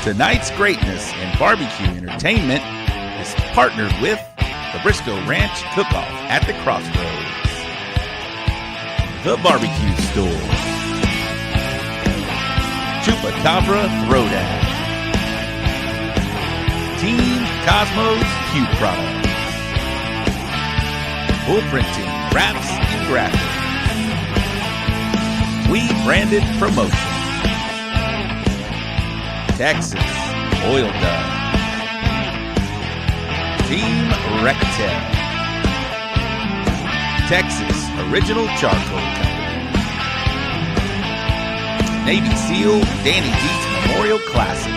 Tonight's greatness in barbecue entertainment is partnered with the Briscoe Ranch Cook-Off at the Crossroads, the Barbecue Store, Chupacabra Throwdown, Team Cosmos Q Products, Full Printing Wraps and Graphics, We Branded Promotion, Texas Oil Dub, Team Rectel, Texas Original Charcoal Company, Navy SEAL Danny Dietz Memorial Classic,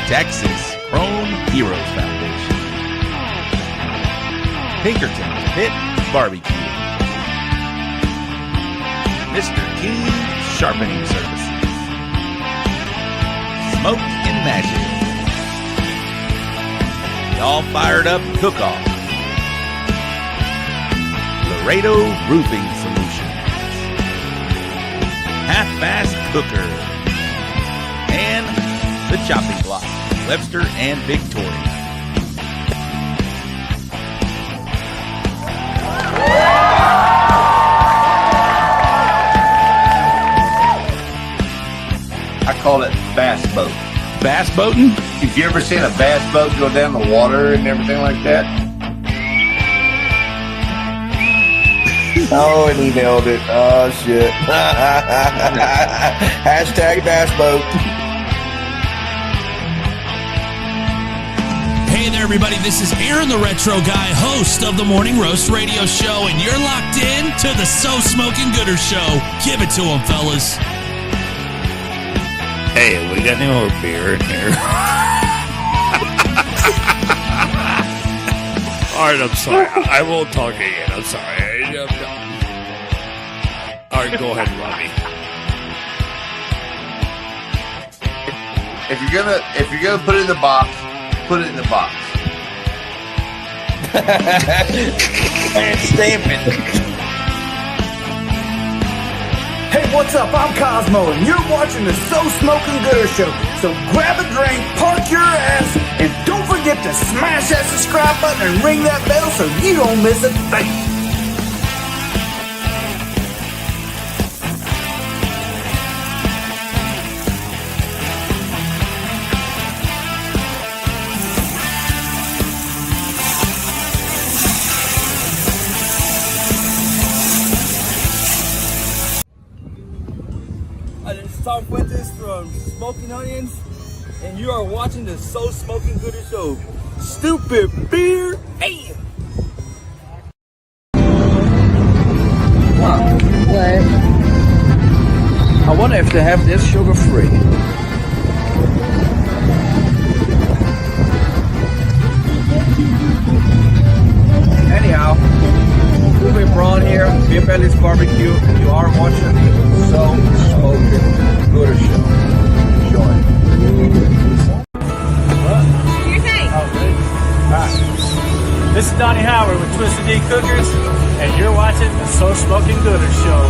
Texas Chrome Heroes Foundation, Pinkerton Pit Barbecue, Mr. King Sharpening Services, Smoke and Magic, the All Fired Up Cook-Off, Laredo Roofing Solutions, Half-Fast Cooker, and the Chopping Block, Webster and Victoria. I call it bass boat. Bass boating? If you ever seen a bass boat go down the water and everything like that? Oh, and he nailed it. Oh, shit. Hashtag bass boat. Hey there, everybody. This is Aaron, the Retro Guy, host of the Morning Roast Radio Show, and you're locked in to the So Smoking Gooder Show. Give it to them, fellas. Hey, we got any more beer in here? All right, I'm sorry. I won't talk again. I'm sorry. All right, go ahead, Robbie. If you're gonna put it in the box, put it in the box. And stamp it. Hey, what's up? I'm Cosmo, and you're watching the So Smoking Gooder Show. So grab a drink, park your ass, and don't forget to smash that subscribe button and ring that bell so you don't miss a thing. Tom Fuentes from Smoking Onions, and you are watching the So Smoking Gooder Show. Stupid beer, hey! Wow. What? I wonder if they have this sugar free. Anyhow, Uwe Braun here, Beer Belly's Barbecue, and you are watching the So Smoking Gooder Show. Enjoy. What do you think? Oh, really? Hi. This is Donnie Howard with Twisted D Cookers, and you're watching the So Smoking Gooder Show.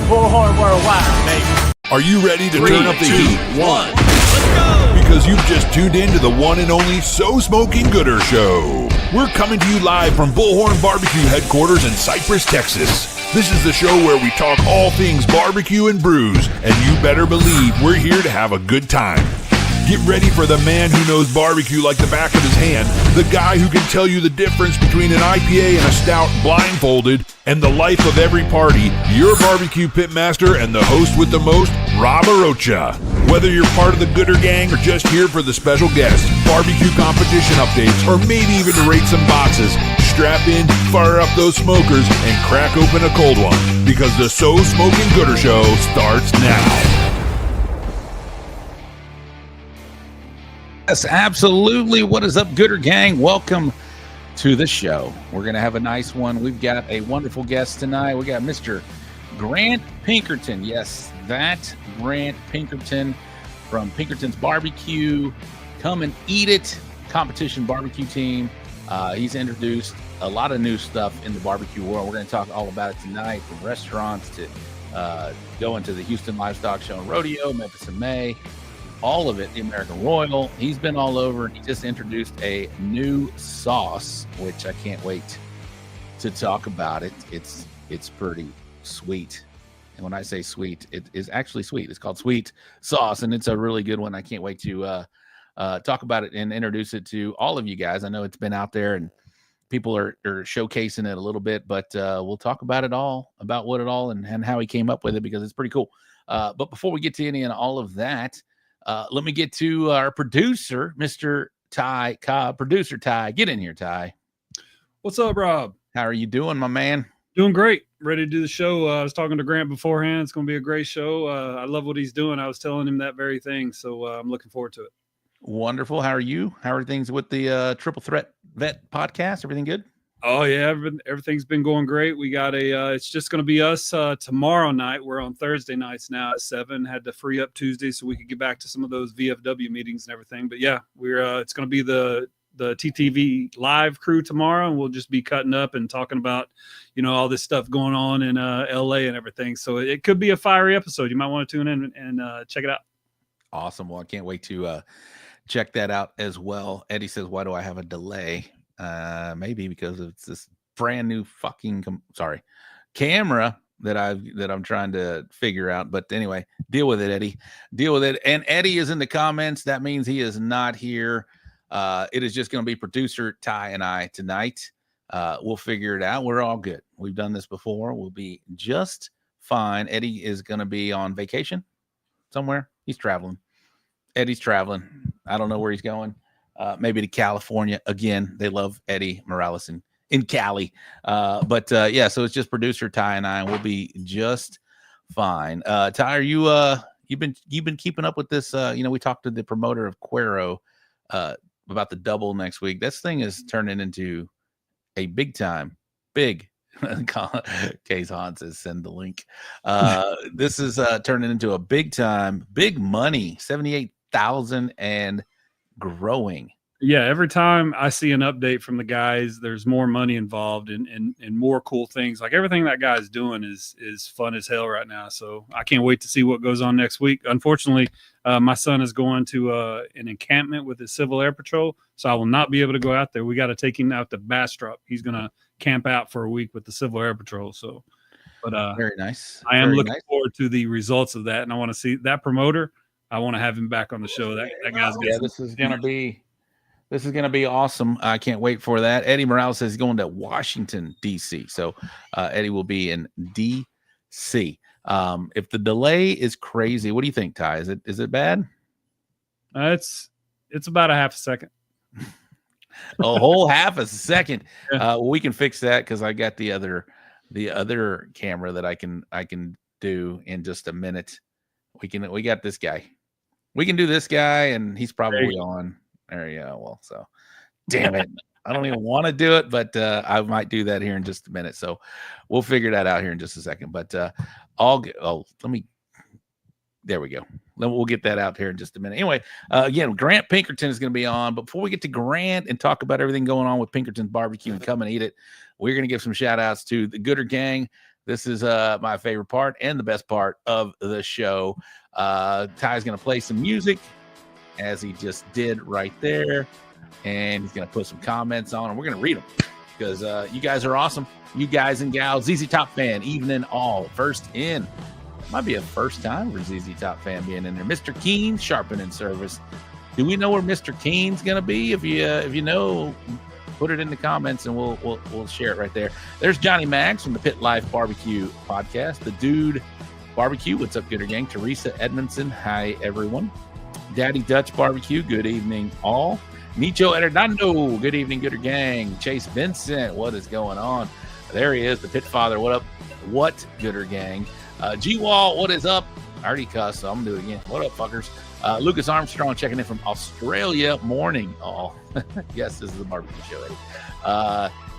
Bullhorn worldwide, baby. Are you ready to turn up the heat? 1. Let's go! Because you've just tuned in to the one and only So Smoking Gooder Show. We're coming to you live from Bullhorn Barbecue headquarters in Cypress, Texas. This is the show where we talk all things barbecue and brews, and you better believe we're here to have a good time. Get ready for the man who knows barbecue like the back of his hand, the guy who can tell you the difference between an IPA and a stout blindfolded, and the life of every party, your barbecue pitmaster and the host with the most, Rob Arocha. Whether you're part of the Gooder Gang or just here for the special guests, barbecue competition updates, or maybe even to rate some boxes, strap in, fire up those smokers, and crack open a cold one, because the So Smoking Gooder Show starts now. Yes, absolutely. What is up, Gooder Gang? Welcome to the show. We're going to have a nice one. We've got a wonderful guest tonight. We got Mr. Grant Pinkerton. Yes, that Grant Pinkerton from Pinkerton's Barbecue. Come and eat it. Competition barbecue team. He's introduced a lot of new stuff in the barbecue world. We're going to talk all about it tonight, from restaurants to going to the Houston Livestock Show and Rodeo, Memphis in May, all of it, the American Royal. He's been all over. He just introduced a new sauce, which I can't wait to talk about it. It's pretty sweet. And when I say sweet, it is actually sweet. It's called Sweet Sauce, and it's a really good one. I can't wait to talk about it and introduce it to all of you guys. I know it's been out there and people are showcasing it a little bit, but we'll talk about what it all and how he came up with it, because it's pretty cool. But before we get to any and all of that, let me get to our producer, Mr. Ty Cobb. Producer Ty, get in here, Ty. What's up, Rob? How are you doing, my man? Doing great. Ready to do the show. I was talking to Grant beforehand. It's going to be a great show. I love what he's doing. I was telling him that very thing, so I'm looking forward to it. Wonderful. How are you? How are things with the Triple Threat Vet podcast? Everything good? Oh, yeah. Everything's been going great. We got it's just going to be us tomorrow night. We're on Thursday nights now at 7. Had to free up Tuesday so we could get back to some of those VFW meetings and everything. But, yeah, it's going to be the TTV live crew tomorrow, and we'll just be cutting up and talking about, all this stuff going on in LA and everything. So it could be a fiery episode. You might want to tune in and check it out. Awesome. Well, I can't wait to check that out as well. Eddie says, why do I have a delay? Maybe because it's this brand new fucking camera that I'm trying to figure out. But anyway, deal with it, Eddie. Deal with it. And Eddie is in the comments. That means he is not here. It is just going to be producer Ty and I tonight. We'll figure it out. We're all good. We've done this before. We'll be just fine. Eddie is going to be on vacation somewhere. He's traveling. Eddie's traveling. I don't know where he's going. Maybe to California again. They love Eddie Morales in Cali. But yeah, so it's just producer Ty and I, and we'll be just fine. Ty, are you you've been keeping up with this? We talked to the promoter of Cuero about the double next week. This thing is turning into a big Case Hans says send the link. This is turning into a big money, 78,000 and growing. Yeah, every time I see an update from the guys, there's more money involved and more cool things. Like everything that guy's doing is fun as hell right now. So I can't wait to see what goes on next week. Unfortunately, my son is going to an encampment with the Civil Air Patrol, so I will not be able to go out there. We got to take him out to Bastrop. He's going to camp out for a week with the Civil Air Patrol. So, but very nice. I am looking forward to the results of that, and I want to see that promoter. I want to have him back on the show. That guy's good. Yeah, this is gonna be awesome. I can't wait for that. Eddie Morales says he's going to Washington, D.C. So Eddie will be in D.C. If the delay is crazy, what do you think, Ty? Is it bad? It's about a half a second. A whole half a second. We can fix that because I got the other camera that I can do in just a minute. We got this guy. We can do this guy, and he's probably on there. Yeah. Well, so damn it. I don't even want to do it, but I might do that here in just a minute. So we'll figure that out here in just a second. But there we go. Then we'll get that out here in just a minute. Anyway, again, Grant Pinkerton is going to be on. But before we get to Grant and talk about everything going on with Pinkerton's barbecue and come and eat it, we're going to give some shout outs to the Gooder Gang. This is my favorite part and the best part of the show. Ty's going to play some music as he just did right there. And he's going to put some comments on, and we're going to read them because you guys are awesome. You guys and gals, ZZ Top fan, evening all. First in. Might be a first time for ZZ Top fan being in there. Mr. Keen, sharpening service. Do we know where Mr. Keen's going to be? If you know, put it in the comments and we'll share it right there. There's Johnny Mags from the Pit Life Barbecue podcast. The Dude Barbecue. What's up, Gooder Gang? Teresa Edmondson. Hi, everyone. Daddy Dutch Barbecue. Good evening, all. Nicho Hernando. Good evening, Gooder Gang. Chase Vincent. What is going on? There he is, the Pit Father. What up? What, Gooder Gang? G-Wall, what is up? I already cussed, so I'm going to do it again. What up, fuckers? Lucas Armstrong checking in from Australia. Morning, all. Yes, this is the barbecue show, Eddie.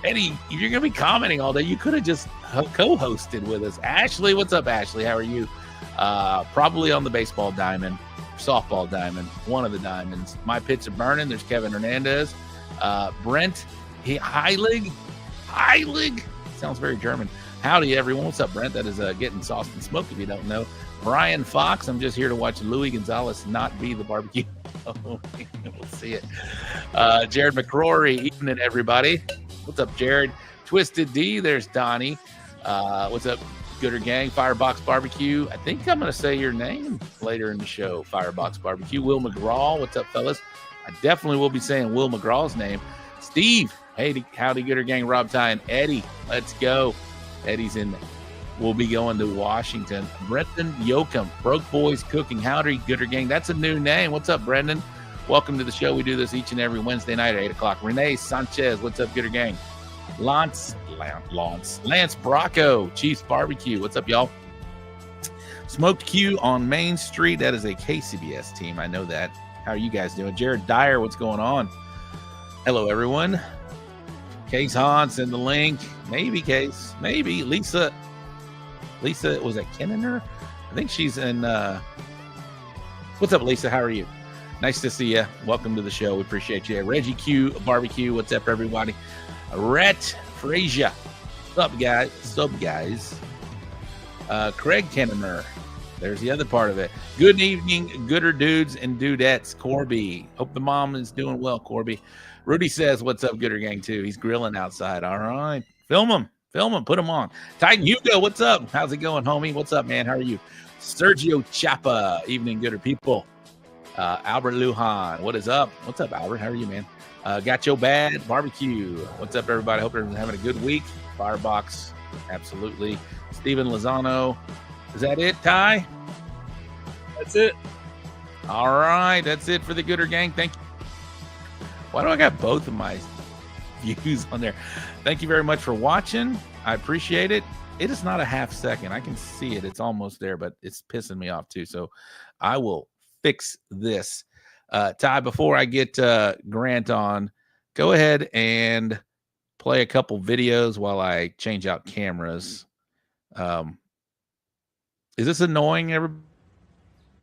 Eddie, if you're going to be commenting all day, you could have just co-hosted with us. Ashley, what's up, Ashley? How are you? Probably on the baseball diamond, softball diamond, one of the diamonds. My pits are burning. There's Kevin Hernandez. Brent Heilig. Sounds very German. Howdy, everyone. What's up, Brent? That is Getting Sauced and Smoked, if you don't know. Brian Fox, I'm just here to watch Louis Gonzalez not be the barbecue. We'll see it. Jared McCrory, evening, everybody. What's up, Jared? Twisted D, there's Donnie. What's up, Gooder Gang? Firebox Barbecue. I think I'm going to say your name later in the show, Firebox Barbecue. Will McGraw, what's up, fellas? I definitely will be saying Will McGraw's name. Steve, hey, howdy, Gooder Gang. Rob Ty and Eddie, let's go. Eddie's in there. We'll be going to Washington. Brendan Yoakum, Broke Boys Cooking. Howdy, Gooder Gang. That's a new name. What's up, Brendan? Welcome to the show. We do this each and every Wednesday night at 8 o'clock. Renee Sanchez, what's up, Gooder Gang? Lance Bracco, Chiefs Barbecue. What's up, y'all? Smoked Q on Main Street. That is a KCBS team. I know that. How are you guys doing? Jared Dyer, what's going on? Hello, everyone. Case Hans in the link. Maybe Case. Maybe Lisa, was that Kennener? I think she's in. What's up, Lisa? How are you? Nice to see you. Welcome to the show. We appreciate you. Reggie Q Barbecue. What's up, everybody? Rhett Frazier. What's up, guys? Craig Kennener. There's the other part of it. Good evening, gooder dudes and dudettes. Corby. Hope the mom is doing well, Corby. Rudy says, what's up, Gooder Gang, too? He's grilling outside. All right. Film him. Put him on. Titan Hugo, what's up? How's it going, homie? What's up, man? How are you? Sergio Chapa. Evening, gooder people. Albert Lujan. What is up? What's up, Albert? How are you, man? Got Your Bad Barbecue. What's up, everybody? Hope everyone's having a good week. Firebox. Absolutely. Steven Lozano. Is that it, Ty? That's it. All right. That's it for the Gooder Gang. Thank you. Why do I got both of my views on there? Thank you very much for watching. I appreciate it. It is not a half second. I can see it. It's almost there, but it's pissing me off too. So I will fix this. Ty, before I get Grant on, go ahead and play a couple videos while I change out cameras. Is this annoying, everybody?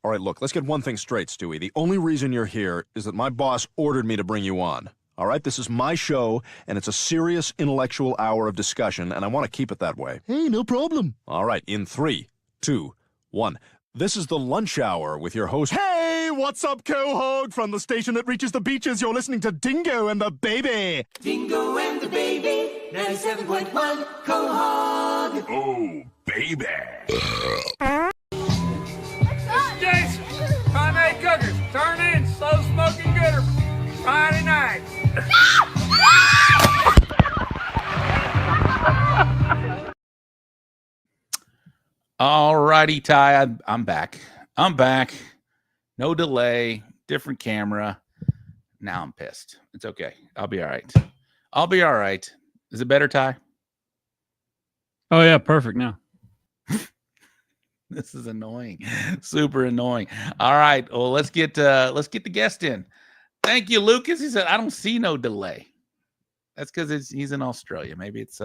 All right, look, let's get one thing straight, Stewie. The only reason you're here is that my boss ordered me to bring you on. All right, this is my show, and it's a serious intellectual hour of discussion, and I want to keep it that way. Hey, no problem. All right, in 3, 2, 1. This is the lunch hour with your host. Hey, what's up, Quahog? From the station that reaches the beaches, you're listening to Dingo and the Baby. Dingo and the Baby, 97.1 Quahog. Oh, baby. Jason, Primate Cookers, turn in, slow smoking gooder, Friday night. All righty, Ty. I'm back. No delay. Different camera. Now I'm pissed. It's okay. I'll be all right. Is it better, Ty? Oh yeah, perfect now. This is annoying. Super annoying. All right. Well, let's get the guest in. Thank you, Lucas. He said, I don't see no delay. That's because he's in Australia. Maybe it's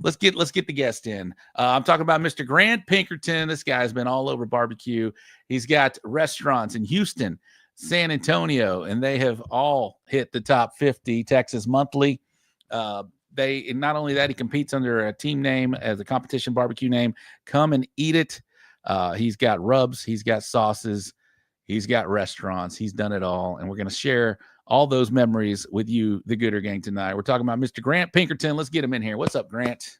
let's get the guest in. I'm talking about Mr. Grant Pinkerton. This guy's been all over barbecue. He's got restaurants in Houston, San Antonio, and they have all hit the top 50 Texas Monthly. And not only that, he competes under a team name as a competition barbecue name. Come and eat it. He's got rubs, he's got sauces, he's got restaurants, he's done it all. And we're going to share all those memories with you, the Gooder Gang, tonight. We're talking about Mr. Grant Pinkerton. Let's get him in here. What's up, Grant?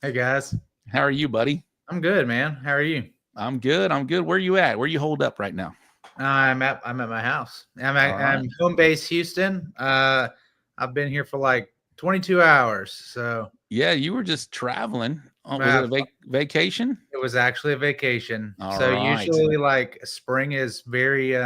Hey, guys. How are you, buddy? I'm good, man. How are you? I'm good. Where you at? Where you holed up right now? I'm at my house. I'm home base Houston. I've been here for like 22 hours. So yeah, you were just traveling. Was it a vacation? It was actually a vacation. All right. Usually like spring is very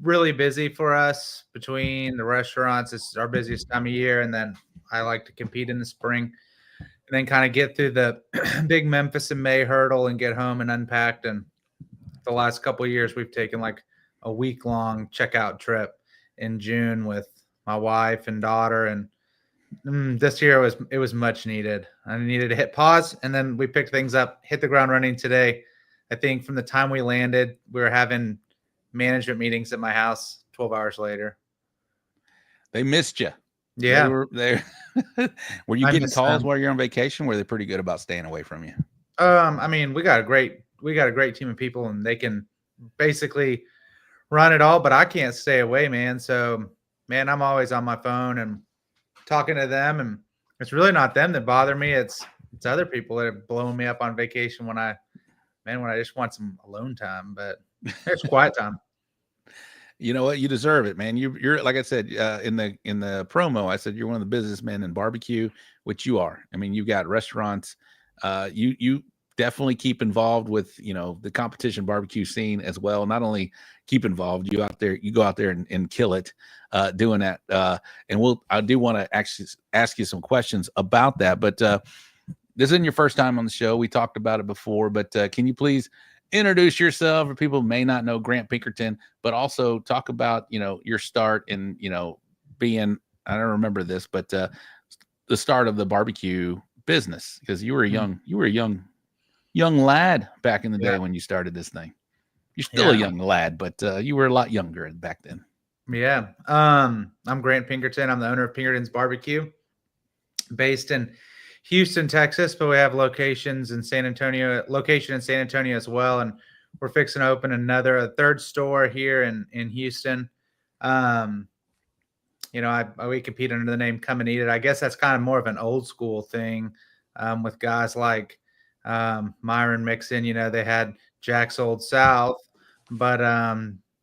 really busy for us between the restaurants. It's our busiest time of year, and then I like to compete in the spring and then kind of get through the big Memphis and May hurdle and get home and unpacked. And the last couple of years we've taken like a week-long checkout trip in June with my wife and daughter, and this year it was much needed. I needed to hit pause, and then we picked things up, hit the ground running today. I think from the time we landed, we were having management meetings at my house 12 hours later. They missed you. Yeah. They were you I getting miss calls them. while you're on vacation? Were they pretty good about staying away from you? I mean, we got a great team of people, and they can basically run it all, but I can't stay away, man. So, man, I'm always on my phone and talking to them, and it's really not them that bother me. It's other people that are blowing me up on vacation when I just want some alone time, but it's quiet time. You know what? You deserve it, man. You're like I said in the promo. I said you're one of the business men in barbecue, which you are. I mean, you've got restaurants. You definitely keep involved with the competition barbecue scene as well. Not only keep involved, you go out there and kill it doing that. And I do want to actually ask you some questions about that. But this isn't your first time on the show. We talked about it before, but can you please introduce yourself for people who may not know Grant Pinkerton, but also talk about, your start in, being, I don't remember this, but the start of the barbecue business, because you were a young lad back in the day when you started this thing. You're still a young lad, but you were a lot younger back then. Yeah. I'm Grant Pinkerton. I'm the owner of Pinkerton's Barbecue, based in Houston, Texas, but we have location in San Antonio as well. And we're fixing to open a third store here in Houston. We compete under the name Come and Eat It. I guess that's kind of more of an old school thing with guys like Myron Mixon. They had Jack's Old South, but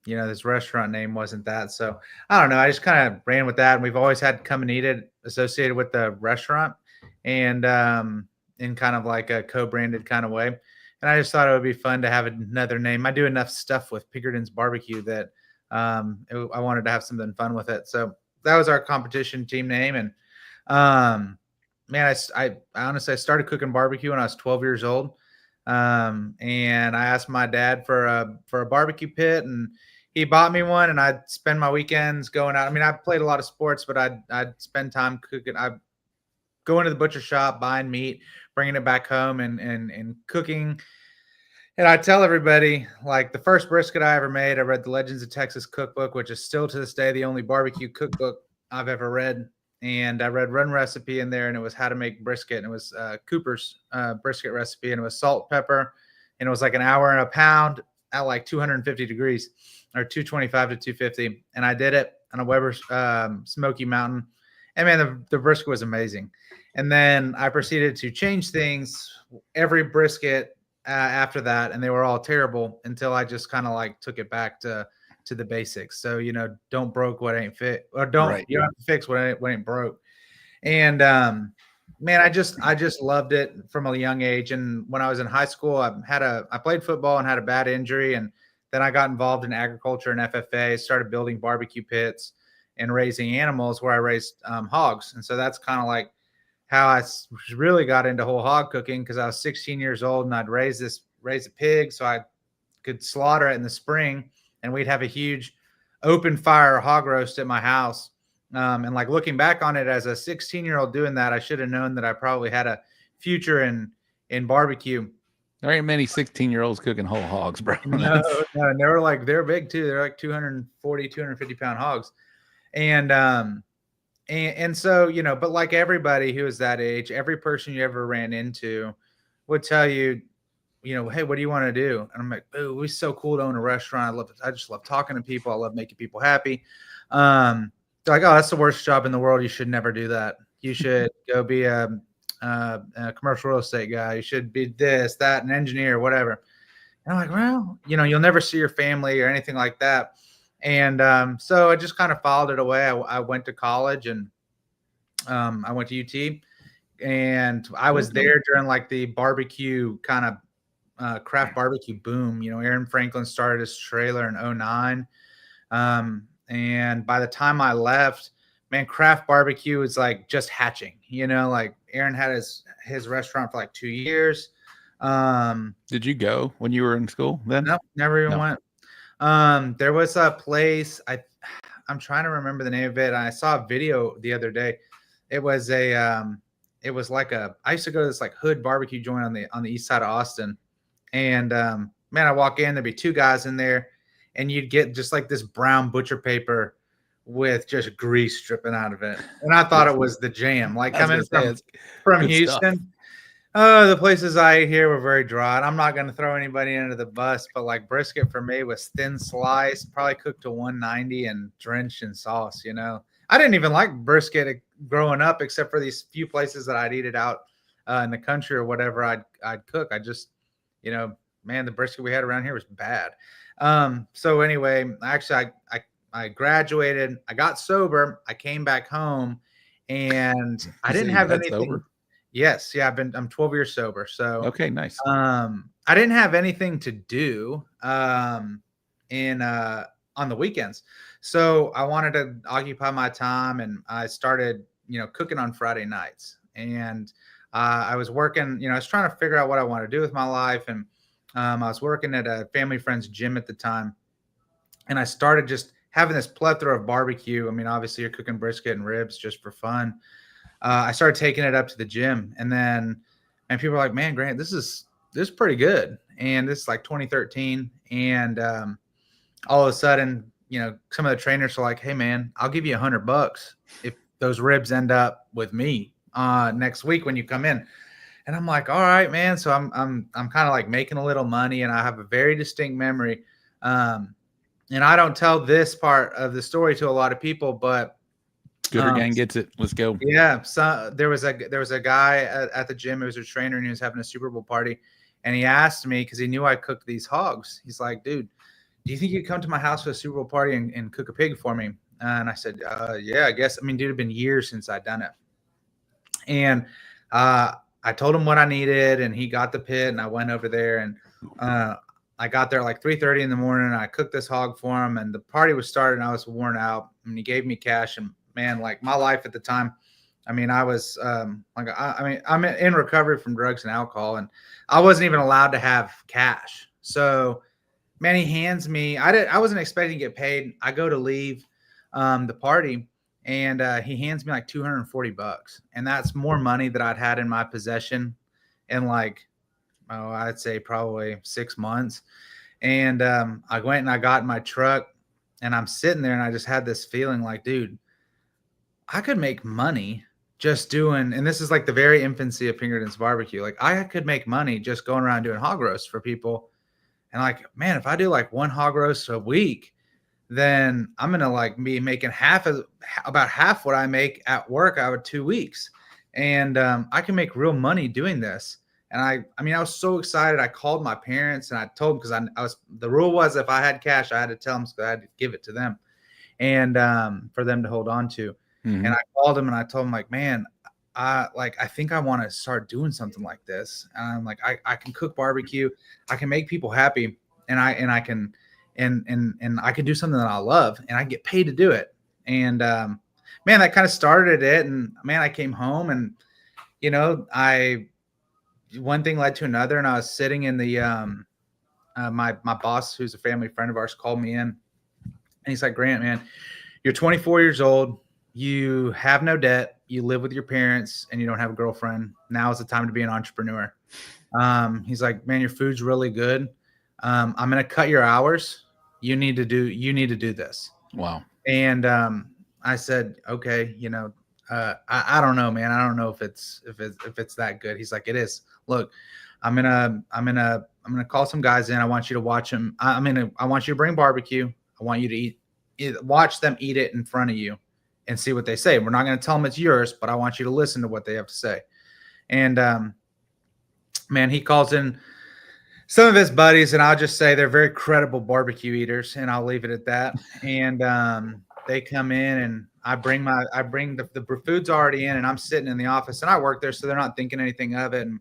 this restaurant name wasn't that. So I don't know. I just kind of ran with that. And we've always had Come and Eat It associated with the restaurant, and in kind of like a co-branded kind of way. And I just thought it would be fun to have another name. I do enough stuff with Pinkerton's Barbecue that I wanted to have something fun with it. So that was our competition team name. And man, I honestly, I started cooking barbecue when I was 12 years old. And I asked my dad for a barbecue pit, and he bought me one, and I'd spend my weekends going out. I mean, I played a lot of sports, but I'd spend time cooking. I'd go into the butcher shop, buying meat, bringing it back home and cooking. And I tell everybody, like, the first brisket I ever made, I read the Legends of Texas cookbook, which is still to this day the only barbecue cookbook I've ever read. And I read one recipe in there, and it was how to make brisket. And it was Cooper's brisket recipe, and it was salt, pepper, and it was like an hour and a pound at like 250 degrees, or 225 to 250. And I did it on a Weber Smoky Mountain. And man, the brisket was amazing. And then I proceeded to change things every brisket after that, and they were all terrible until I just kind of like took it back to the basics. So, don't broke what ain't fit, or you don't have to fix what ain't broke. And man, I just loved it from a young age. And when I was in high school, I played football and had a bad injury, and then I got involved in agriculture and FFA, started building barbecue pits and raising animals, where I raised hogs. And so that's kind of like how I really got into whole hog cooking, because I was 16 years old and I'd raise a pig so I could slaughter it in the spring, and we'd have a huge open fire hog roast at my house. And like, looking back on it as a 16-year-old doing that, I should have known that I probably had a future in barbecue. There ain't many 16-year-olds cooking whole hogs, bro. No, and they're big too. They're like 240, 250 pound hogs. And so, but like everybody who is that age, every person you ever ran into would tell you, hey, what do you want to do? And I'm like, oh, it's so cool to own a restaurant. I just love talking to people. I love making people happy. They're like, oh, that's the worst job in the world. You should never do that. You should go be a commercial real estate guy. You should be this, that, an engineer, whatever. And I'm like, well, you'll never see your family or anything like that. And so I just kind of followed it away. I went to college, and I went to UT, and I was there during like the barbecue kind of craft barbecue boom. Aaron Franklin started his trailer in 2009. And by the time I left, man, craft barbecue was like just hatching, like Aaron had his restaurant for like 2 years. Did you go when you were in school then? No, never even went. There was a place, I'm trying to remember the name of it. I saw a video the other day. It was I used to go to this like hood barbecue joint on the east side of Austin. And man, I walk in, there'd be two guys in there, and you'd get just like this brown butcher paper with just grease dripping out of it. And I thought it was the jam. Like coming from Houston. Oh, the places I ate here were very dry. And I'm not going to throw anybody under the bus, but like brisket for me was thin sliced, probably cooked to 190 and drenched in sauce, you know. I didn't even like brisket growing up, except for these few places that I'd eat it out in the country or whatever I'd cook. I just, you know, man, the brisket we had around here was bad. So anyway, actually I graduated, I got sober, I came back home, and I didn't have anything. Sober? Yes, yeah, I'm 12 years sober. So okay, nice. I didn't have anything to do on the weekends. So I wanted to occupy my time, and I started, you know, cooking on Friday nights. And I was working, you know, I was trying to figure out what I wanted to do with my life. And I was working at a family friend's gym at the time. And I started just having this plethora of barbecue. I mean, obviously you're cooking brisket and ribs just for fun. I started taking it up to the gym, and people were like, man, Grant, this is pretty good. And this is like 2013. And all of a sudden, you know, some of the trainers are like, hey man, I'll give you $100 if those ribs end up with me next week when you come in. And I'm like, all right, man. So I'm kind of like making a little money, and I have a very distinct memory. And I don't tell this part of the story to a lot of people, but Gooder Gang gets it. Let's go. Yeah. So there was a guy at the gym who was a trainer, and he was having a Super Bowl party, and he asked me, because he knew I cooked these hogs. He's like, dude, do you think you'd come to my house for a Super Bowl party and cook a pig for me? And I said, yeah, I guess. I mean, dude, it'd been years since I'd done it. And I told him what I needed, and he got the pit, and I went over there, and I got there like 3:30 in the morning, and I cooked this hog for him, and the party was started, and I was worn out, and he gave me cash. And man, like my life at the time, I mean, I was I'm in recovery from drugs and alcohol, and I wasn't even allowed to have cash. So man, he hands me, I wasn't expecting to get paid. I go to leave the party, and he hands me like $240, and that's more money that I'd had in my possession in like, I'd say probably 6 months. And I went and I got in my truck, and I'm sitting there, and I just had this feeling like, dude, I could make money just doing, and this is like the very infancy of Pinkerton's barbecue. Like I could make money just going around doing hog roasts for people. And like, man, if I do like one hog roast a week, then I'm going to like be making about half what I make at work out of 2 weeks. And I can make real money doing this. And I mean, I was so excited. I called my parents, and I told them, because the rule was if I had cash, I had to tell them, so I had to give it to them, and for them to hold on to. Mm-hmm. And I called them, and I told them, like, man, I think I want to start doing something like this. And I'm like, I can cook barbecue, I can make people happy, and I can do something that I love, and I get paid to do it. And man, that kind of started it. And man, I came home, and you know, one thing led to another, and I was sitting in the my boss, who's a family friend of ours, called me in, and he's like, Grant, man, you're 24 years old. You have no debt. You live with your parents, and you don't have a girlfriend. Now is the time to be an entrepreneur. He's like, man, your food's really good. I'm going to cut your hours. You need to do this. Wow. And I said, okay, you know, I don't know, man. I don't know if it's that good. He's like, it is. Look, I'm gonna call some guys in. I want you to watch them. I want you to bring barbecue. I want you to watch them eat it in front of you and see what they say. We're not going to tell them it's yours, but I want you to listen to what they have to say. And man, he calls in some of his buddies, and I'll just say they're very credible barbecue eaters, and I'll leave it at that. And they come in, and I bring the food's already in, and I'm sitting in the office, and I work there, so they're not thinking anything of it. And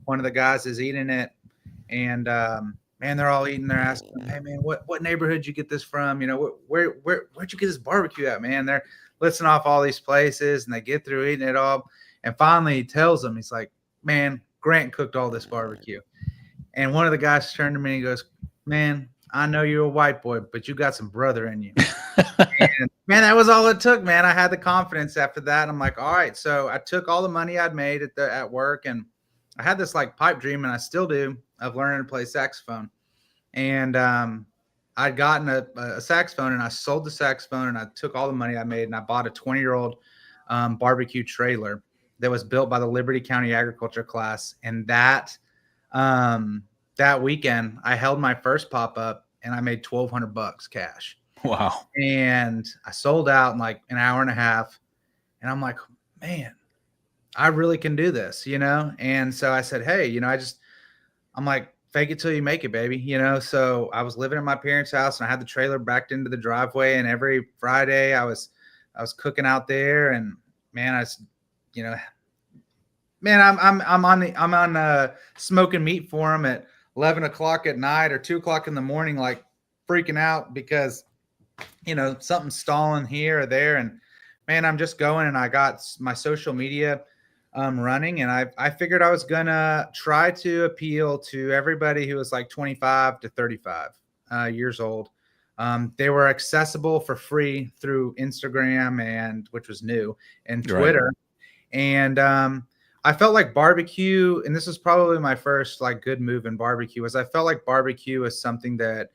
one of the guys is eating it, and man, they're all eating. They're asking, hey man, what neighborhood you get this from? You know, where'd you get this barbecue at, man? They're listing off all these places, and they get through eating it all. And finally he tells them, he's like, man, Grant cooked all this barbecue. And one of the guys turned to me and he goes, man, I know you're a white boy, but you got some brother in you. And man, that was all it took, man. I had the confidence after that. I'm like, all right. So I took all the money I'd made at work, and I had this like pipe dream, and I still do, of learning to play saxophone. And I I'd gotten a saxophone, and I sold the saxophone, and I took all the money I made, and I bought a 20-year-old barbecue trailer that was built by the Liberty County Agriculture class. And that weekend, I held my first pop-up, and I made $1,200 cash. Wow. And I sold out in like an hour and a half. And I'm like, man, I really can do this, you know? And so I said, hey, you know, I'm like, fake it till you make it, baby. You know? So I was living in my parents' house, and I had the trailer backed into the driveway, and every Friday I was cooking out there, and man, I'm on smoking meat for them at 11 o'clock at night or 2 o'clock in the morning, like freaking out because, you know, something's stalling here or there. And man, I'm just going, and I got my social media running, and I figured I was gonna try to appeal to everybody who was like 25 to 35 years old. They were accessible for free through Instagram, which was new, and Twitter. Right. And I felt like barbecue, and this is probably my first like good move in barbecue, was I felt like barbecue is something that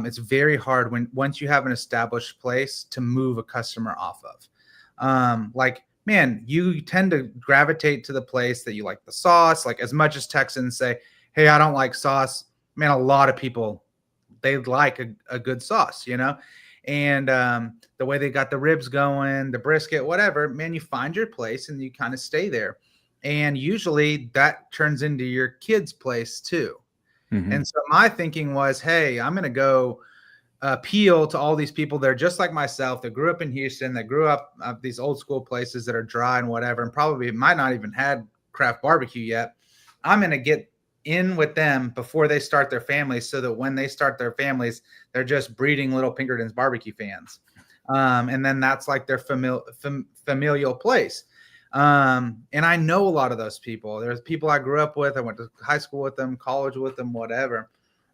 it's very hard once you have an established place to move a customer off of. Like, man, you tend to gravitate to the place that you like the sauce. Like, as much as Texans say, hey, I don't like sauce, man, a lot of people, they like a good sauce, you know? And the way they got the ribs going, the brisket, whatever, man, you find your place and you kind of stay there. And usually that turns into your kid's place too. Mm-hmm. And so my thinking was, hey, I'm going to go appeal to all these people that are just like myself, that grew up in Houston, that grew up these old school places that are dry and whatever, and probably might not even had craft barbecue yet. I'm going to get in with them before they start their families, so that when they start their families, they're just breeding little Pinkerton's barbecue fans. And then that's like their familial place. And I know a lot of those people. There's people I grew up with. I went to high school with them, college with them, whatever.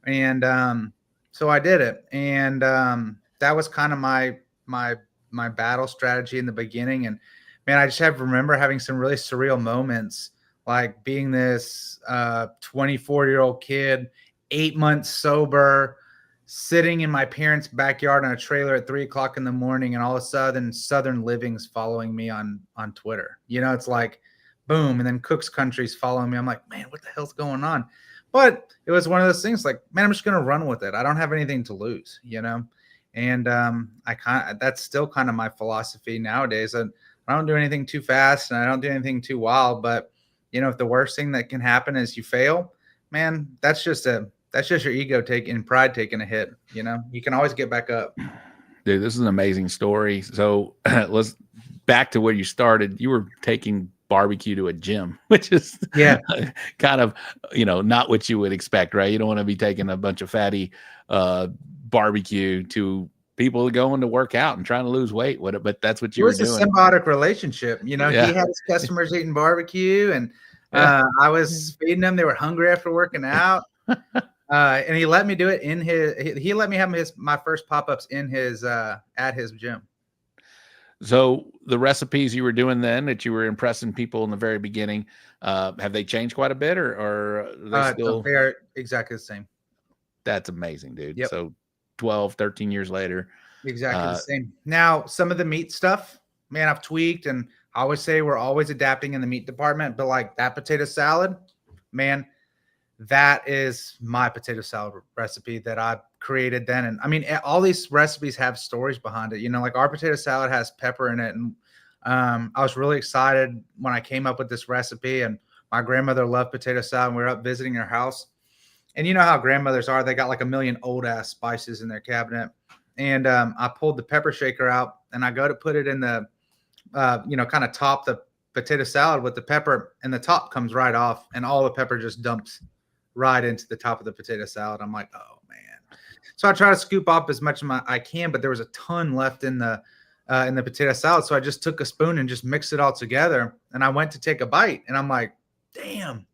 And so I did it. And that was kind of my battle strategy in the beginning. And man, I just remember having some really surreal moments, like being this 24-year-old kid, 8 months sober, sitting in my parents' backyard on a trailer at 3 o'clock in the morning, and all of a sudden Southern Living's following me on Twitter. You know, it's like boom, and then Cook's Country's following me. I'm like, man, what the hell's going on? But it was one of those things like, man, I'm just gonna run with it. I don't have anything to lose, you know. And that's still kind of my philosophy nowadays. I don't do anything too fast, and I don't do anything too wild. But you know, if the worst thing that can happen is you fail, man, that's just your ego pride taking a hit. You know, you can always get back up. Dude, this is an amazing story. So let's back to where you started. You were taking barbecue to a gym, which is kind of, you know, not what you would expect, right? You don't want to be taking a bunch of fatty barbecue to people going to work out and trying to lose weight. But that's what you were doing. It was a symbiotic relationship. You know, he had his customers eating barbecue, and I was feeding them. They were hungry after working out. And he let me do it in he let me have my first pop-ups in his at his gym. So the recipes you were doing then that you were impressing people in the very beginning, have they changed quite a bit, or are they still? They are exactly the same. That's amazing, dude. Yep. So 12, 13 years later. Exactly the same. Now, some of the meat stuff, man, I've tweaked, and I always say we're always adapting in the meat department, but like that potato salad, man, that is my potato salad recipe that I created then. And I mean, all these recipes have stories behind it. You know, like our potato salad has pepper in it. And I was really excited when I came up with this recipe, and my grandmother loved potato salad, and we were up visiting her house. And you know how grandmothers are, they got like a million old ass spices in their cabinet. And I pulled the pepper shaker out, and I go to put it in the, kind of top the potato salad with the pepper, and the top comes right off, and all the pepper just dumps right into the top of the potato salad. I'm like, oh man. So I try to scoop up as much as I can, but there was a ton left in the potato salad. So I just took a spoon and just mixed it all together. And I went to take a bite, and I'm like, damn,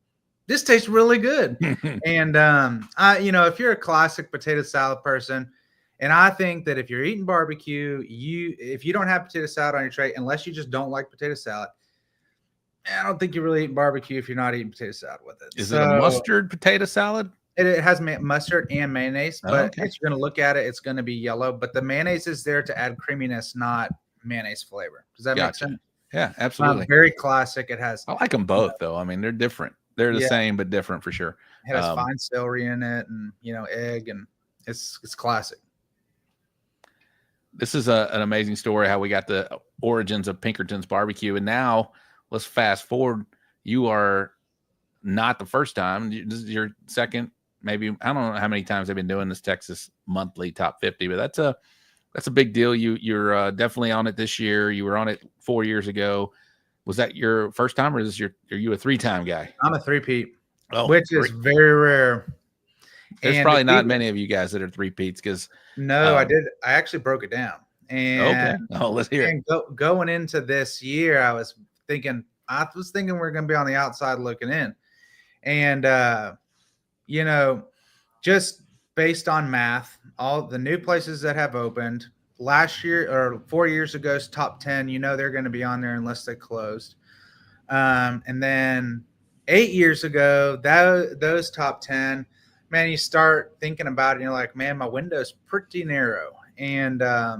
this tastes really good. And if you're a classic potato salad person, and I think that if you're eating barbecue, if you don't have potato salad on your tray, unless you just don't like potato salad, I don't think you're really eating barbecue if you're not eating potato salad with it. Is it a mustard potato salad? It has mustard and mayonnaise, Oh, but okay. if you're going to look at it, it's going to be yellow. But the mayonnaise is there to add creaminess, not mayonnaise flavor. Does that make Gotcha. sense? Yeah, absolutely. Very classic. It has. I like them both, though. I mean, they're different. They're the Yeah. same, but different for sure. It has fine celery in it, and egg, and it's classic. This is an amazing story how we got the origins of Pinkerton's barbecue, and now let's fast forward. You are not the first time. This is your second, maybe. I don't know how many times they've been doing this Texas monthly top 50, but that's a big deal. You're definitely on it this year. You were on it 4 years ago. Was that your first time, or are you a 3-time guy? I'm a 3-peat, which is very rare. There's probably not many of you guys that are 3-peats because no, I did. I actually broke it down. And okay, let's hear it. Going into this year, I was thinking we're going to be on the outside looking in, and just based on math, all the new places that have opened last year or 4 years ago's top 10, they're going to be on there unless they closed. And then 8 years ago, those top 10, man, you start thinking about it and you're like, man, my window's pretty narrow. And, I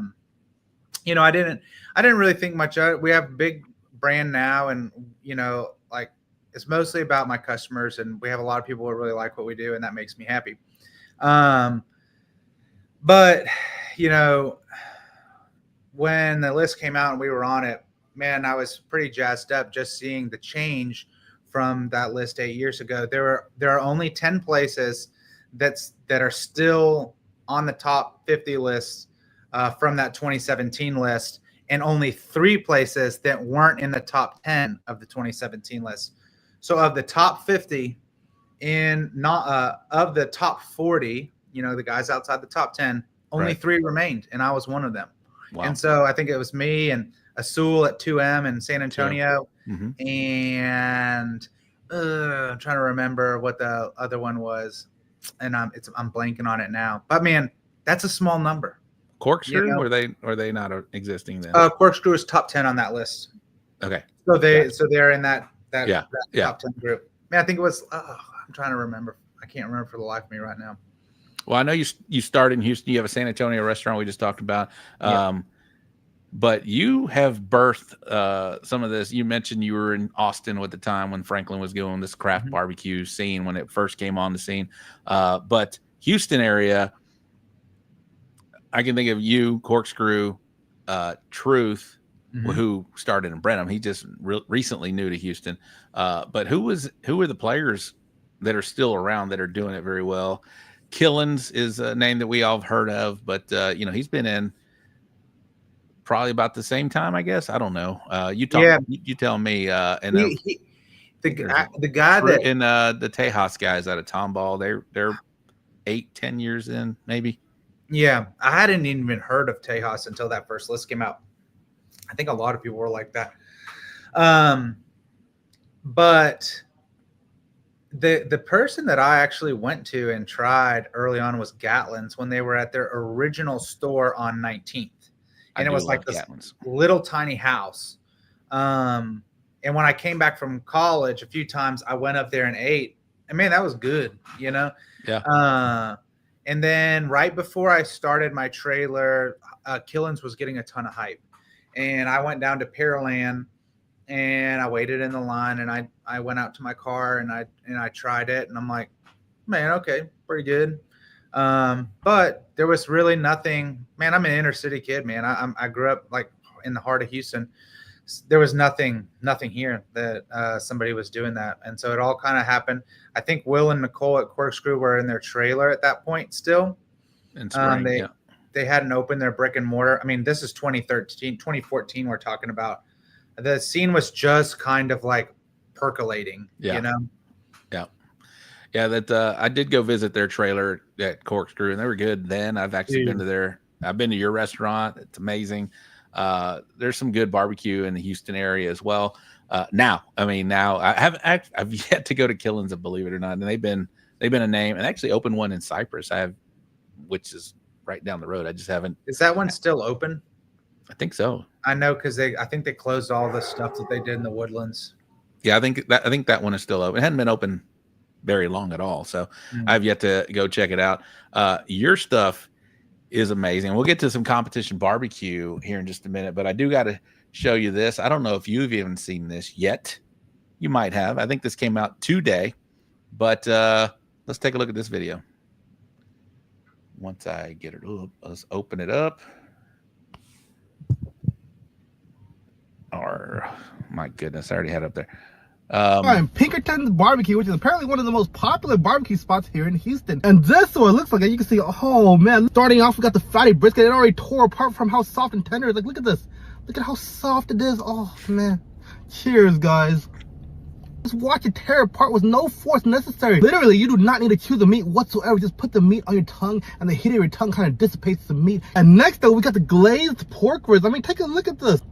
didn't really think much of it. We have a big brand now, and, like it's mostly about my customers, and we have a lot of people who really like what we do, and that makes me happy. But, when the list came out and we were on it, man, I was pretty jazzed up just seeing the change from that list 8 years ago. There are only 10 places that are still on the top 50 list from that 2017 list, and only 3 places that weren't in the top 10 of the 2017 list. So of the top 50, of the top 40, the guys outside the top 10, only Right. 3 remained, and I was one of them. Wow. And so I think it was me and Asul at 2M in San Antonio, Mm-hmm. and I'm trying to remember what the other one was, and I'm blanking on it now. But man, that's a small number. Corkscrew, were they not existing then? Corkscrew is top 10 on that list. Okay. So they're in that Yeah. top 10 group. Man, I think it was. I'm trying to remember. I can't remember for the life of me right now. Well, I know you started in Houston. You have a San Antonio restaurant we just talked about. But you have birthed some of this. You mentioned you were in Austin at the time when Franklin was doing this craft barbecue scene when it first came on the scene. But Houston area, I can think of you, Corkscrew, Truth, who started in Brenham. He just recently new to Houston. But who are the players that are still around that are doing it very well? Killens is a name that we all have heard of, but he's been in probably about the same time, I guess. I don't know. You tell me. And the guy that in the Tejas guys out of Tomball, they're 8-10 years in, maybe. Yeah, I hadn't even heard of Tejas until that first list came out. I think a lot of people were like that. But the person that I actually went to and tried early on was Gatlin's when they were at their original store on 19th. And it was like this little tiny house. And when I came back from college a few times, I went up there and ate. And man, that was good, Yeah. And then right before I started my trailer, Killens was getting a ton of hype. And I went down to Pearland and I waited in the line, and I went out to my car and I tried it, and I'm like, man, okay, pretty good. But there was really nothing, man. I'm an inner city kid, man. I grew up like in the heart of Houston. There was nothing here that somebody was doing that. And so it all kind of happened. I think Will and Nicole at Corkscrew were in their trailer at that point still. In spring, they hadn't opened their brick and mortar. I mean, this is 2014 we're talking about. The scene was just kind of like percolating, Yeah. That I did go visit their trailer at Corkscrew, and they were good then. I've actually been to I've been to your restaurant. It's amazing. There's some good barbecue in the Houston area as well. Now I've yet to go to Killens, believe it or not, and they've been a name, and actually opened one in Cypress. Which is right down the road. I just haven't. Is that one still open? I think so. I know because I think they closed all the stuff that they did in the Woodlands. Yeah, I think that one is still open. It hadn't been open very long at all. So I've yet to go check it out. Your stuff is amazing. We'll get to some competition barbecue here in just a minute, but I do got to show you this. I don't know if you've even seen this yet. You might have. I think this came out today, but let's take a look at this video. Once I get it up, let's open it up. Or my goodness, I already had it up there. Pinkerton's BBQ, which is apparently one of the most popular barbecue spots here in Houston. And this is what it looks like. You can see, oh man, starting off, we got the fatty brisket. It already tore apart from how soft and tender it is. Like, look at this. Look at how soft it is. Oh man. Cheers, guys. Just watch it tear apart with no force necessary. Literally, you do not need to chew the meat whatsoever. Just put the meat on your tongue, and the heat of your tongue kind of dissipates the meat. And next, though, we got the glazed pork ribs. I mean, take a look at this.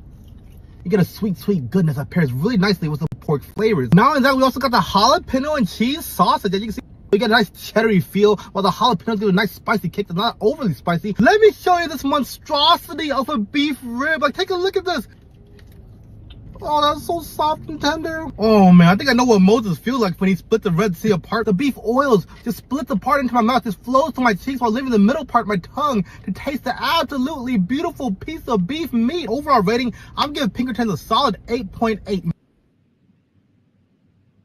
You get a sweet, sweet goodness that pairs really nicely with the pork flavors. Not only that, we also got the jalapeno and cheese sausage that you can see. We got a nice cheddary feel, while the jalapenos give a nice spicy kick that's not overly spicy. Let me show you this monstrosity of a beef rib. Like, take a look at this. Oh, that's so soft and tender. Oh man, I think I know what Moses feels like when he split the Red Sea apart. The beef oils just splits apart into my mouth, just flows to my cheeks while leaving the middle part of my tongue to taste the absolutely beautiful piece of beef meat. Overall rating, I'm giving Pinkerton a solid 8.8.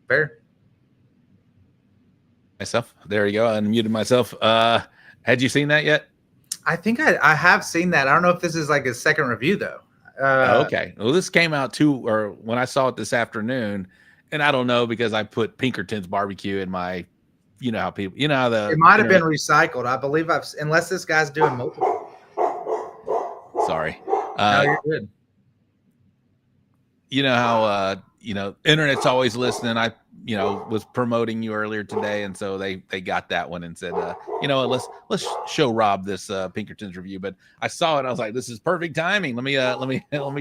Fair. Myself. There you go. I unmuted myself. Had you seen that yet? I think I have seen that. I don't know if this is like a second review though. Okay. Well, this came out when I saw it this afternoon, and I don't know because I put Pinkerton's barbecue in my, you know how people, you know how the. It might have been recycled. I believe unless this guy's doing multiple. Sorry. No, you're good. You know how internet's always listening. I was promoting you earlier today, and so they got that one and said, let's show Rob this Pinkerton's review. But I saw it, I was like, this is perfect timing. Let me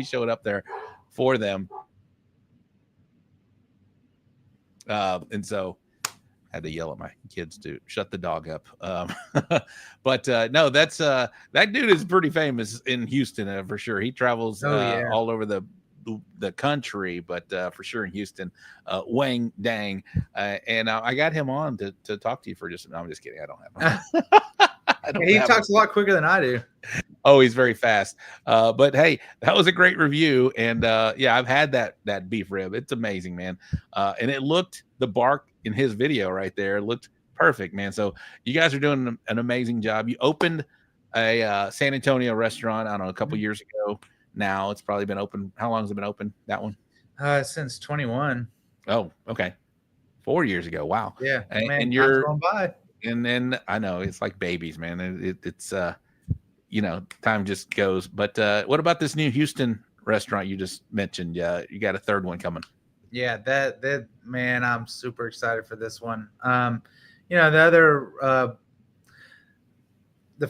show it up there for them. And so I had to yell at my kids to shut the dog up. But no, that's that dude is pretty famous in Houston for sure. He travels all over the country, but for sure in Houston, Wang Dang, and I got him on to talk to you for just. No, I'm just kidding. I don't have him. He talks a lot quicker than I do. Oh, he's very fast. But hey, that was a great review, and I've had that beef rib. It's amazing, man. And it looked the bark in his video right there looked perfect, man. So you guys are doing an amazing job. You opened a San Antonio restaurant, I don't know, a couple years ago. Now it's probably been open. How long has it been open? That one? Since 21. Oh, okay. 4 years ago. Wow. Yeah. And you're going by. And then I know it's like babies, man. It's time just goes. But what about this new Houston restaurant you just mentioned? You got a third one coming. Yeah, that man, I'm super excited for this one. The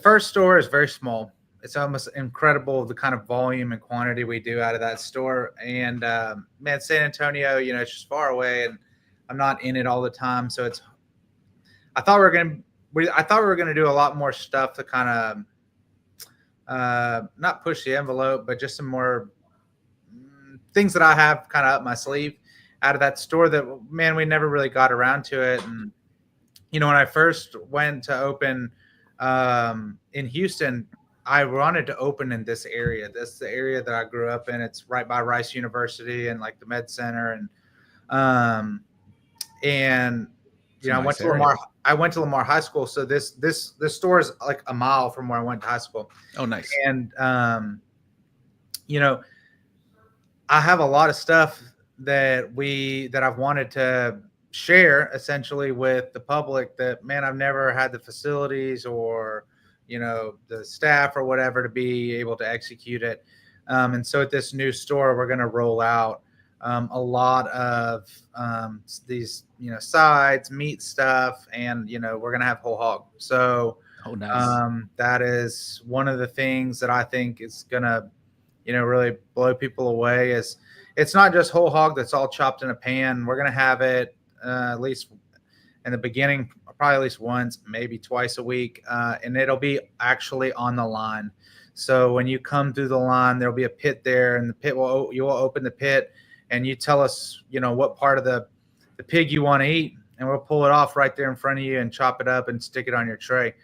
first store is very small. It's almost incredible the kind of volume and quantity we do out of that store. And man, San Antonio, it's just far away, and I'm not in it all the time. So I thought we were gonna do a lot more stuff to kind of not push the envelope, but just some more things that I have kind of up my sleeve out of that store that, man, we never really got around to it. And when I first went to open in Houston, I wanted to open in this area. This is the area that I grew up in. It's right by Rice University and like the Med Center, and I went to Lamar. I went to Lamar High School, so this store is like a mile from where I went to high school. Oh, nice. And I have a lot of stuff that I've wanted to share essentially with the public. That, man, I've never had the facilities or the staff or whatever to be able to execute it. And so at this new store, we're going to roll out a lot of these, sides, meat stuff, and, we're going to have whole hog. So that is one of the things that I think is going to, really blow people away. Is it's not just whole hog that's all chopped in a pan. We're going to have it at least in the beginning, probably at least once, maybe twice a week, and it'll be actually on the line. So when you come through the line, there'll be a pit there, and you will open the pit, and you tell us, what part of the pig you want to eat, and we'll pull it off right there in front of you and chop it up and stick it on your tray.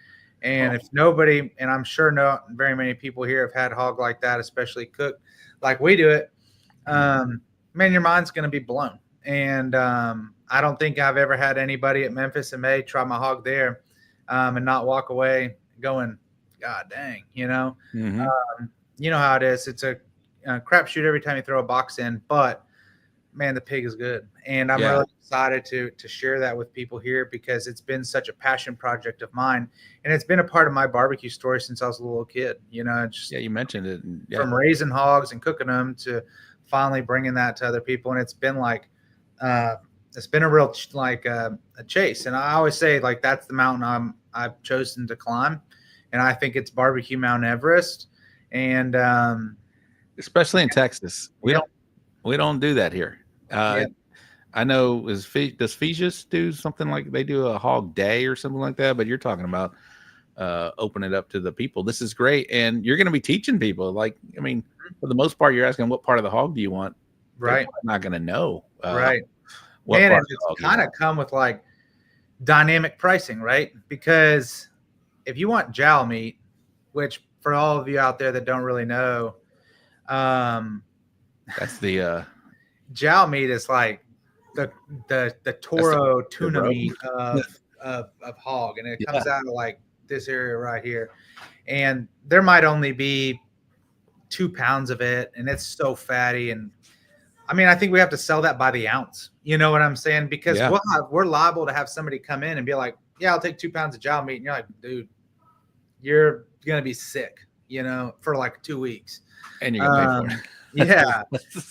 And if nobody, and I'm sure not very many people here have had hog like that, especially cooked like we do it, man, your mind's going to be blown. And I don't think I've ever had anybody at Memphis and May try my hog there and not walk away going, God dang, you know. You know how it is. It's a crapshoot every time you throw a box in, but man, the pig is good. And I'm really excited to share that with people here because it's been such a passion project of mine. And it's been a part of my barbecue story since I was a little kid. You know, just, you mentioned it. From raising hogs and cooking them to finally bringing that to other people. And it's been like, it's been a real a chase. And I always say, like, that's the mountain I've chosen to climb. And I think it's barbecue Mount Everest. And especially in Texas, we don't do that here. I know does Fesius do something like they do a hog day or something like that? But you're talking about open it up to the people. This is great, and you're going to be teaching people. Like, I mean, for the most part, you're asking what part of the hog do you want? Right, they're not going to know. Right, what and part it's kind of come with like dynamic pricing, right? Because if you want jowl meat, which for all of you out there that don't really know, that's the jowl meat is like the Toro tuna meat of hog, and it comes out of like this area right here, and there might only be 2 pounds of it, and it's so fatty. And I mean, I think we have to sell that by the ounce. You know what I'm saying? Because we're liable to have somebody come in and be like, "Yeah, I'll take 2 pounds of jowl meat," and you're like, "Dude, you're gonna be sick," you know, for like 2 weeks, and you're gonna pay for it. Yeah,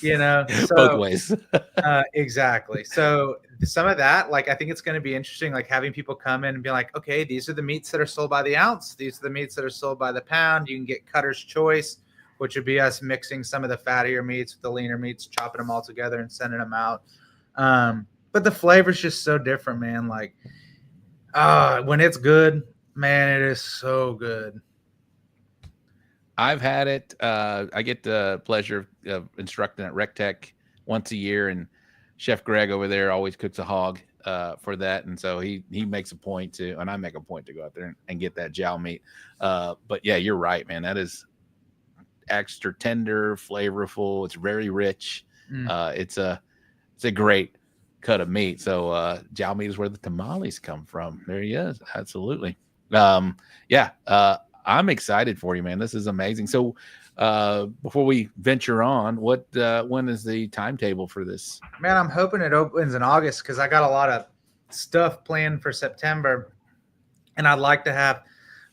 you know, so, both ways. Exactly. So some of that, like, I think it's going to be interesting, like having people come in and be like, okay, these are the meats that are sold by the ounce. These are the meats that are sold by the pound. You can get cutter's choice, which would be us mixing some of the fattier meats with the leaner meats, chopping them all together and sending them out. But the flavor is just so different, man. Like, when it's good, man, it is so good. I've had it. I get the pleasure of instructing at RecTech once a year, and Chef Greg over there always cooks a hog for that, and so he makes a point to, and I make a point to go out there and get that jowl meat. But yeah, you're right, man. That is extra tender, flavorful. It's very rich. It's a great cut of meat. So jowl meat is where the tamales come from. There he is. Absolutely. I'm excited for you, man. This is amazing. So before we venture on, when is the timetable for this? Man, I'm hoping it opens in August because I got a lot of stuff planned for September, and I'd like to have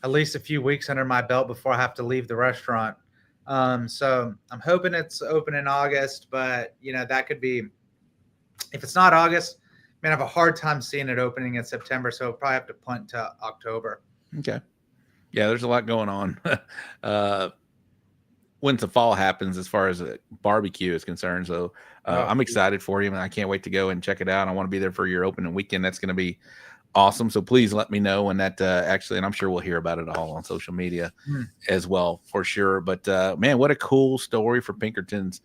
at least a few weeks under my belt before I have to leave the restaurant. So I'm hoping it's open in August, but you know, that could be, if it's not August, man, I have a hard time seeing it opening in September. So I'll probably have to punt to October. Okay. Yeah, there's a lot going on once the fall happens as far as barbecue is concerned. So I'm excited for you, and I can't wait to go and check it out. I want to be there for your opening weekend. That's going to be awesome. So please let me know when that actually, and I'm sure we'll hear about it all on social media as well, for sure. But man, what a cool story for Pinkerton's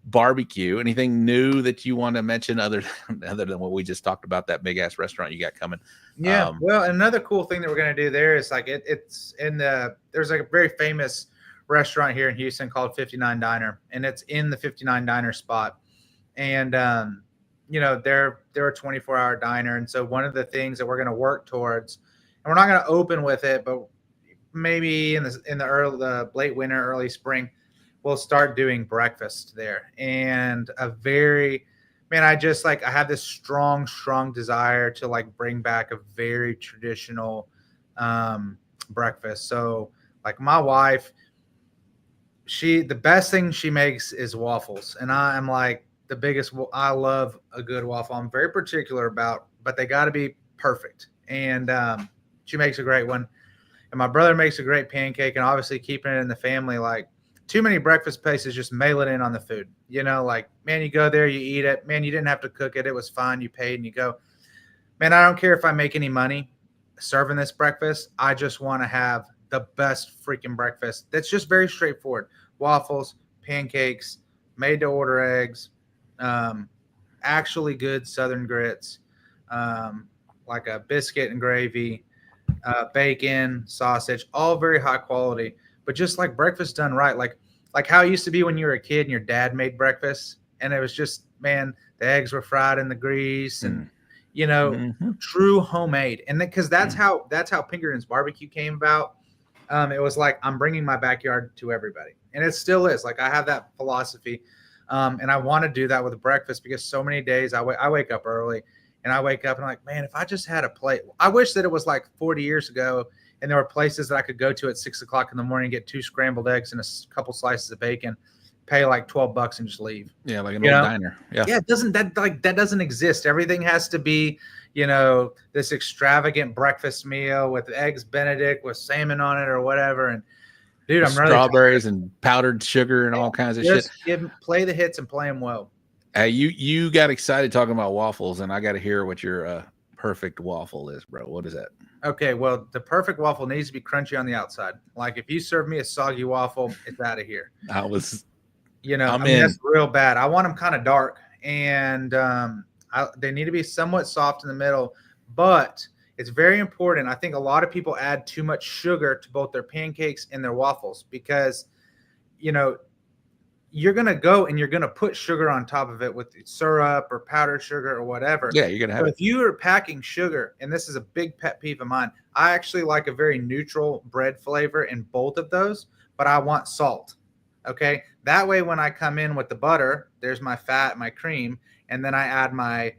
barbecue. Anything new that you want to mention other than what we just talked about, that big ass restaurant you got coming? Yeah. Well, another cool thing that we're going to do there is like it's in there's like a very famous restaurant here in Houston called 59 Diner, and it's in the 59 Diner spot. And, you know, they're a 24-hour diner. And so one of the things that we're going to work towards, and we're not going to open with it, but maybe in the late winter, early spring, we'll start doing breakfast there. And I just like, I have this strong desire to like bring back a very traditional breakfast. So like my wife, the best thing she makes is waffles. And I'm like I love a good waffle. I'm very particular but they got to be perfect. And she makes a great one. And my brother makes a great pancake, and obviously keeping it in the family, like, too many breakfast places just mail it in on the food. You know, like, man, you go there, you eat it. Man, you didn't have to cook it. It was fine. You paid and you go. Man, I don't care if I make any money serving this breakfast. I just want to have the best freaking breakfast. That's just very straightforward. Waffles, pancakes, made to order eggs, actually good Southern grits, like a biscuit and gravy, bacon, sausage, all very high quality, but just like breakfast done right. Like how it used to be when you were a kid and your dad made breakfast and it was just, man, the eggs were fried in the grease and, true homemade. And then, cause that's how Pinkerton's barbecue came about. It was like, I'm bringing my backyard to everybody. And it still is. Like I have that philosophy. And I want to do that with breakfast because so many days I wake up early and I wake up and I'm like, man, if I just had a plate, I wish that it was like 40 years ago and there were places that I could go to at 6 o'clock in the morning, get 2 scrambled eggs and a couple slices of bacon, pay like $12 and just leave. Yeah. Like an old diner. Yeah. Yeah. That doesn't exist. Everything has to be, this extravagant breakfast meal with eggs Benedict with salmon on it or whatever. And dude, I'm strawberries and powdered sugar and all kinds of shit. Play the hits and play them well. Hey, you got excited talking about waffles, and I got to hear what your perfect waffle is, bro. What is that? Okay, well, the perfect waffle needs to be crunchy on the outside. Like if you serve me a soggy waffle, it's out of here. That's real bad. I want them kind of dark, and they need to be somewhat soft in the middle, but it's very important. I think a lot of people add too much sugar to both their pancakes and their waffles because, you're going to go and you're going to put sugar on top of it with syrup or powdered sugar or whatever. Yeah, you're going to have If you are packing sugar, and this is a big pet peeve of mine, I actually like a very neutral bread flavor in both of those, but I want salt. Okay. That way, when I come in with the butter, there's my fat, my cream, and then I add my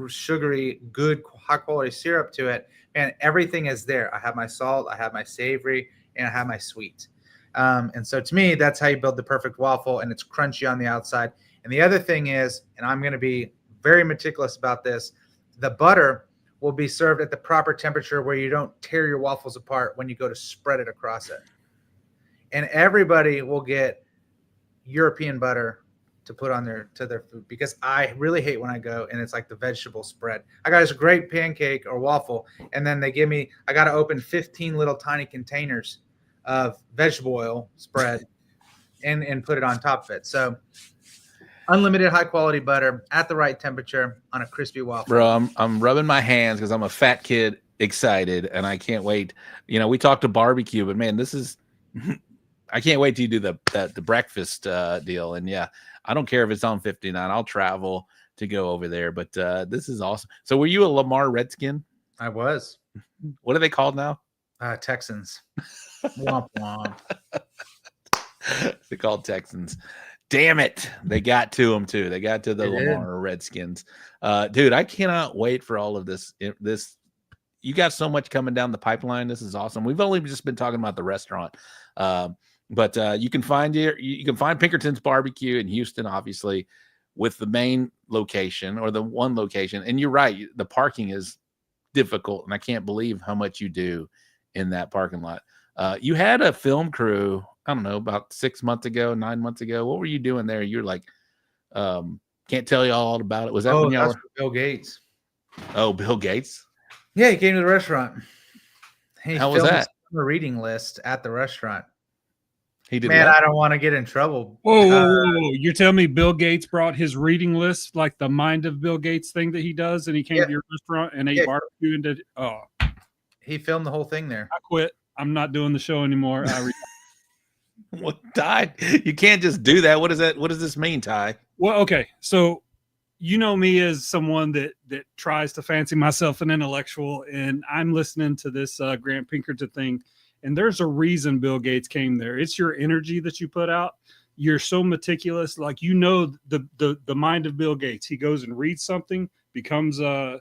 sugary, good, high quality syrup to it, and everything is there. I have my salt, I have my savory, and I have my sweet. And so to me, that's how you build the perfect waffle, and it's crunchy on the outside. And the other thing is, and I'm going to be very meticulous about this, the butter will be served at the proper temperature where you don't tear your waffles apart when you go to spread it across it. And everybody will get European butter to put on their food because I really hate when I go and it's like the vegetable spread. I got this great pancake or waffle, and then I got to open 15 little tiny containers of vegetable oil spread and put it on top of it. So unlimited high quality butter at the right temperature on a crispy waffle. Bro, I'm rubbing my hands because I'm a fat kid excited and I can't wait. We talked to barbecue, but man, this is I can't wait till you do the breakfast deal. And yeah, I don't care if it's on 59. I'll travel to go over there. But this is awesome. So were you a Lamar Redskin? I was. What are they called now? Texans. Womp womp. They're called Texans. Damn it. They got to them too. They got to the Lamar Redskins. Dude, I cannot wait for all of this. You got so much coming down the pipeline. This is awesome. We've only just been talking about the restaurant. But you can find Pinkerton's Barbecue in Houston, obviously, with the main location or the one location. And you're right, the parking is difficult, and I can't believe how much you do in that parking lot. You had a film crew, I don't know, about 9 months ago. What were you doing there? You're like, can't tell you all about it. Was that when y'all were Bill Gates? Oh, Bill Gates? Yeah, he came to the restaurant. How was that? A reading list at the restaurant. He did. Man, I don't want to get in trouble. Whoa. You're telling me Bill Gates brought his reading list, like the Mind of Bill Gates thing that he does, and he came to your restaurant and ate barbecue and did. Oh, he filmed the whole thing there. I quit. I'm not doing the show anymore. Well, Ty, you can't just do that. What is that? What does this mean, Ty? Well, okay. So you know me as someone that tries to fancy myself an intellectual, and I'm listening to this Grant Pinkerton thing, and there's a reason Bill Gates came there. It's your energy that you put out. You're so meticulous, like the mind of Bill Gates. He goes and reads something, becomes a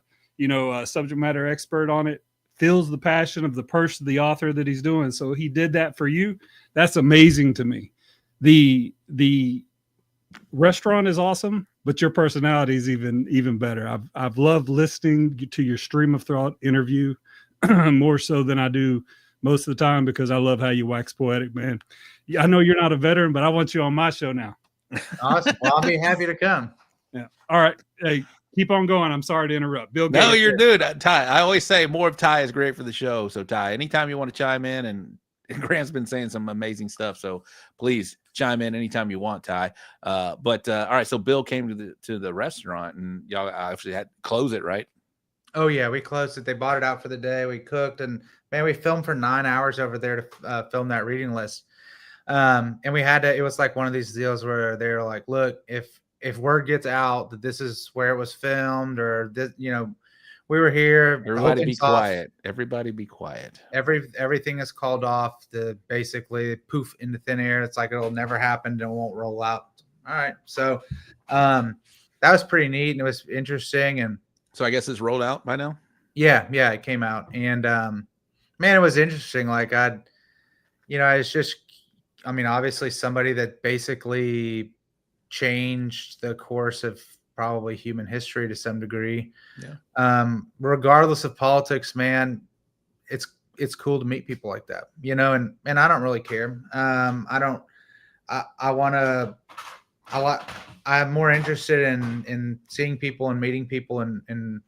subject matter expert on it, feels the passion of the person, the author that he's doing. So he did that for you. That's amazing to me. The restaurant is awesome, but your personality is even better. I've loved listening to your stream of thought interview more so than I do most of the time because I love how you wax poetic, man. I know you're not a veteran, but I want you on my show now. Awesome. Well, I'll be happy to come. Yeah. All right. Hey, keep on going. I'm sorry to interrupt. Bill Gates. No, you're dude. Ty, I always say more of Ty is great for the show. So Ty, anytime you want to chime in, and Grant's been saying some amazing stuff, so please chime in anytime you want, Ty. But all right, so Bill came to the restaurant, and y'all actually had to close it, right? Oh yeah, we closed it. They bought it out for the day. We cooked, and man, we filmed for 9 hours over there to film that reading list. And we had to. It was like one of these deals where they're like, "Look, if word gets out that this is where it was filmed, or this, we were here. Everybody be quiet. Everybody be quiet. Everything is called off. To basically poof into thin air. It's like it'll never happen and it won't roll out. All right, so that was pretty neat and it was interesting. And so I guess it's rolled out by now. Yeah, it came out, and man, it was interesting. Like it's just, I mean, obviously somebody that basically changed the course of probably human history to some degree. Yeah. Regardless of politics, man, it's cool to meet people like that, and I don't really care. I'm more interested in seeing people and meeting people and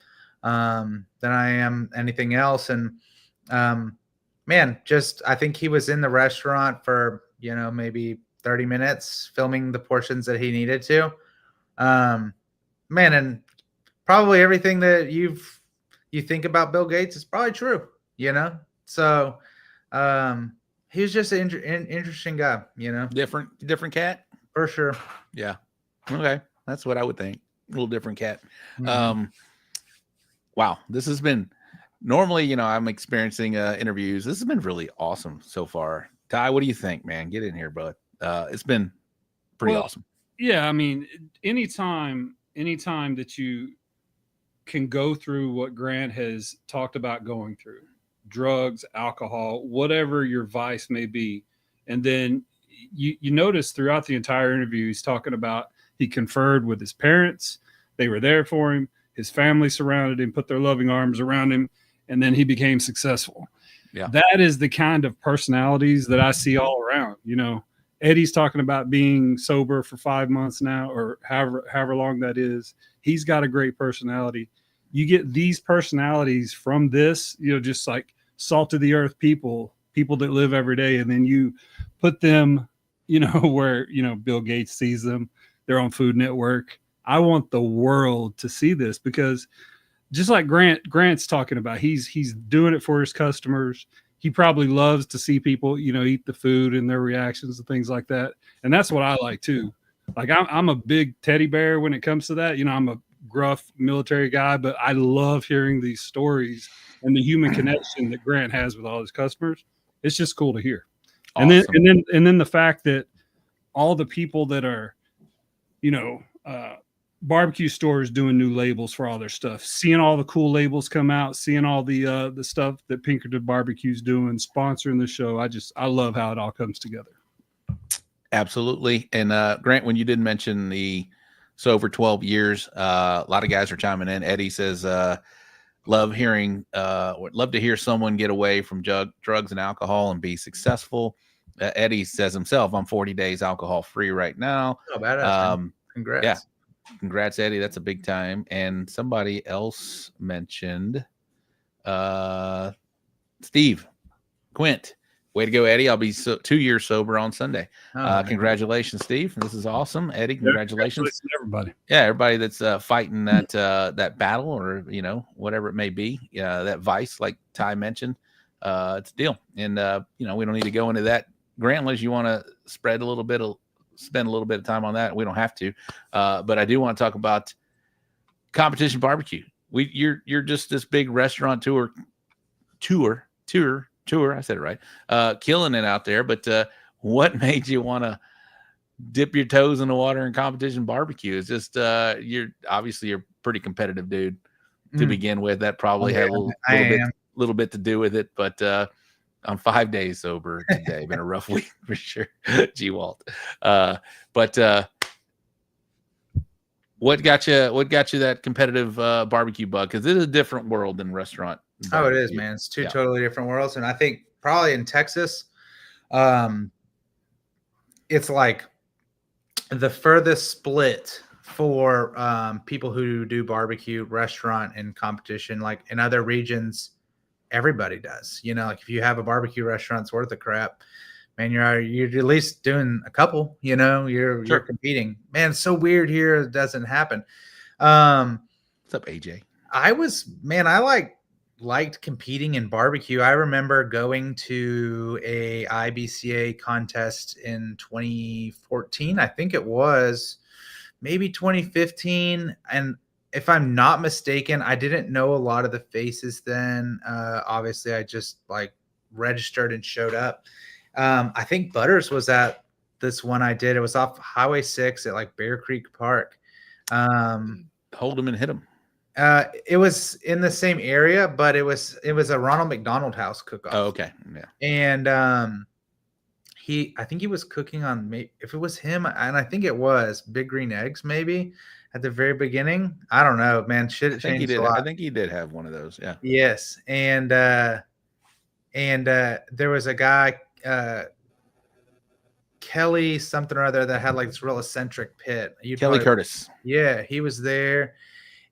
than I am anything else. And man, just I think he was in the restaurant for maybe 30 minutes filming the portions that he needed to. Man, and probably everything that you think about Bill Gates is probably true. So he was just an interesting guy. Different cat for sure. Yeah. Okay, that's what I would think. A little different cat. Mm-hmm. Wow, this has been. Normally, I'm experiencing interviews. This has been really awesome so far. Ty, what do you think, man? Get in here, bud. It's been pretty awesome. Yeah, I mean, anytime that you can go through what Grant has talked about going through, drugs, alcohol, whatever your vice may be, and then you notice throughout the entire interview, he's talking about he conferred with his parents. They were there for him. His family surrounded him, put their loving arms around him, and then he became successful. Yeah. That is the kind of personalities that I see all around. Eddie's talking about being sober for 5 months now, or however long that is. He's got a great personality. You get these personalities from this, just like salt of the earth people that live every day, and then you put them, where Bill Gates sees them. They're on Food Network. I want the world to see this, because just like Grant's talking about, he's doing it for his customers. He probably loves to see people, eat the food and their reactions and things like that. And that's what I like too. Like I'm a big teddy bear when it comes to that. I'm a gruff military guy, but I love hearing these stories and the human connection that Grant has with all his customers. It's just cool to hear. Awesome. And then the fact that all the people that are, barbecue stores doing new labels for all their stuff, seeing all the cool labels come out, seeing all the stuff that Pinkerton Barbecue's doing, sponsoring the show. I love how it all comes together. Absolutely. And Grant, when you did mention the over 12 years, a lot of guys are chiming in. Eddie says, love to hear someone get away from drugs and alcohol and be successful. Eddie says himself, I'm 40 days alcohol free right now. Oh, badass. Congrats. Yeah. Congrats, Eddie. That's a big time. And somebody else mentioned Steve Quint. Way to go, Eddie. I'll be 2 years sober on Sunday. Congratulations, Steve. This is awesome. Eddie, congratulations. Everybody. Yeah, everybody that's fighting that battle, or whatever it may be. That vice, like Ty mentioned. It's a deal. And we don't need to go into that, Grant, unless you want to spend a little bit of time on that. We don't have to. But I do want to talk about competition barbecue. You're just this big restaurant tour. I said it right. Killing it out there. But what made you want to dip your toes in the water in competition barbecue? It's just you're a pretty competitive dude to begin with. That probably had a little bit to do with it. But I'm 5 days sober today. Been a rough week for sure. G Walt. But what got you that competitive barbecue bug? Because it is a different world than restaurant barbecue. Oh, it is, man. It's two totally different worlds. And I think probably in Texas, it's like the furthest split for people who do barbecue, restaurant, and competition. Like in other regions, everybody does. Like if you have a barbecue restaurant, it's worth a crap. Man, you're at least doing a couple. You're competing. Man, it's so weird here. It doesn't happen. What's up, AJ? I liked competing in barbecue. I remember going to a IBCA contest in 2014. I think it was maybe 2015. And if I'm not mistaken, I didn't know a lot of the faces then. Obviously, I just like registered and showed up. I think Butters was at this one I did. It was off Highway 6 at like Bear Creek Park. Hold him and hit him. It was in the same area, but it was a Ronald McDonald House cook-off. Oh, okay. Yeah. And I think he was cooking on, if it was him, and I think it was Big Green Eggs maybe at the very beginning. I don't know, man. Shit changed a lot. I think he did have one of those. Yeah. Yes. And there was a guy, Kelly something or other, that had like this real eccentric pit. Kelly Curtis. Yeah, he was there.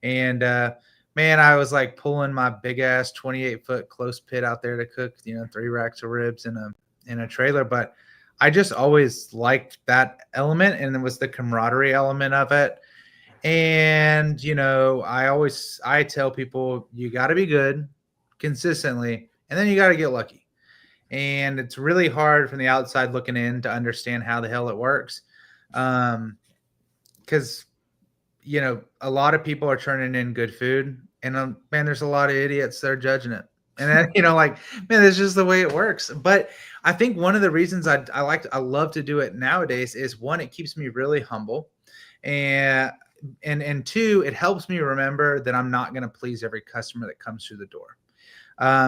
And man, I was like pulling my big ass 28-foot close pit out there to cook, 3 racks of ribs in a trailer. But I just always liked that element, and it was the camaraderie element of it. And I tell people, you got to be good consistently, and then you got to get lucky. And it's really hard from the outside looking in to understand how the hell it works. Because a lot of people are turning in good food, and man, there's a lot of idiots that are judging it. And then, man, that's just the way it works. But I think one of the reasons I love to do it nowadays is, one, it keeps me really humble, and two, it helps me remember that I'm not going to please every customer that comes through the door.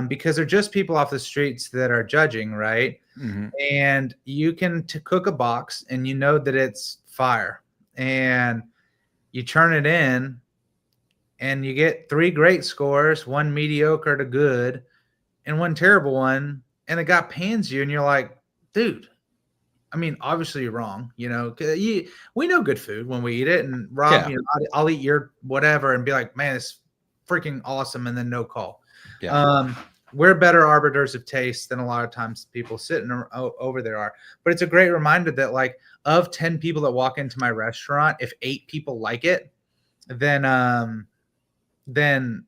Because they're just people off the streets that are judging, right? Mm-hmm. And you can cook a box, and you know that it's fire, and you turn it in, and you get 3 great scores, 1 mediocre to good, and 1 terrible one, and the guy pans you, and you're like, dude, I mean, obviously you're wrong, we know good food when we eat it, and Rob, I'll eat your whatever and be like, man, it's freaking awesome, and then no call. Yeah. We're better arbiters of taste than a lot of times people sitting over there are. But it's a great reminder that, like, of 10 people that walk into my restaurant, if 8 people like it, then I'm doing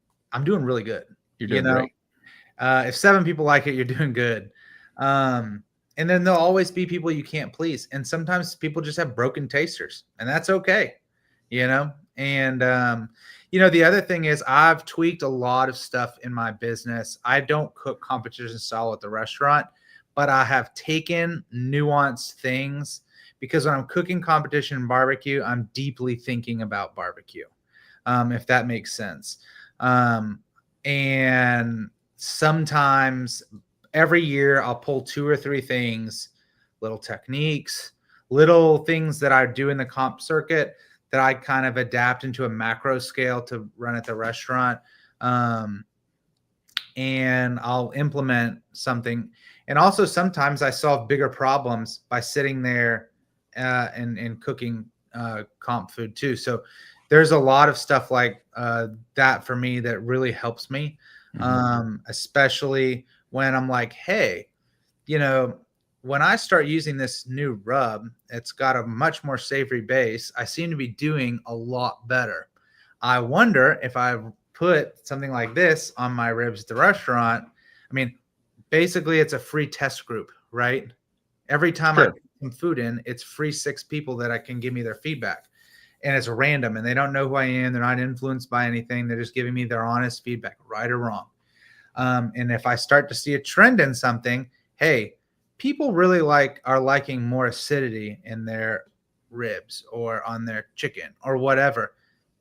really good. You're doing great. If 7 people like it, you're doing good. And then there'll always be people you can't please. And sometimes people just have broken tasters, and that's okay, And, the other thing is, I've tweaked a lot of stuff in my business. I don't cook competition style at the restaurant, but I have taken nuanced things, because when I'm cooking competition barbecue, I'm deeply thinking about barbecue, if that makes sense. And sometimes every year I'll pull 2 or 3 things, little techniques, little things that I do in the comp circuit that I kind of adapt into a macro scale to run at the restaurant. And I'll implement something. And also sometimes I solve bigger problems by sitting there and cooking comp food too. So there's a lot of stuff like that for me that really helps me, especially when I'm like, hey, when I start using this new rub, it's got a much more savory base. I seem to be doing a lot better. I wonder if I put something like this on my ribs at the restaurant. I mean, basically it's a free test group, right? Every time I put some food in, it's free 6 people that can give me their feedback. And it's random, and they don't know who I am. They're not influenced by anything. They're just giving me their honest feedback, right or wrong. And if I start to see a trend in something, hey, people really are liking more acidity in their ribs or on their chicken or whatever,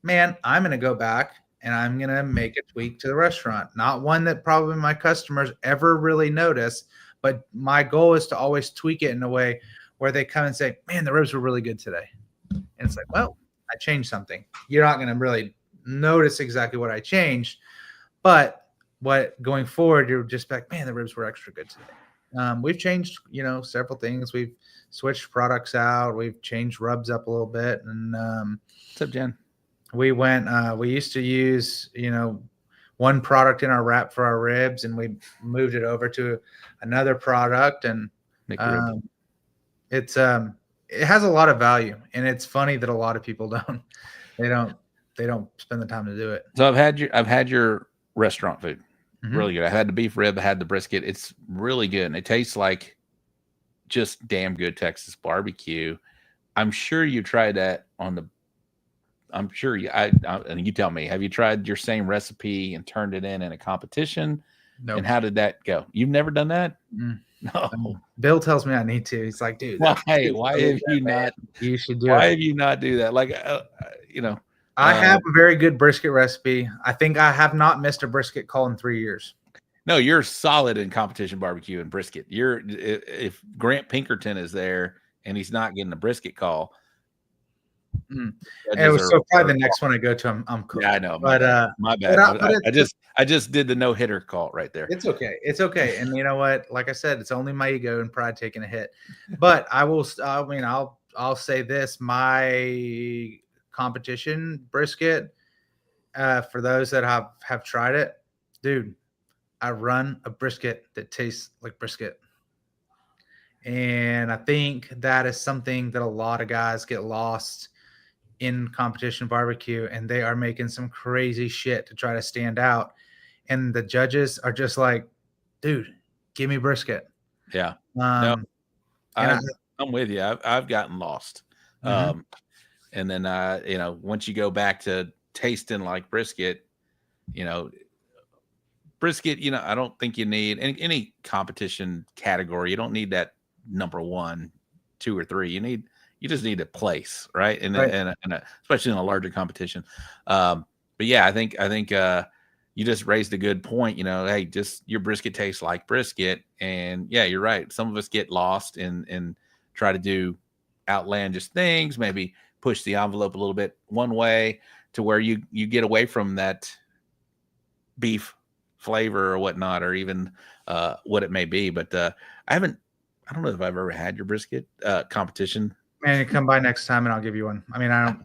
man, I'm going to go back and I'm going to make a tweak to the restaurant. Not one that probably my customers ever really notice, but my goal is to always tweak it in a way where they come and say, man, the ribs were really good today. And it's like, well, I changed something. You're not going to really notice exactly what I changed, but going forward, you're just like, man, the ribs were extra good today. We've changed, several things. We've switched products out. We've changed rubs up a little bit. And what's up, Jen? We used to use, one product in our wrap for our ribs, and we moved it over to another product. And it has a lot of value. And it's funny that a lot of people don't. they don't spend the time to do it. So I've had your restaurant food. Mhm. Really good. I had the beef rib, I had the brisket. It's really good. And it tastes like just damn good Texas barbecue. I'm sure you tried that on the I'm sure you and you tell me, have you tried your same recipe and turned it in a competition? Nope. And how did that go? You've never done that? Mm. No. Bill tells me I need to. He's like, dude, Why have you not? You should do Why it. have you not do that? Like, I have a very good brisket recipe. I think I have not missed a brisket call in 3 years. No, you're solid in competition barbecue and brisket. If Grant Pinkerton is there and he's not getting a brisket call. It was so probably the next one I go to, I'm cooked. Yeah, I know. But my bad. I just did the no hitter call right there. It's okay. It's okay. And you know what? Like I said, it's only my ego and pride taking a hit. But I'll say this: my competition brisket, for those that have tried it, dude, I run a brisket that tastes like brisket. And I think that is something that a lot of guys get lost in competition barbecue, and they are making some crazy shit to try to stand out. And the judges are just like, dude, give me brisket. Yeah. I'm with you. I've gotten lost. Mhm. And then, once you go back to tasting like brisket, brisket, I don't think you need any competition category. You don't need that number 1, 2, or 3. You just need a place, right? And especially in a larger competition. But yeah, I think you just raised a good point. Hey, just your brisket tastes like brisket, and yeah, you're right. Some of us get lost and try to do outlandish things, maybe push the envelope a little bit one way to where you get away from that beef flavor or whatnot, or even what it may be. But I don't know if I've ever had your brisket competition. Man, come by next time and I'll give you one. I mean, I'm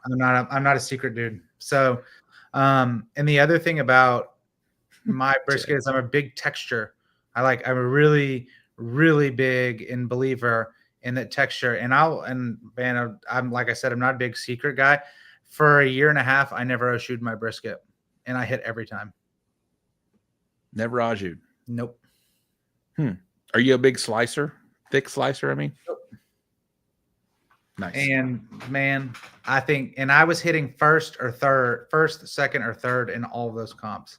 not a secret dude. So, and the other thing about my brisket is I'm a big texture. I'm a really, really big and believer in that texture. And I'm like I said, I'm not a big secret guy. For a year and a half, I never au-shoed my brisket, and I hit every time. Never au jus. Nope. Are you a big slicer? Thick slicer, I mean? Nope. Nice. And man, I think, and I was hitting first, second, or third in all of those comps.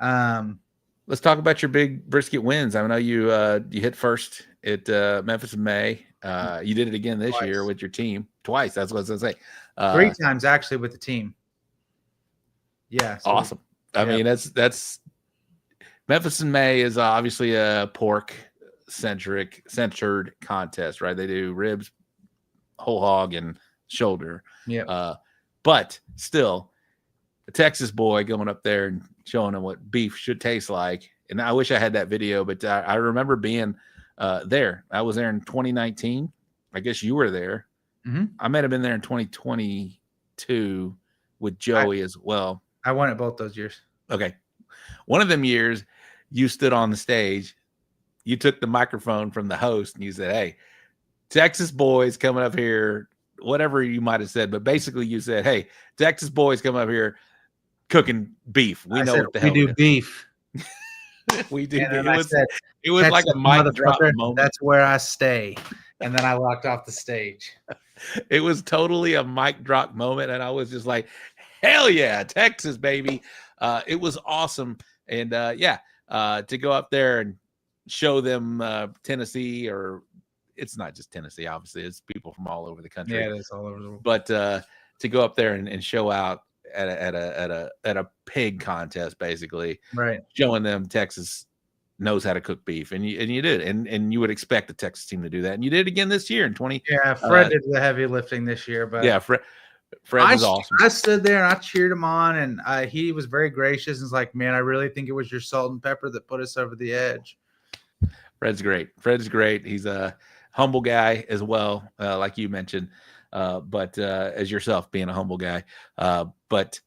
Let's talk about your big brisket wins. I know you hit first at Memphis in May. You did it again this year with your team twice. That's what I was going to say. 3 times actually with the team. Yeah. So awesome. I mean, that's Memphis in May is obviously a pork centered contest, right? They do ribs, whole hog, and shoulder. Yeah. But still, a Texas boy going up there and showing them what beef should taste like. And I wish I had that video, but I remember being there. I was there in 2019. I guess you were there. Mm-hmm. I might have been there in 2022 with Joey as well. I won it both those years. Okay. One of them years, you stood on the stage. You took the microphone from the host and you said, "Hey, Texas boys coming up here," whatever you might have said, but basically you said, "Hey, Texas boys come up here cooking beef. We know what the hell we do beef. We do." It was Texas like a mic drop moment. That's where I stay. And then I walked off the stage. It was totally a mic drop moment, and I was just like, "Hell yeah, Texas, baby!" It was awesome, and to go up there and show them Tennessee, or it's not just Tennessee, obviously, it's people from all over the country. Yeah, it's all over the world. But to go up there and show out at a pig contest, basically, right, showing them Texas knows how to cook beef, and you did, and you would expect the Texas team to do that, and you did again this year in 20. Yeah, Fred did the heavy lifting this year, but yeah, Fred was awesome. I stood there and I cheered him on, and he was very gracious and was like, "Man, I really think it was your salt and pepper that put us over the edge." Fred's great. He's a humble guy as well, like you mentioned, but as yourself being a humble guy. But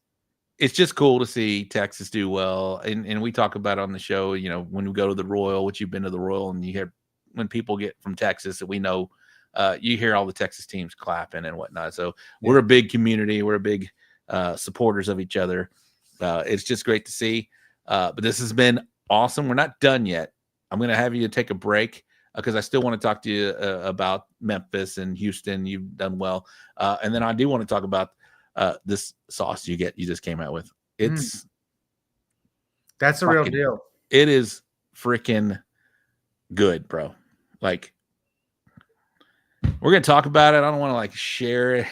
it's just cool to see Texas do well. And we talk about on the show, when we go to the Royal, which you've been to the Royal, and you hear when people get from Texas that we know, you hear all the Texas teams clapping and whatnot. So we're a big community. We're a big supporters of each other. It's just great to see. But this has been awesome. We're not done yet. I'm going to have you take a break because I still want to talk to you about Memphis and Houston. You've done well. And then I do want to talk about this sauce you just came out with. That's a real deal. It is freaking good, bro. Like, we're going to talk about it. I don't want to like share it.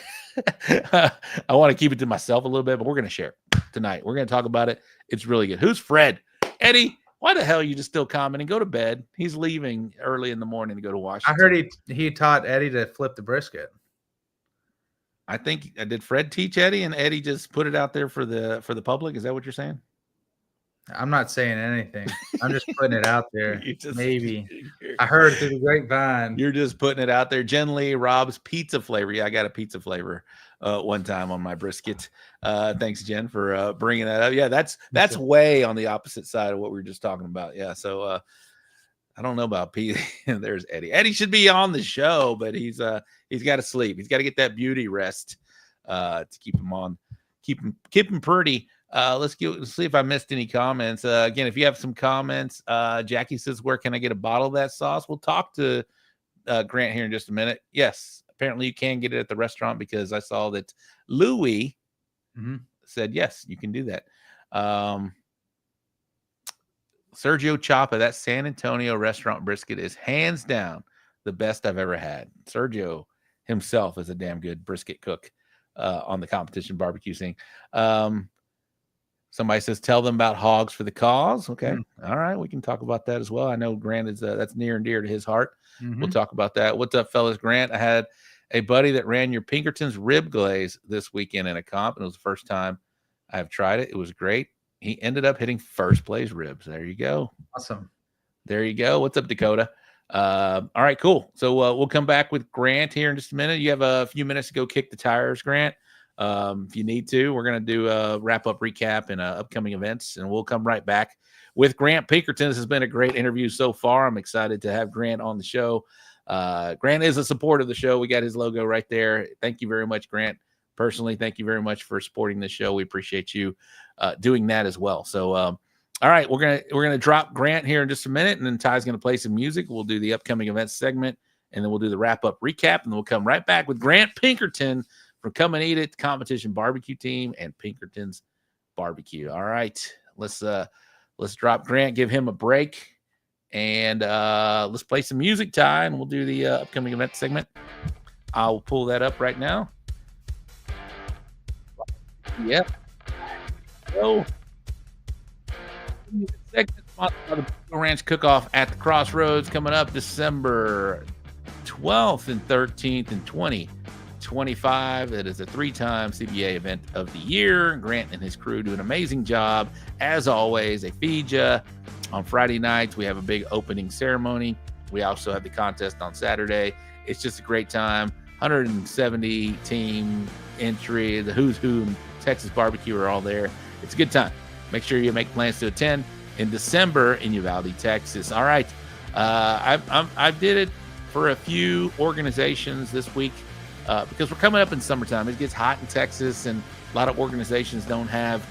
I want to keep it to myself a little bit, but we're going to share it tonight. We're going to talk about it. It's really good. Who's Fred? Eddie, why the hell are you just still commenting? Go to bed. He's leaving early in the morning to go to Washington. I heard he taught Eddie to flip the brisket. I think did Fred teach Eddie, and Eddie just put it out there for the public? Is that what you're saying? I'm not saying anything. I'm just putting it out there. Maybe I heard through the grapevine. You're just putting it out there. Jen Lee, Rob's pizza flavor. Yeah, I got a pizza flavor one time on my brisket. Thanks, Jen, for bringing that up. Yeah, that's way on the opposite side of what we were just talking about. Yeah, so I don't know about Pete. There's Eddie. Eddie should be on the show, but he's got to sleep. He's got to get that beauty rest to keep him on, keep him pretty. Let's see if I missed any comments. Again, if you have some comments, Jackie says, where can I get a bottle of that sauce? We'll talk to Grant here in just a minute. Yes, apparently you can get it at the restaurant because I saw that Louis said, yes, you can do that. Sergio Chapa, that San Antonio restaurant brisket is hands down the best I've ever had. Sergio himself is a damn good brisket cook on the competition barbecue scene. Somebody says, tell them about Hogs for the Cause. Okay. All right. We can talk about that as well. I know Grant is that's near and dear to his heart. We'll talk about that. What's up, fellas? Grant, I had a buddy that ran your Pinkerton's rib glaze this weekend in a comp, and it was the first time I've tried it. It was great. He ended up hitting first place ribs. There you go. Awesome. There you go. What's up, Dakota? All right, cool. So we'll come back with Grant here in just a minute. You have a few minutes to go kick the tires, Grant. If you need to, we're going to do a wrap-up recap and upcoming events, and we'll come right back with Grant Pinkerton. This has been a great interview so far. I'm excited to have Grant on the show. Grant is a supporter of the show. We got his logo right there. Thank you very much, Grant. Personally, thank you very much for supporting the show. We appreciate you doing that as well. So, all right, we're gonna drop Grant here in just a minute, and then Ty's gonna play some music. We'll do the upcoming events segment, and then we'll do the wrap-up recap, and then we'll come right back with Grant Pinkerton from Come and Eat It competition barbecue team and Pinkerton's barbecue. All right, let's drop Grant, give him a break, and let's play some music, Ty, and we'll do the upcoming event segment. I'll pull that up right now. Yep. So, segment sponsored by the BBQ Ranch Cook-Off at the Crossroads coming up December 12th and 13th and 2025. It is a 3-time CBA event of the year. Grant and his crew do an amazing job. As always, they feed you. On Friday nights, we have a big opening ceremony. We also have the contest on Saturday. It's just a great time. 170 team entry. The who's who in Texas barbecue are all there. It's a good time. Make sure you make plans to attend in December in Uvalde, Texas. All right. I did it for a few organizations this week because we're coming up in summertime. It gets hot in Texas, and a lot of organizations don't have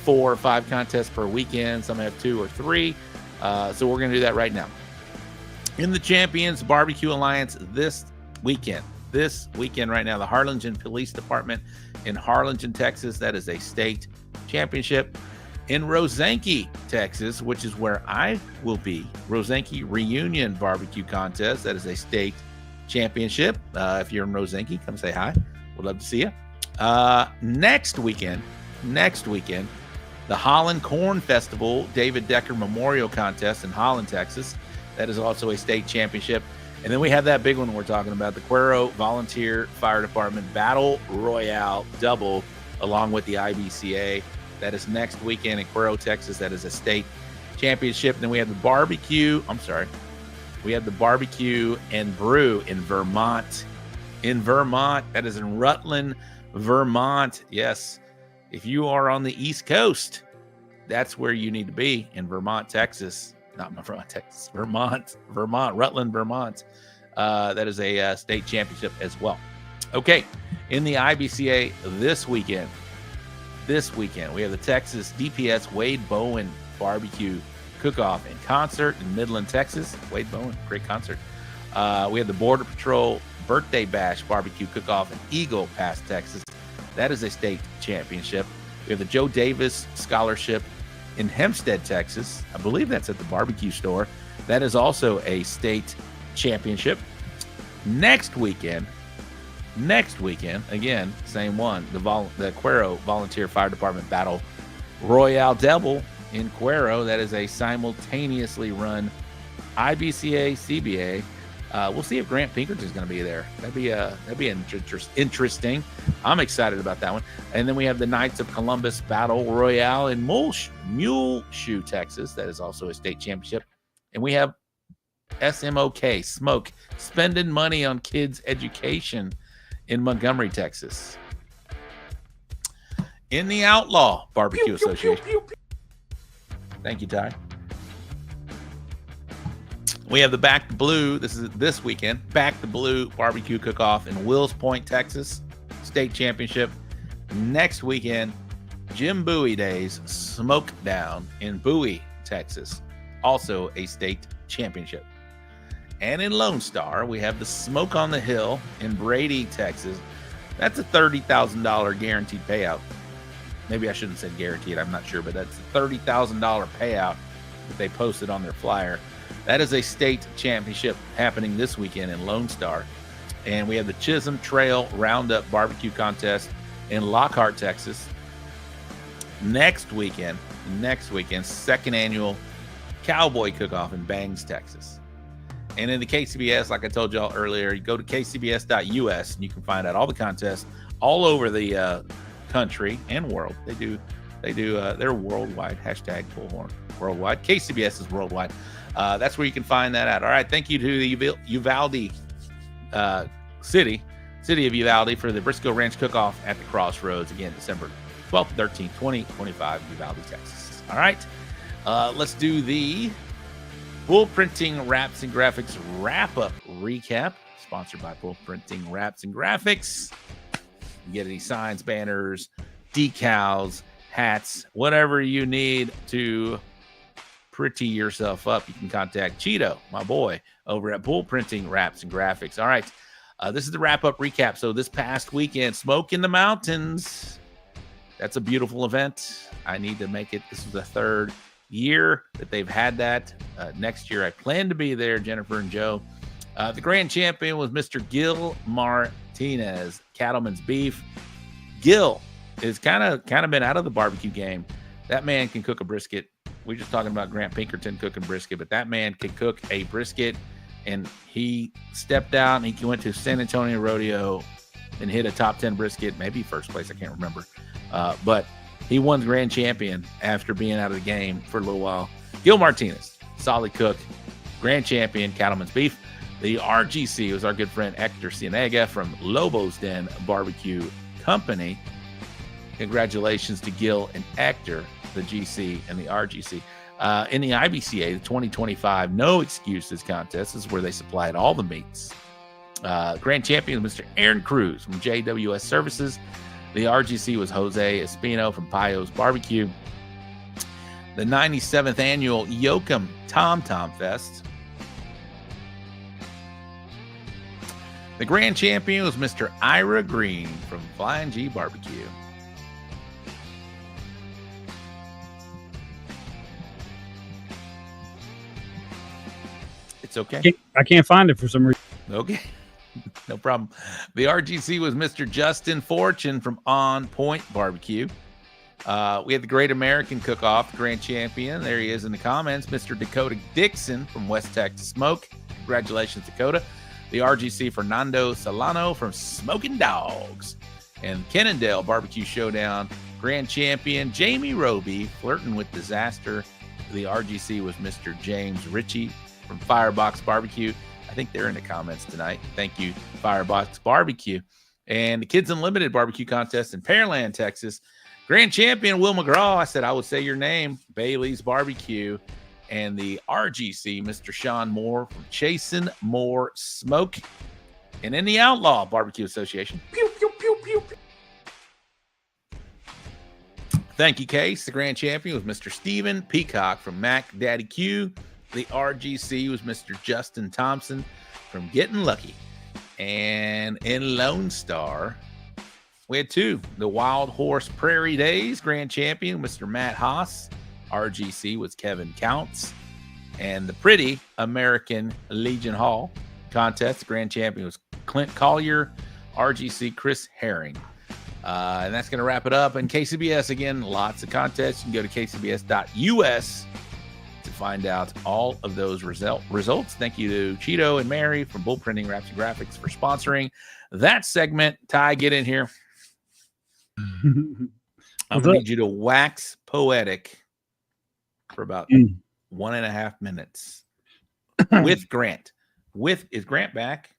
4 or 5 contests per weekend. Some have 2 or 3. So we're going to do that right now. In the Champions Barbecue Alliance this weekend right now, the Harlingen Police Department in Harlingen, Texas. That is a state championship. In Rosanke, Texas, which is where I will be, Rosanke Reunion Barbecue Contest. That is a state championship. If you're in Rosanke, come say hi. We'd love to see you. Next weekend, the Holland Corn Festival David Decker Memorial Contest in Holland, Texas. That is also a state championship. And then we have that big one we're talking about, the Cuero Volunteer Fire Department Battle Royale Double, along with the IBCA. That is next weekend in Cuero, Texas. That is a state championship. And then we have the barbecue. We have the barbecue and brew in Vermont. That is in Rutland, Vermont. Yes. If you are on the East Coast, that's where you need to be, in Vermont, Texas. Not Vermont, Texas. Vermont, Rutland, Vermont. That is a state championship as well. Okay, in the IBCA this weekend, this weekend. We have the Texas DPS Wade Bowen Barbecue Cook-Off and Concert in Midland, Texas. Wade Bowen, great concert. We have the Border Patrol Birthday Bash Barbecue Cook-Off in Eagle Pass, Texas. That is a state championship. We have the Joe Davis Scholarship in Hempstead, Texas. I believe that's at the barbecue store. That is also a state championship. Next weekend, again, same one, the Cuero Volunteer Fire Department Battle Royale Double in Cuero. That is a simultaneously run IBCA, CBA. We'll see if Grant Pinkerton is going to be there. That'd be interesting. I'm excited about that one. And then we have the Knights of Columbus Battle Royale in Muleshoe, Texas. That is also a state championship. And we have SMOK, Smoke, spending money on kids' education in Montgomery, Texas. In the Outlaw Barbecue Association. Thank you, Ty. We have the Back to Blue. This is this weekend. Back to Blue Barbecue Cook-Off in Wills Point, Texas. State championship. Next weekend, Jim Bowie Days Smoke Down in Bowie, Texas. Also a state championship. And in Lone Star, we have the Smoke on the Hill in Brady, Texas. That's a $30,000 guaranteed payout. Maybe I shouldn't say guaranteed. I'm not sure, but that's a $30,000 payout that they posted on their flyer. That is a state championship happening this weekend in Lone Star. And we have the Chisholm Trail Roundup Barbecue Contest in Lockhart, Texas. Next weekend, second annual Cowboy Cook-Off in Bangs, Texas. And in the KCBS, like I told y'all earlier, you go to kcbs.us and you can find out all the contests all over the country and world. They're worldwide. Hashtag Bullhorn worldwide. KCBS is worldwide. That's where you can find that out. All right. Thank you to the Uvalde city of Uvalde for the Briscoe Ranch Cook-Off at the Crossroads. Again, December 12th, 13th, 2025, Uvalde, Texas. All right. Let's do the Bull Printing Wraps and Graphics wrap-up recap. Sponsored by Bull Printing Wraps and Graphics. You get any signs, banners, decals, hats, whatever you need to pretty yourself up, you can contact Cheeto, my boy, over at Bull Printing Wraps and Graphics. All right. This is the wrap-up recap. So this past weekend, Smoke in the Mountains. That's a beautiful event. I need to make it. This is the third year that they've had that. Next year, I plan to be there, Jennifer and Joe. The grand champion was Mr. Gil Martinez, Cattleman's Beef. Gil is kind of been out of the barbecue game. That man can cook a brisket. We're just talking about Grant Pinkerton cooking brisket, but that man can cook a brisket, and he stepped out and he went to San Antonio Rodeo and hit a top 10 brisket, maybe first place, I can't remember. But he won the grand champion after being out of the game for a little while. Gil Martinez, solid cook, grand champion, Cattleman's Beef. The RGC was our good friend Hector Cienega from Lobo's Den Barbecue Company. Congratulations to Gil and Hector, the GC and the RGC. In the IBCA, the 2025 No Excuses contest is where they supplied all the meats. Grand champion was Mr. Aaron Cruz from JWS Services. The RGC was Jose Espino from Payo's Barbecue. The 97th annual Yoakum Tom Tom Fest. The grand champion was Mr. Ira Green from Flying G Barbecue. It's okay. I can't find it for some reason. Okay. No problem. The RGC was Mr. Justin Fortune from On Point Barbecue. We had the Great American Cook-Off, grand champion. There he is in the comments. Mr. Dakota Dixon from West Texas Smoke. Congratulations, Dakota. The RGC, Fernando Solano from Smoking Dogs. And Kennendale Barbecue Showdown, grand champion Jamie Roby, flirting with disaster. The RGC was Mr. James Ritchie from Firebox Barbecue. I think they're in the comments tonight. Thank you, Firebox Barbecue. And the Kids Unlimited Barbecue Contest in Pearland, Texas. Grand champion Will McGraw. I said I would say your name. Bailey's Barbecue. And the RGC, Mr. Sean Moore from Chasin' Moore Smoke. And in the Outlaw Barbecue Association. Pew, pew, pew, pew, pew. Thank you, Case. The grand champion was Mr. Steven Peacock from Mac Daddy Q. The RGC was Mr. Justin Thompson from Getting Lucky. And in Lone Star, we had two. The Wild Horse Prairie Days grand champion, Mr. Matt Haas. RGC was Kevin Counts. And the Pretty American Legion Hall contest, the grand champion was Clint Collier. RGC, Chris Herring. And that's going to wrap it up. And KCBS, again, lots of contests. You can go to kcbs.us to find out all of those results. Thank you to Cheeto and Mary from Bull Printing Wraps and Graphics for sponsoring that segment. Ty, get in here. I'm going to need you to wax poetic for about 1.5 minutes with Grant. Is Grant back?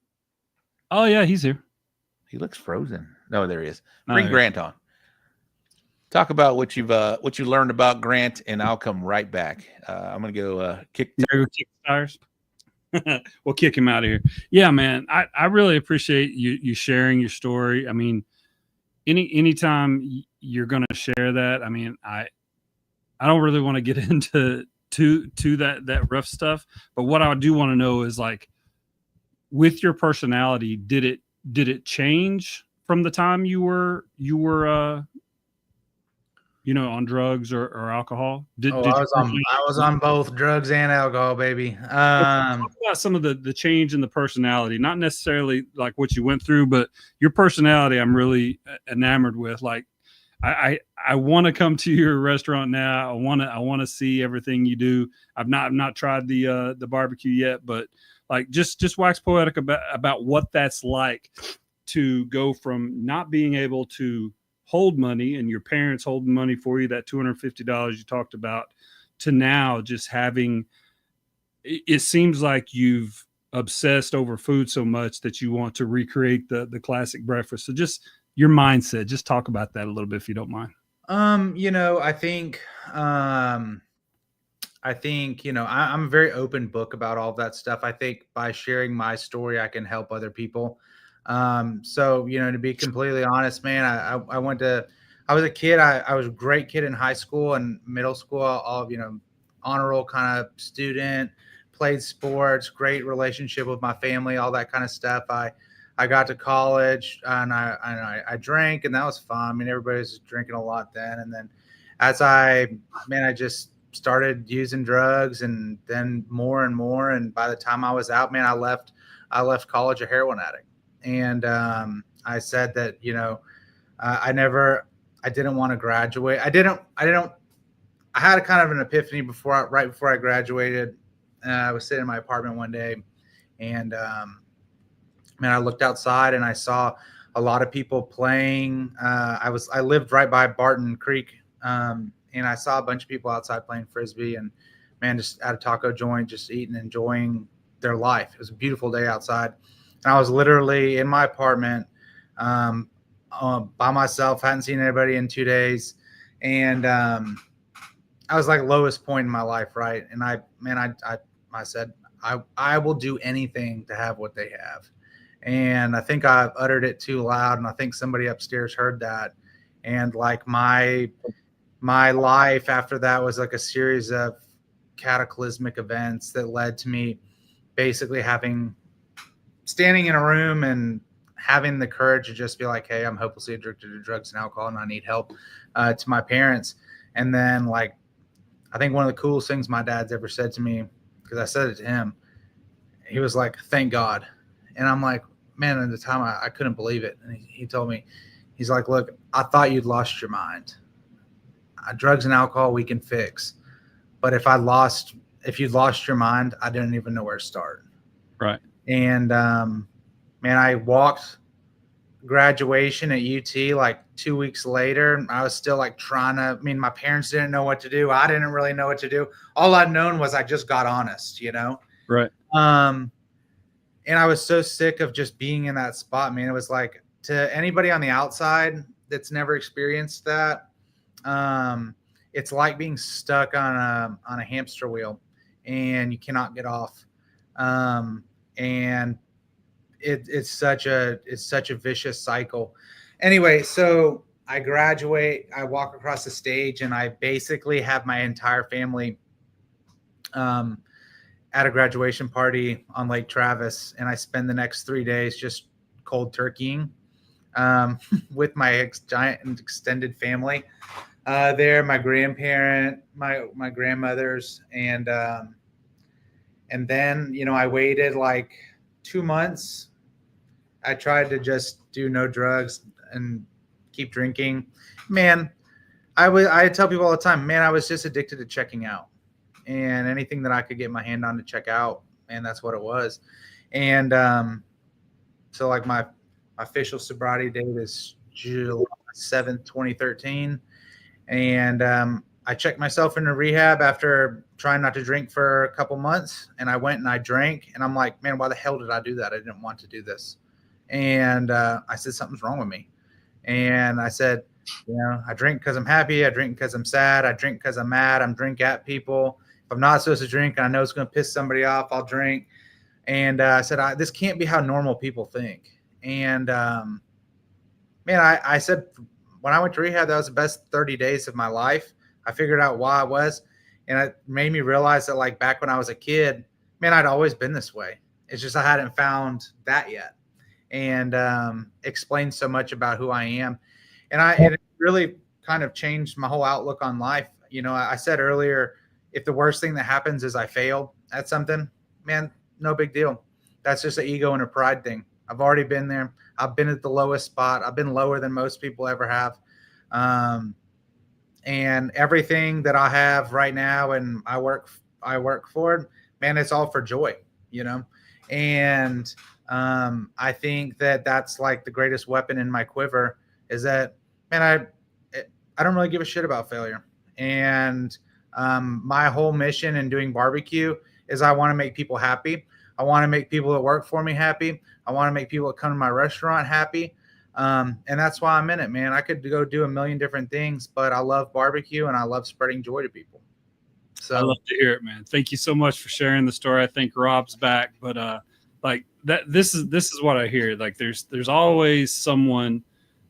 Oh, yeah, he's here. He looks frozen. No, there he is. Bring Grant on. Talk about what you learned about Grant, and I'll come right back. I'm gonna go kick tires. We'll kick him out of here. Yeah, man. I really appreciate you sharing your story. I mean, anytime you're gonna share that, I mean, I don't really want to get into that rough stuff, but what I do want to know is, like, with your personality, did it change from the time you were on drugs or alcohol? I was on both drugs and alcohol, baby. Talk about some of the change in the personality, not necessarily like what you went through, but your personality. I'm really enamored with. Like, I want to come to your restaurant now. I want to see everything you do. I've not tried the barbecue yet, but like just wax poetic about what that's like to go from not being able to hold money and your parents holding money for you, that $250 you talked about, to now just having, it seems like you've obsessed over food so much that you want to recreate the classic breakfast. So just your mindset, just talk about that a little bit, if you don't mind. I think, I'm a very open book about all of that stuff. I think by sharing my story, I can help other people. So, to be completely honest, man, I was a kid. I was a great kid in high school and middle school, all honor roll kind of student, played sports, great relationship with my family, all that kind of stuff. I got to college and I drank, and that was fun. I mean, everybody was drinking a lot then. And then I just started using drugs, and then more and more. And by the time I was out, man, I left college a heroin addict. And I said that, I didn't want to graduate. I had a kind of an epiphany right before I graduated. I was sitting in my apartment one day, and I looked outside and I saw a lot of people playing. I lived right by Barton Creek, and I saw a bunch of people outside playing Frisbee, and man, just at a taco joint, just eating, enjoying their life. It was a beautiful day outside. And I was literally in my apartment by myself, hadn't seen anybody in 2 days. And I was like lowest point in my life, right? And I said, I will do anything to have what they have. And I think I uttered it too loud, and I think somebody upstairs heard that. And like my life after that was like a series of cataclysmic events that led to me basically standing in a room and having the courage to just be like, hey, I'm hopelessly addicted to drugs and alcohol and I need help, to my parents. And then, like, I think one of the coolest things my dad's ever said to me, because I said it to him, he was like, thank God. And I'm like, man, at the time I couldn't believe it. And he told me, he's like, look, I thought you'd lost your mind. Drugs and alcohol we can fix. But if you'd lost your mind, I didn't even know where to start. Right. And, man, I walked graduation at UT like 2 weeks later. I was still like my parents didn't know what to do. I didn't really know what to do. All I'd known was I just got honest, Right. And I was so sick of just being in that spot, man. It was like, to anybody on the outside that's never experienced that, it's like being stuck on a hamster wheel and you cannot get off. And it's such a vicious cycle. Anyway, so I graduate, I walk across the stage, and I basically have my entire family at a graduation party on Lake Travis, and I spend the next 3 days just cold turkeying with my giant and extended family there, my grandparent, my grandmothers, and then, you know, I waited like 2 months. I tried to just do no drugs and keep drinking. Man, I tell people all the time, man, I was just addicted to checking out, and anything that I could get my hand on to check out, and that's what it was. And so like my official sobriety date is July 7th, 2013. And I checked myself into rehab after trying not to drink for a couple months, and I went and I drank, and I'm like, man, why the hell did I do that? I didn't want to do this. And I said, something's wrong with me. And I said, you know, I drink because I'm happy. I drink because I'm sad. I drink because I'm mad. I'm drink at people. If I'm not supposed to drink and I know it's going to piss somebody off, I'll drink. And I said, this can't be how normal people think. And man, I said, when I went to rehab, that was the best 30 days of my life. I figured out why I was. And it made me realize that, like, back when I was a kid, man, I'd always been this way. It's just I hadn't found that yet. And explained so much about who I am. And it really kind of changed my whole outlook on life. You know, I said earlier, if the worst thing that happens is I fail at something, man, no big deal. That's just an ego and a pride thing. I've already been there. I've been at the lowest spot. I've been lower than most people ever have. And everything that I have right now and I work for, man, it's all for joy, you know? And I think that that's like the greatest weapon in my quiver is that, man, I don't really give a shit about failure. And my whole mission in doing barbecue is I want to make people happy. I want to make people that work for me happy. I want to make people that come to my restaurant happy. And that's why I'm in it, man. I could go do a million different things, but I love barbecue and I love spreading joy to people. So I love to hear it, man. Thank you so much for sharing the story. I think Rob's back, but like that, this is what I hear. Like there's always someone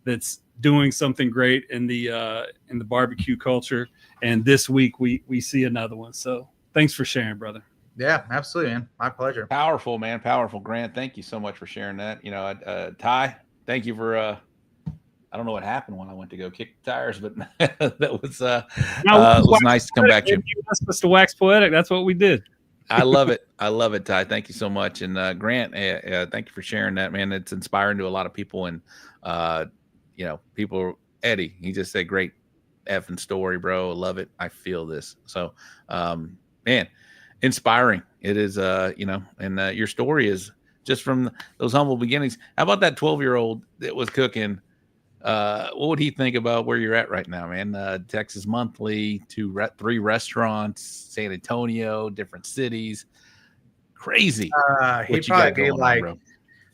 that's doing something great in the barbecue culture. And this week we see another one. So thanks for sharing, brother. Yeah, absolutely, man. My pleasure. Powerful, man. Powerful. Grant, thank you so much for sharing that. You know, Ty, thank you for I don't know what happened when I went to go kick tires, but that was was nice to come back to you. You asked us to wax poetic. That's what we did. I love it. I love it, Ty. Thank you so much. And Grant, thank you for sharing that, man. It's inspiring to a lot of people. And you know, people, Eddie, he just said, great effing story, bro. I love it. I feel this. So man, inspiring. It is, you know, and your story is just from those humble beginnings. How about that 12-year-old that was cooking? What would he think about where you're at right now, man? Texas Monthly, 3 restaurants, San Antonio, different cities. Crazy. He'd probably be like,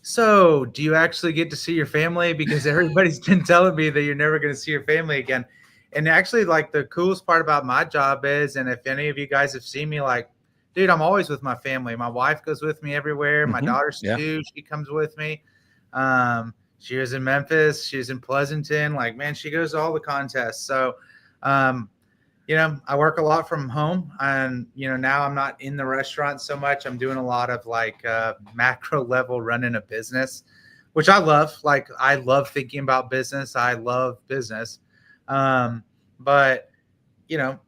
so do you actually get to see your family? Because everybody's been telling me that you're never going to see your family again. And actually, like, the coolest part about my job is, and if any of you guys have seen me, like, dude, I'm always with my family. My wife goes with me everywhere. My daughter's 2. She comes with me. She was in Memphis. She was in Pleasanton. Like, man, she goes to all the contests. So, you know, I work a lot from home. And, you know, now I'm not in the restaurant so much. I'm doing a lot of, like, macro level running a business, which I love. Like, I love thinking about business. I love business. But, you know,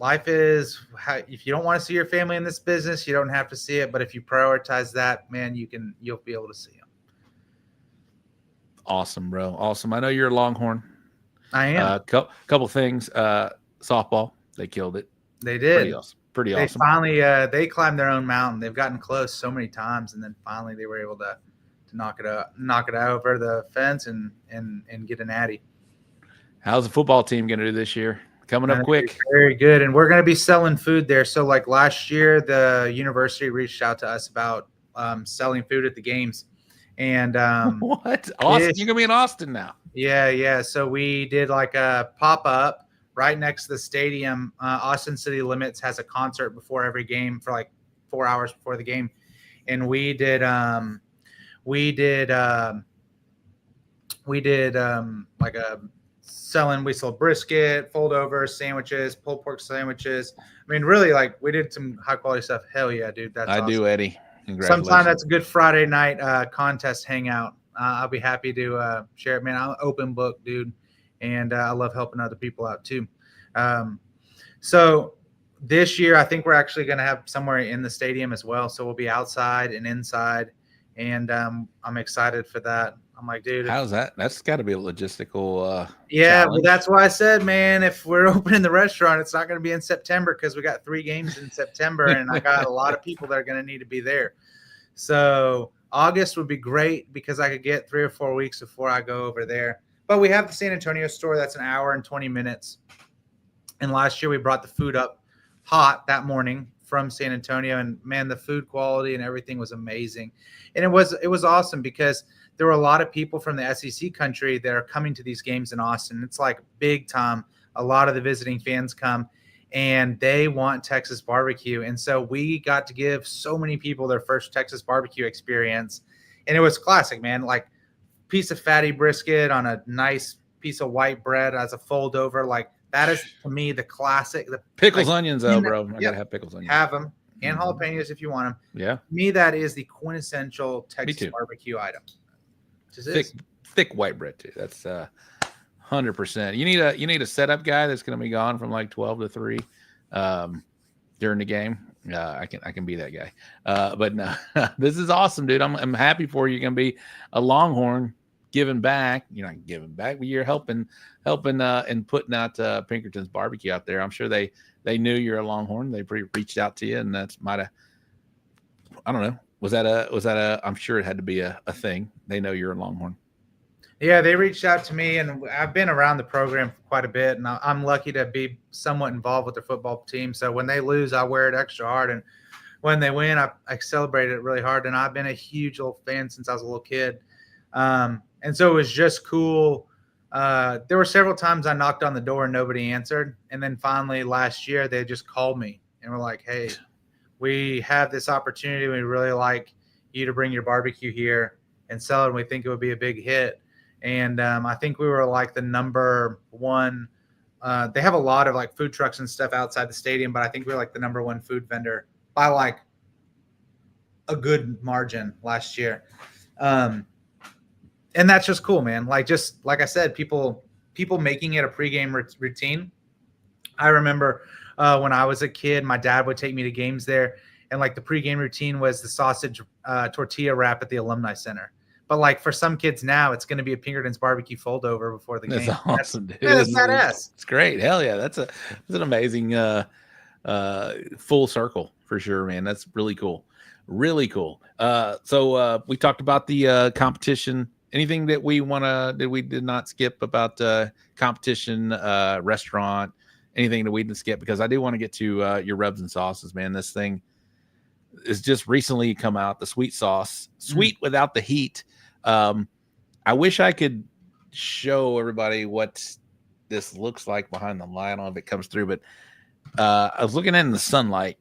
life is how, if you don't want to see your family in this business, you don't have to see it. But if you prioritize that, man, you'll be able to see them. Awesome, bro. Awesome. I know you're a Longhorn. I am. Couple things. Softball, they killed it. They did. Pretty awesome. Finally, they climbed their own mountain. They've gotten close so many times, and then finally they were able to knock it over the fence and get an Addy. How's the football team going to do this year? Coming up quick. Very good. And we're going to be selling food there. So, like, last year, the university reached out to us about selling food at the games. And what? Austin? You're going to be in Austin now. Yeah. So we did like a pop-up right next to the stadium. Austin City Limits has a concert before every game for like 4 hours before the game. And we did we did we sold brisket, fold over sandwiches, pulled pork sandwiches. I mean, really, like, we did some high quality stuff. Hell yeah, dude. That's I awesome. do, Eddie. Congratulations. Sometime that's a good Friday night contest hangout. I'll be happy to share it, man. I'm an open book, dude. And I love helping other people out too. So this year, I think we're actually going to have somewhere in the stadium as well. So we'll be outside and inside. And I'm excited for that. I'm like, dude. How's that? That's got to be a logistical yeah, challenge. well, that's why I said, man, if we're opening the restaurant, it's not going to be in September because we got 3 games in September, and I got a lot of people that are going to need to be there. So August would be great because I could get 3 or 4 weeks before I go over there. But we have the San Antonio store. That's an hour and 20 minutes. And last year we brought the food up hot that morning from San Antonio, and man, the food quality and everything was amazing. And it was awesome because there were a lot of people from the SEC country that are coming to these games in Austin. It's like big time. A lot of the visiting fans come and they want Texas barbecue. And so we got to give so many people their first Texas barbecue experience. And it was classic, man. Like piece of fatty brisket on a nice piece of white bread as a fold over. Like that is to me the classic. The pickles, onions, though, bro. I gotta have pickles, onions. Have them and jalapenos if you want them. Yeah. To me, that is the quintessential Texas barbecue item. Thick white bread too. That's 100%. You need a setup guy that's going to be gone from like 12 to 3 during the game. I can be that guy. But no, this is awesome, dude. I'm happy for you. You're going to be a Longhorn giving back. You're not giving back, but you're helping and putting out Pinkerton's barbecue out there. I'm sure they knew you're a Longhorn. They reached out to you, and that's I don't know. Was that a I'm sure it had to be a thing. They know you're a Longhorn. Yeah, they reached out to me, and I've been around the program for quite a bit, and I'm lucky to be somewhat involved with the football team. So when they lose, I wear it extra hard, and when they win, I celebrate it really hard. And I've been a huge little fan since I was a little kid. And so it was just cool. There were several times I knocked on the door and nobody answered. And then finally last year, they just called me and were like, hey, we have this opportunity. We really like you to bring your barbecue here and sell it. And we think it would be a big hit. And I think we were like the number one. They have a lot of like food trucks and stuff outside the stadium, but I think we were like the number one food vendor by like a good margin last year. And that's just cool, man. Like I said, people making it a pregame routine. I remember when I was a kid, my dad would take me to games there, and like the pregame routine was the sausage tortilla wrap at the Alumni Center. But like for some kids now, it's going to be a Pinkerton's barbecue fold over before the game. That's awesome, dude. That's badass. It's great. Hell yeah, that's an amazing full circle for sure, man. That's really cool. Really cool. So we talked about the competition. Anything that we did not skip about competition, restaurant, anything that we didn't skip? Because I do want to get to your rubs and sauces, man. This thing is just recently come out, the sweet sauce, sweet without the heat. I wish I could show everybody what this looks like behind the light. I don't know if it comes through, but I was looking at it in the sunlight.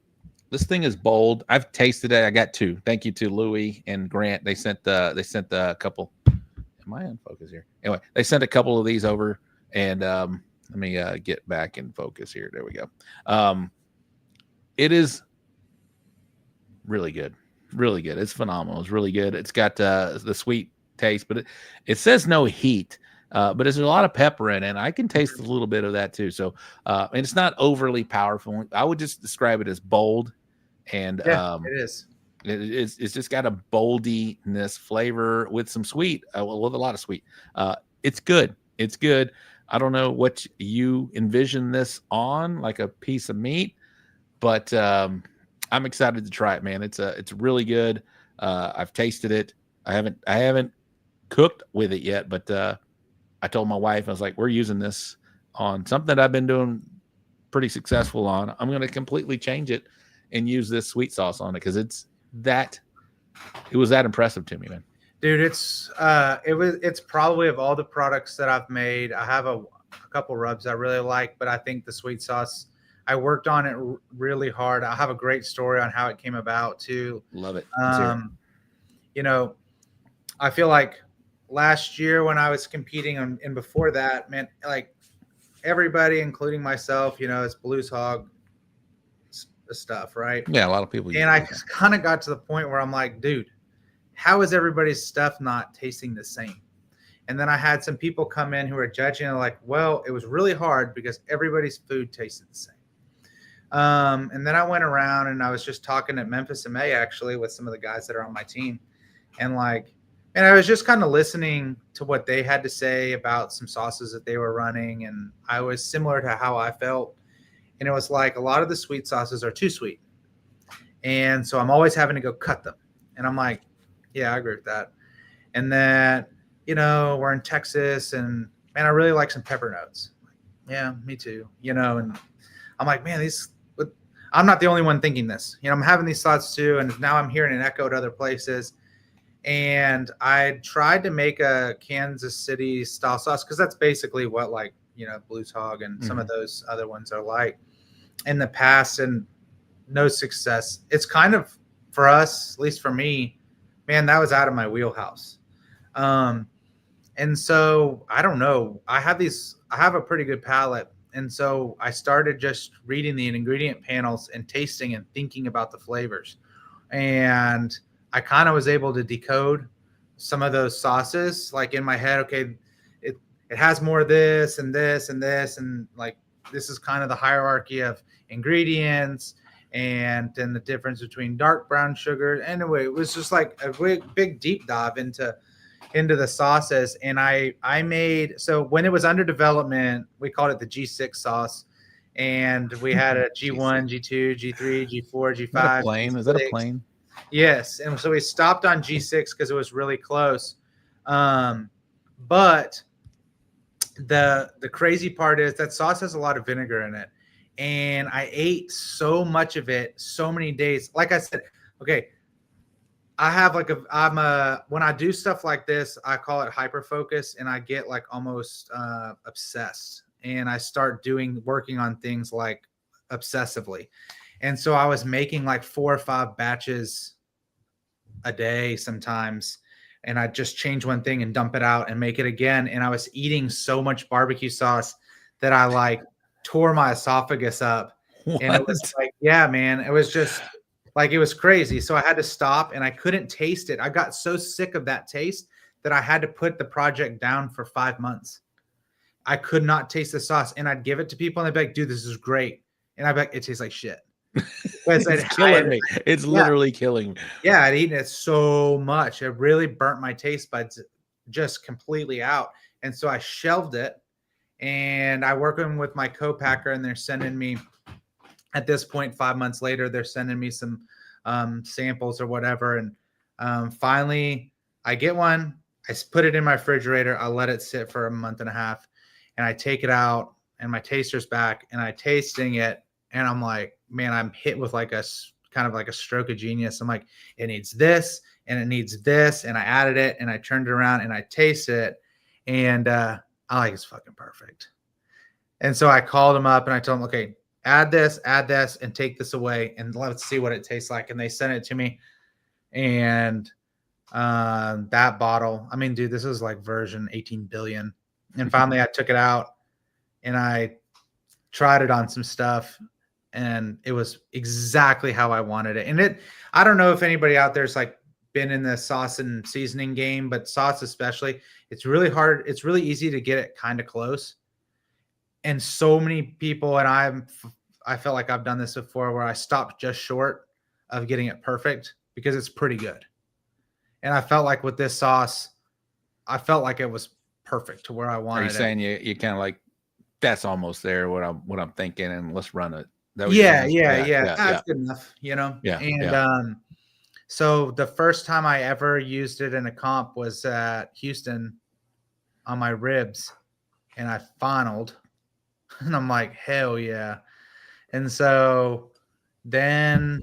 This thing is bold. I've tasted it. I got 2. Thank you to Louie and Grant. They sent a couple. Am I in focus here? Anyway, they sent a couple of these over, and let me get back in focus here. There we go. It is really good. Really good. It's phenomenal. It's really good. It's got the sweet taste, but it says no heat. But there's a lot of pepper in it, and I can taste a little bit of that too. So, and it's not overly powerful. I would just describe it as bold, and it is. It's just got a boldiness flavor with some sweet, with a lot of sweet. It's good. It's good. I don't know what you envision this on, like a piece of meat, but I'm excited to try it, man. It's really good. I've tasted it. I haven't cooked with it yet, but I told my wife, I was like, we're using this on something that I've been doing pretty successful on. I'm going to completely change it and use this sweet sauce on it because it was that impressive to me, man. Dude, it's probably of all the products that I've made, I have a couple rubs I really like, but I think the sweet sauce, I worked on it really hard. I have a great story on how it came about too. Love it. You know, I feel like last year when I was competing and before that, man, like everybody, including myself, it's Blues Hog stuff, right? Yeah, a lot of people. And I kind of got to the point where I'm like, dude, how is everybody's stuff not tasting the same? And then I had some people come in who were judging and like, well, it was really hard because everybody's food tasted the same. And then I went around and I was just talking at Memphis and May actually with some of the guys that are on my team. And I was just kind of listening to what they had to say about some sauces that they were running. And I was similar to how I felt. And it was like a lot of the sweet sauces are too sweet. And so I'm always having to go cut them. And I'm like, yeah, I agree with that. And then, we're in Texas and man, I really like some pepper notes. Yeah, me too. And I'm like, man, I'm not the only one thinking this. I'm having these thoughts too. And now I'm hearing an echo at other places. And I tried to make a Kansas City style sauce because that's basically what Blues Hog and some of those other ones are like in the past, and no success. It's kind of, for us, at least for me, man, that was out of my wheelhouse. And so I don't know. I have a pretty good palate. And so I started just reading the ingredient panels and tasting and thinking about the flavors. And I kind of was able to decode some of those sauces, like in my head, okay, it has more of this and this and this. And like, this is kind of the hierarchy of ingredients and then the difference between dark brown sugar. Anyway, it was just like a big deep dive into the sauces. And I made, so when it was under development, we called it the G6 sauce. And we had a G1, G2, G3, G4, G5. Is that a plane? Yes. And so we stopped on G6 because it was really close. But the crazy part is that sauce has a lot of vinegar in it. And I ate so much of it so many days. Like I said, okay, I have when I do stuff like this, I call it hyper focus, and I get like almost obsessed, and I start working on things like obsessively. And so I was making like 4 or 5 batches a day sometimes, and I just change one thing and dump it out and make it again. And I was eating so much barbecue sauce that I tore my esophagus up. What? And it was like, yeah, man, it was just like, it was crazy. So I had to stop and I couldn't taste it. I got so sick of that taste that I had to put the project down for 5 months. I could not taste the sauce, and I'd give it to people and they'd be like, dude, this is great. And I'd be like, it tastes like shit. It's killing me. It's literally killing me. Yeah, I'd eaten it so much. It really burnt my taste buds just completely out. And so I shelved it, and I working with my co-packer, and they're sending me, at this point, 5 months later, they're sending me some samples or whatever. And finally I get one, I put it in my refrigerator. I let it sit for a month and a half, and I take it out, and my taster's back, and I tasting it. And I'm like, man, I'm hit with like a kind of like a stroke of genius. I'm like, it needs this and it needs this. And I added it, and I turned it around and I taste it, and I like, it's fucking perfect. And so I called them up and I told them, okay, add this, and take this away, and let's see what it tastes like. And they sent it to me. And that bottle, I mean, dude, this is like version 18 billion. And finally I took it out and I tried it on some stuff, and it was exactly how I wanted it. And I don't know if anybody out there's like been in the sauce and seasoning game, but sauce especially, it's really hard. It's really easy to get it kind of close. And so many people, and I felt like I've done this before, where I stopped just short of getting it perfect because it's pretty good. And I felt like with this sauce, I felt like it was perfect to where I wanted it. Are you saying you kind of like, that's almost there, what I'm thinking, and let's run it? Yeah. That's good enough, Yeah. And so the first time I ever used it in a comp was at Houston on my ribs, and I finaled, and I'm like, hell yeah. And so then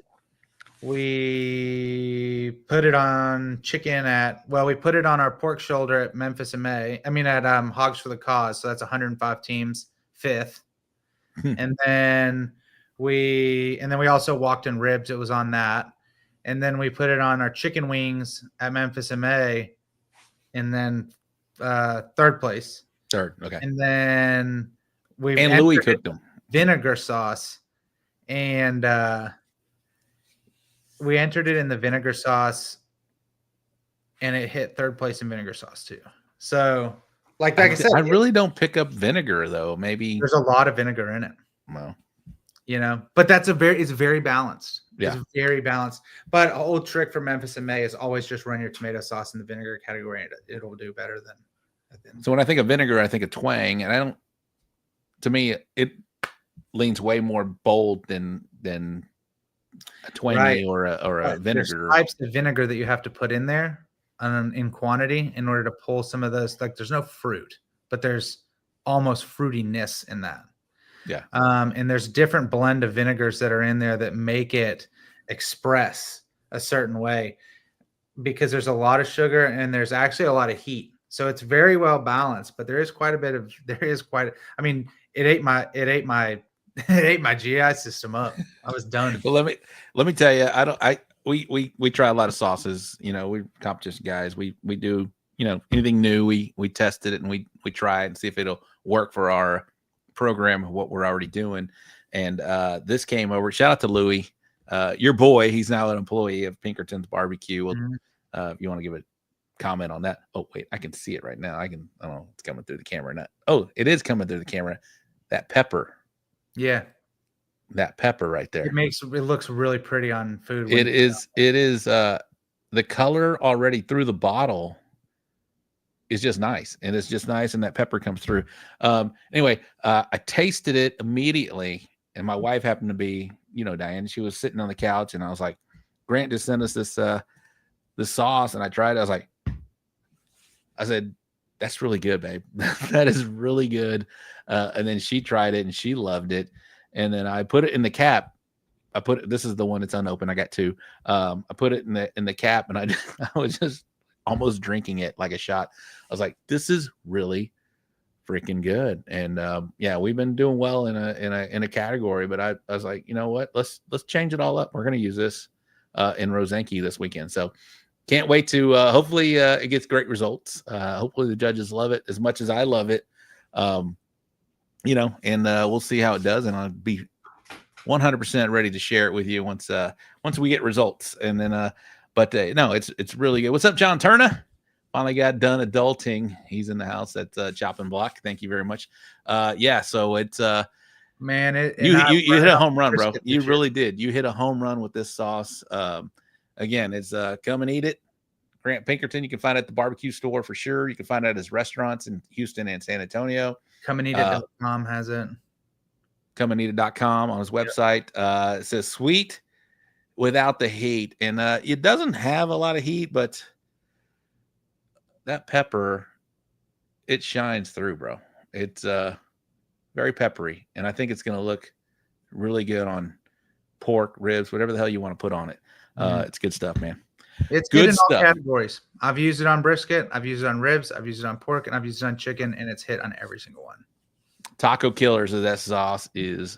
we put it on chicken we put it on our pork shoulder at Memphis and May. I mean, at Hogs for the Cause. So that's 105 teams, 5th. And then we also walked in ribs. It was on that. And then we put it on our chicken wings at Memphis and May. and then third place. Third, okay. And then Louis cooked them. Vinegar sauce, and we entered it in the vinegar sauce, and it hit third place in vinegar sauce too. So, like I said, I really don't pick up vinegar though. Maybe there's a lot of vinegar in it. Well, but it's very balanced. Yeah. It's very balanced. But an old trick for Memphis and May is always just run your tomato sauce in the vinegar category, and it'll do better than. So when I think of vinegar, I think of twang, and to me, it leans way more bold than a twangy or a vinegar. There's types of vinegar that you have to put in there in quantity in order to pull some of those. Like there's no fruit, but there's almost fruitiness in that. Yeah. And there's different blend of vinegars that are in there that make it express a certain way because there's a lot of sugar and there's actually a lot of heat. So it's very well balanced, but it ate my GI system up. I was done. Well, let me tell you, we try a lot of sauces, we're competition guys. We do, anything new, we test it and we try it and see if it'll work for our program of what we're already doing. And this came over. Shout out to Louis, your boy. He's now an employee of Pinkerton's Barbecue. Well, if you want to give a comment on that. Oh, wait, I can see it right now. I don't know, it's coming through the camera or not. Oh, it is coming through the camera. That pepper. Yeah. That pepper right there. It looks really pretty on food. It is the color already through the bottle is just nice. And it's just nice. And that pepper comes through. Anyway, I tasted it immediately. And my wife happened to be, Diane, she was sitting on the couch and I was like, Grant just sent us this sauce. And I tried it. I said, that's really good, babe. That is really good. And then she tried it and she loved it. And then I put it in the cap. This is the one that's unopened. I got two. I put it in the cap and I was just almost drinking it like a shot. I was like, this is really freaking good. And yeah, we've been doing well in a category, but I was like, you know what? Let's change it all up. We're going to use this in Rosenke this weekend. So can't wait to hopefully it gets great results. Hopefully the judges love it as much as I love it. And we'll see how it does. And I'll be 100% ready to share it with you once we get results. And then, no, it's really good. What's up, John Turner? Finally got done adulting. He's in the house at Chopping Block. Thank you very much. Yeah. So it's, man, you hit a home run, bro. You really did. You hit a home run with this sauce. Again, it's come and eat it. Grant Pinkerton, you can find it at the barbecue store for sure. You can find it at his restaurants in Houston and San Antonio. ComeandEat.com has it. ComeandEat.com on his website. It says sweet without the heat. And it doesn't have a lot of heat, but that pepper, it shines through, bro. It's very peppery. And I think it's going to look really good on pork, ribs, whatever the hell you want to put on it. It's good stuff, man. It's good in all categories. I've used it on brisket. I've used it on ribs. I've used it on pork, and I've used it on chicken, and it's hit on every single one. Taco killers of that sauce is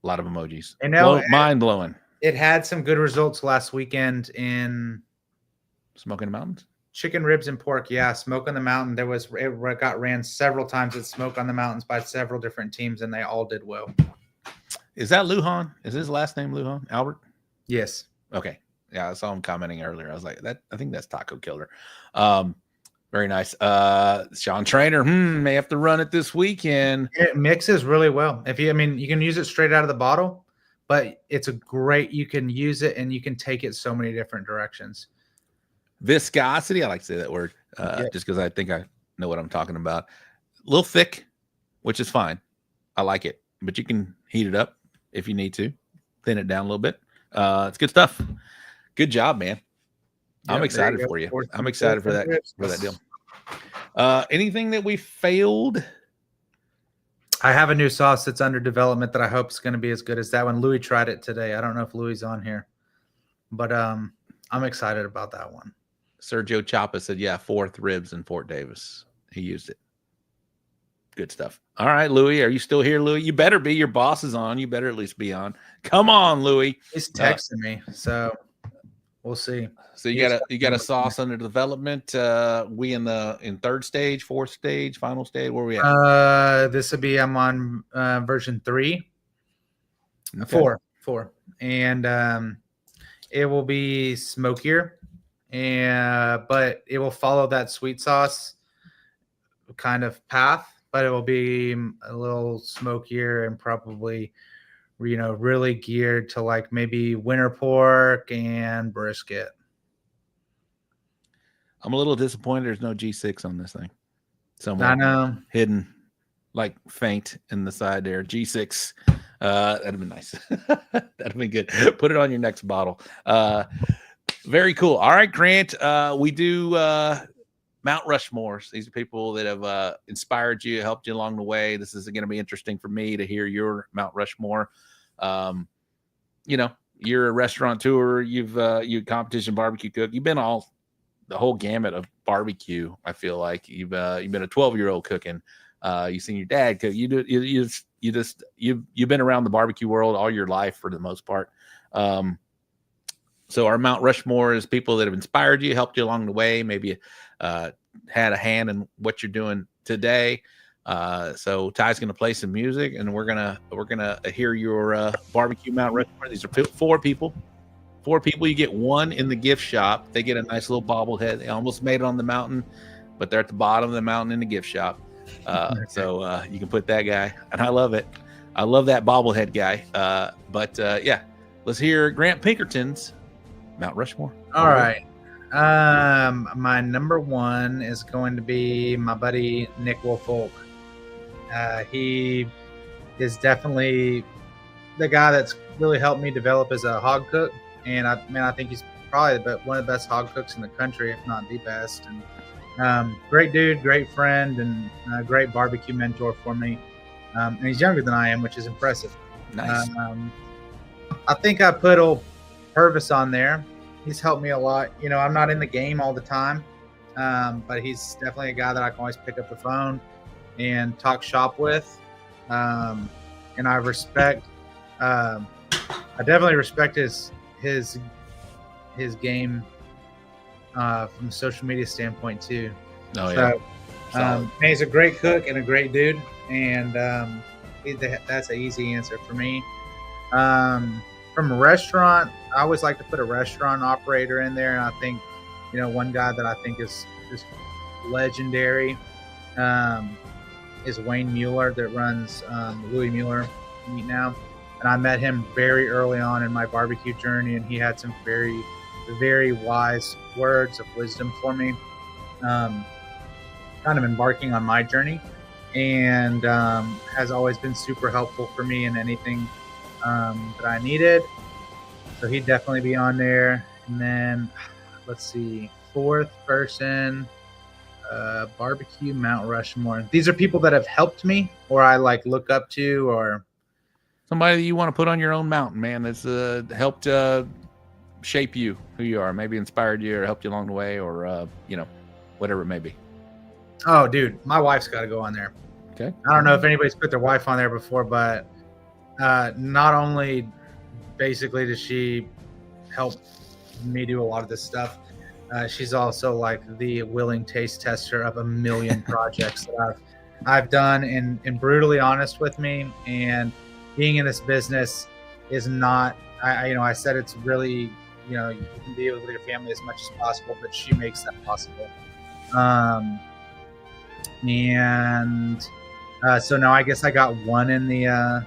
a lot of emojis. Mind blowing. It had some good results last weekend in Smoke in the Mountains. Chicken, ribs, and pork. Yeah, Smoke on the Mountain. It got ran several times at Smoke on the Mountains by several different teams, and they all did well. Is that Lujan? Is his last name Lujan? Albert? Yes. Okay. Yeah, I saw him commenting earlier. I was like, I think that's Taco Killer. Very nice. Sean Trainer, may have to run it this weekend. It mixes really well. You can use it straight out of the bottle, but you can use it and you can take it so many different directions. Viscosity, I like to say that word, just because I think I know what I'm talking about. A little thick, which is fine. I like it, but you can heat it up if you need to, thin it down a little bit. It's good stuff. Good job, man. I'm excited for you. I'm excited for that deal. Anything that we failed? I have a new sauce that's under development that I hope is going to be as good as that one. Louis tried it today. I don't know if Louis is on here, but I'm excited about that one. Sergio Chapa said, yeah, 4th ribs in Fort Davis. He used it. Good stuff. All right, Louis, are you still here, Louis? You better be. Your boss is on. You better at least be on. Come on, Louis. He's texting me. So we'll see. So you got a sauce under development. We in third stage, fourth stage, final stage. Where we at? This will be I'm on version 3. Okay. 4, and it will be smokier, but it will follow that sweet sauce kind of path, but it will be a little smokier and probably, really geared to like maybe winter pork and brisket. I'm a little disappointed there's no G6 on this thing. Somewhere I know. hidden, like faint in the side there. G6. That'd have been nice. That'd have been good. Put it on your next bottle. Very cool. All right, Grant. We do Mount Rushmores. These are people that have inspired you, helped you along the way. This is going to be interesting for me to hear your Mount Rushmore. You're a restaurateur. You competition barbecue cook. You've been the whole gamut of barbecue. I feel like you've been a 12-year-old cooking. You've seen your dad cook. You've been around the barbecue world all your life for the most part. So our Mount Rushmore is people that have inspired you, helped you along the way, maybe had a hand in what you're doing today. So Ty's going to play some music, and we're gonna hear your barbecue Mount Rushmore. These are 4 people. 4 people. You get one in the gift shop. They get a nice little bobblehead. They almost made it on the mountain, but they're at the bottom of the mountain in the gift shop. So you can put that guy, and I love it. I love that bobblehead guy. But let's hear Grant Pinkerton's Mount Rushmore. All right. My number 1 is going to be my buddy Nick Wolfolk. He is definitely the guy that's really helped me develop as a hog cook, and I think he's probably one of the best hog cooks in the country, if not the best. And great dude, great friend, and a great barbecue mentor for me. And he's younger than I am, which is impressive. Nice. I think I put old Purvis on there. He's helped me a lot. I'm not in the game all the time, but he's definitely a guy that I can always pick up the phone and talk shop with. And I respect. I definitely respect his game from a social media standpoint too. Oh yeah. So, he's a great cook and a great dude, and that's an easy answer for me. From a restaurant, I always like to put a restaurant operator in there, and I think one guy that I think is just legendary is Wayne Mueller, that runs Louis Mueller Meat Now. And I met him very early on in my barbecue journey, and he had some very, very wise words of wisdom for me, kind of embarking on my journey, and has always been super helpful for me in anything that I needed. So he'd definitely be on there. And then, let's see, 4th person, barbecue Mount Rushmore. These are people that have helped me, or I look up to, or somebody that you want to put on your own mountain, man, that's helped shape you, who you are, maybe inspired you or helped you along the way, or whatever it may be. Oh, dude, my wife's got to go on there. Okay. I don't know if anybody's put their wife on there before, but not only basically does she help me do a lot of this stuff, she's also like the willing taste tester of a million projects that I've done, and brutally honest with me. And being in this business is not, I said it's really, you can be with your family as much as possible, but she makes that possible. So now I guess I got one in the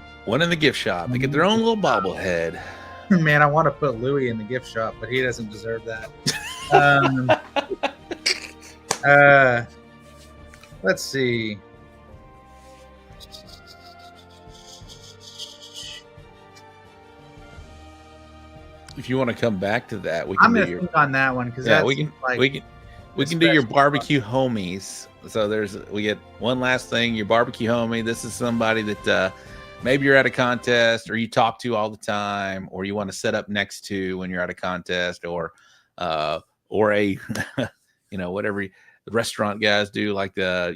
gift shop. They get their own little bobblehead. Man, I want to put Louis in the gift shop, but he doesn't deserve that. Let's see. If you want to come back to that, we I'm can gonna think on that one, because we can do your barbecue homies. So we get one last thing, your barbecue homie. This is somebody that maybe you're at a contest, or you talk to all the time, or you want to set up next to when you're at a contest, or a whatever the restaurant guys do, like the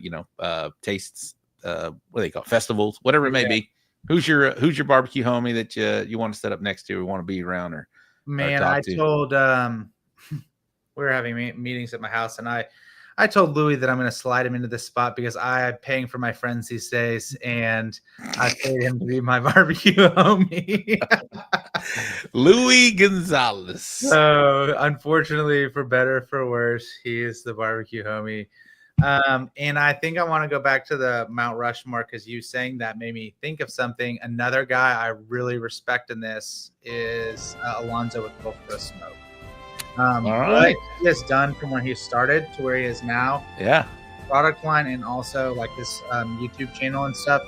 tastes, what do they call festivals, whatever it may be. Who's your barbecue homie that you want to set up next to or want to be around, or Man, talk I to. told we were having meetings at my house, and I told Louis that I'm going to slide him into this spot because I'm paying for my friends these days, and I paid him to be my barbecue homie. Louis Gonzalez. So, unfortunately, for better or for worse, he is the barbecue homie. And I think I want to go back to the Mount Rushmore because you saying that made me think of something. Another guy I really respect in this is Alonzo with Gulf Coast Smoke. All right. What he has done from when he started to where he is now. Yeah. Product line and also like this YouTube channel and stuff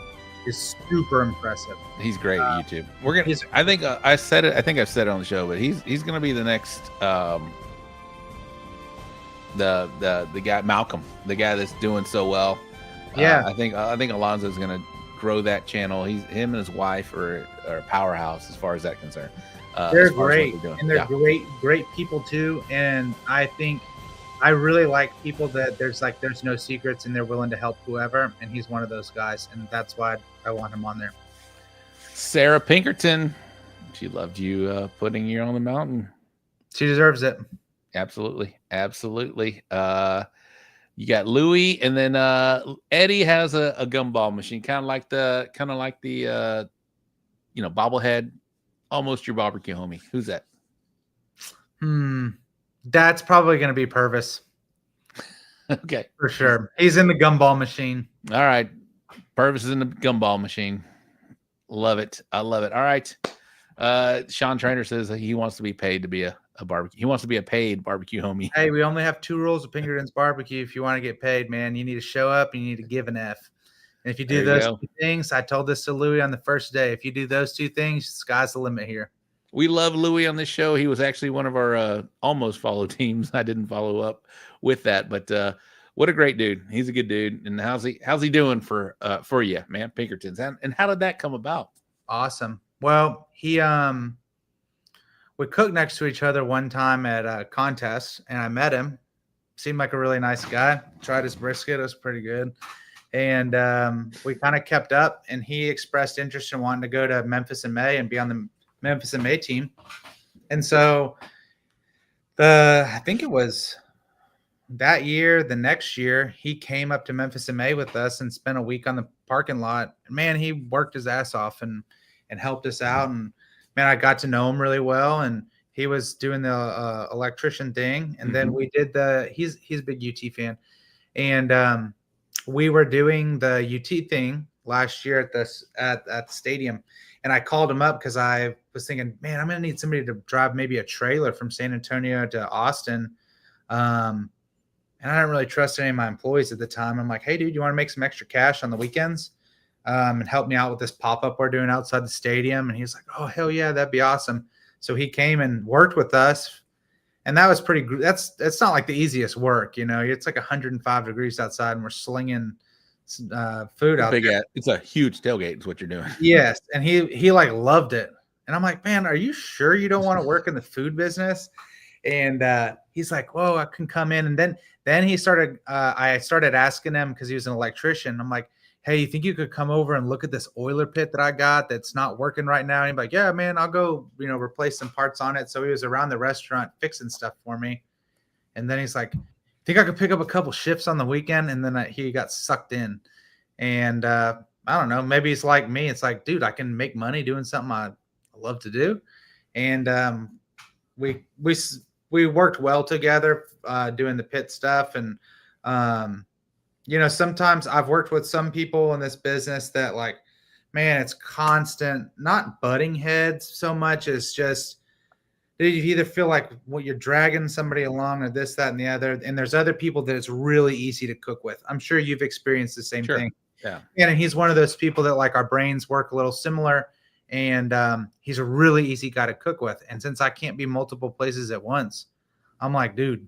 is super impressive. He's great at YouTube. We're gonna. I think I said it. I think I've said it on the show, but he's gonna be the next the guy Malcolm, the guy that's doing so well. Yeah. I think Alonzo's gonna grow that channel. Him and his wife are a powerhouse as far as that concerned. They're great, and they're Yeah. great people too. And I think I really like people that there's no secrets and they're willing to help whoever. And he's one of those guys, and that's why I want him on there. Sarah Pinkerton, she loved you putting you on the mountain. She deserves it. Absolutely. You got Louis, and then Eddie has a gumball machine, kind of like the bobblehead. Almost your barbecue homie. Who's that? That's probably going to be Purvis. Okay. For sure. He's in the gumball machine. All right. Purvis is in the gumball machine. Love it. I love it. All right. Sean Trainer says he wants to be paid to be a barbecue. He wants to be a paid barbecue homie. Hey, we only have 2 rules of Pinkerton's barbecue. If you want to get paid, man, you need to show up and you need to give an F. And if you do There you those go. 2 things, I told this to Louis on the first day. If you do those 2 things, sky's the limit here. We love Louis on this show. He was actually one of our almost follow teams. I didn't follow up with that, but what a great dude. He's a good dude. And how's he doing for you, man? Pinkertons. And how did that come about? Awesome. Well, we cooked next to each other one time at a contest, and I met him. Seemed like a really nice guy. Tried his brisket. It was pretty good. And we kind of kept up, and he expressed interest in wanting to go to Memphis in May and be on the Memphis in May team. And so I think it was that year, the next year, he came up to Memphis in May with us and spent a week on the parking lot. Man, he worked his ass off and helped us out. And man, I got to know him really well. And he was doing the electrician thing. And then we did he's a big UT fan. And we were doing the UT thing last year at the stadium. And I called him up because I was thinking, man, I'm going to need somebody to drive maybe a trailer from San Antonio to Austin. And I didn't really trust any of my employees at the time. I'm like, hey, dude, you want to make some extra cash on the weekends and help me out with this pop-up we're doing outside the stadium? And he's like, oh, hell yeah, that'd be awesome. So he came and worked with us. And that was that's not like the easiest work. You know, it's like 105 degrees outside and we're slinging food out there. It's a huge tailgate is what you're doing. Yes. And he like loved it. And I'm like, man, are you sure you don't want to work in the food business? And he's like, whoa, I can come in. And then he started, I started asking him because he was an electrician. I'm like, hey, you think you could come over and look at this oiler pit that I got that's not working right now? And he's like, yeah, man, I'll go, replace some parts on it. So he was around the restaurant fixing stuff for me. And then he's like, think I could pick up a couple shifts on the weekend? And then he got sucked in. And I don't know, maybe it's like me. It's like, dude, I can make money doing something I love to do. And we worked well together doing the pit stuff. And, sometimes I've worked with some people in this business that like, man, it's constant, not butting heads so much as just, you either feel like you're dragging somebody along or this, that, and the other. And there's other people that it's really easy to cook with. I'm sure you've experienced the same thing. Yeah. And he's one of those people that like our brains work a little similar. And he's a really easy guy to cook with. And since I can't be multiple places at once, I'm like, dude,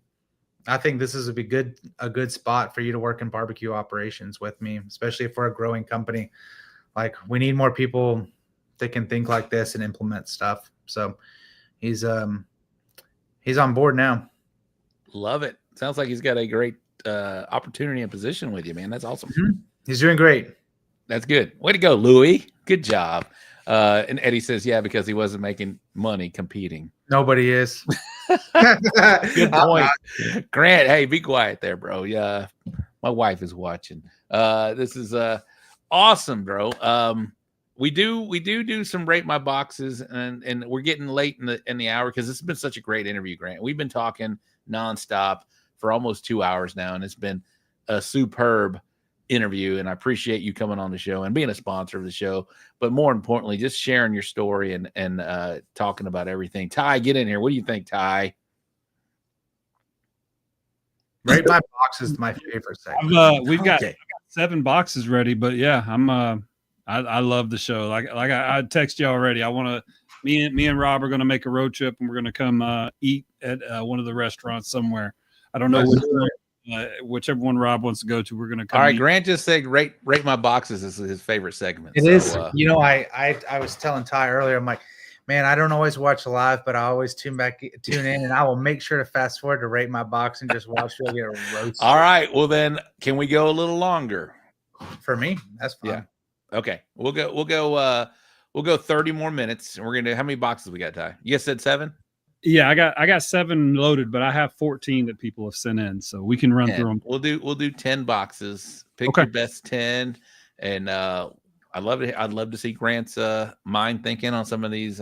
I think this is a good spot for you to work in barbecue operations with me, especially if we're a growing company. Like we need more people that can think like this and implement stuff. So he's on board now. Love it. Sounds like he's got a great opportunity and position with you, man. That's awesome. He's doing great. That's good. Way to go, Louis. Good job. And Eddie says, yeah, because he wasn't making money competing. Nobody is. Good point. Grant, hey, be quiet there, bro. Yeah, my wife is watching. This is awesome, bro. We do some rate my boxes, and we're getting late in the hour because it's been such a great interview, Grant. We've been talking nonstop for almost 2 hours now, and it's been a superb interview, and I appreciate you coming on the show and being a sponsor of the show, but more importantly, just sharing your story and talking about everything. Ty, get in here. What do you think, Ty? Rate my box is my favorite segment. We've got 7 boxes ready, but yeah, I love the show. Like I text you already. I want to. Me and Rob are going to make a road trip, and we're going to come eat at one of the restaurants somewhere. I don't know whichever one Rob wants to go to. We're going to come. All right, eat. Grant just said rate my boxes is his favorite segment. It is. I was telling Ty earlier. I'm like, man, I don't always watch live, but I always tune in, and I will make sure to fast forward to rate my box and just watch you get a roast. All right, well then, can we go a little longer? For me, that's fine. Yeah. Okay, we'll go 30 more minutes, and we're gonna do how many boxes we got, Ty? You guys said 7? Yeah, I got 7 loaded, but I have 14 that people have sent in, so we can run 10. through them. We'll do 10 boxes. Pick Okay. your best 10, and I'd love to see Grant's mind thinking on some of these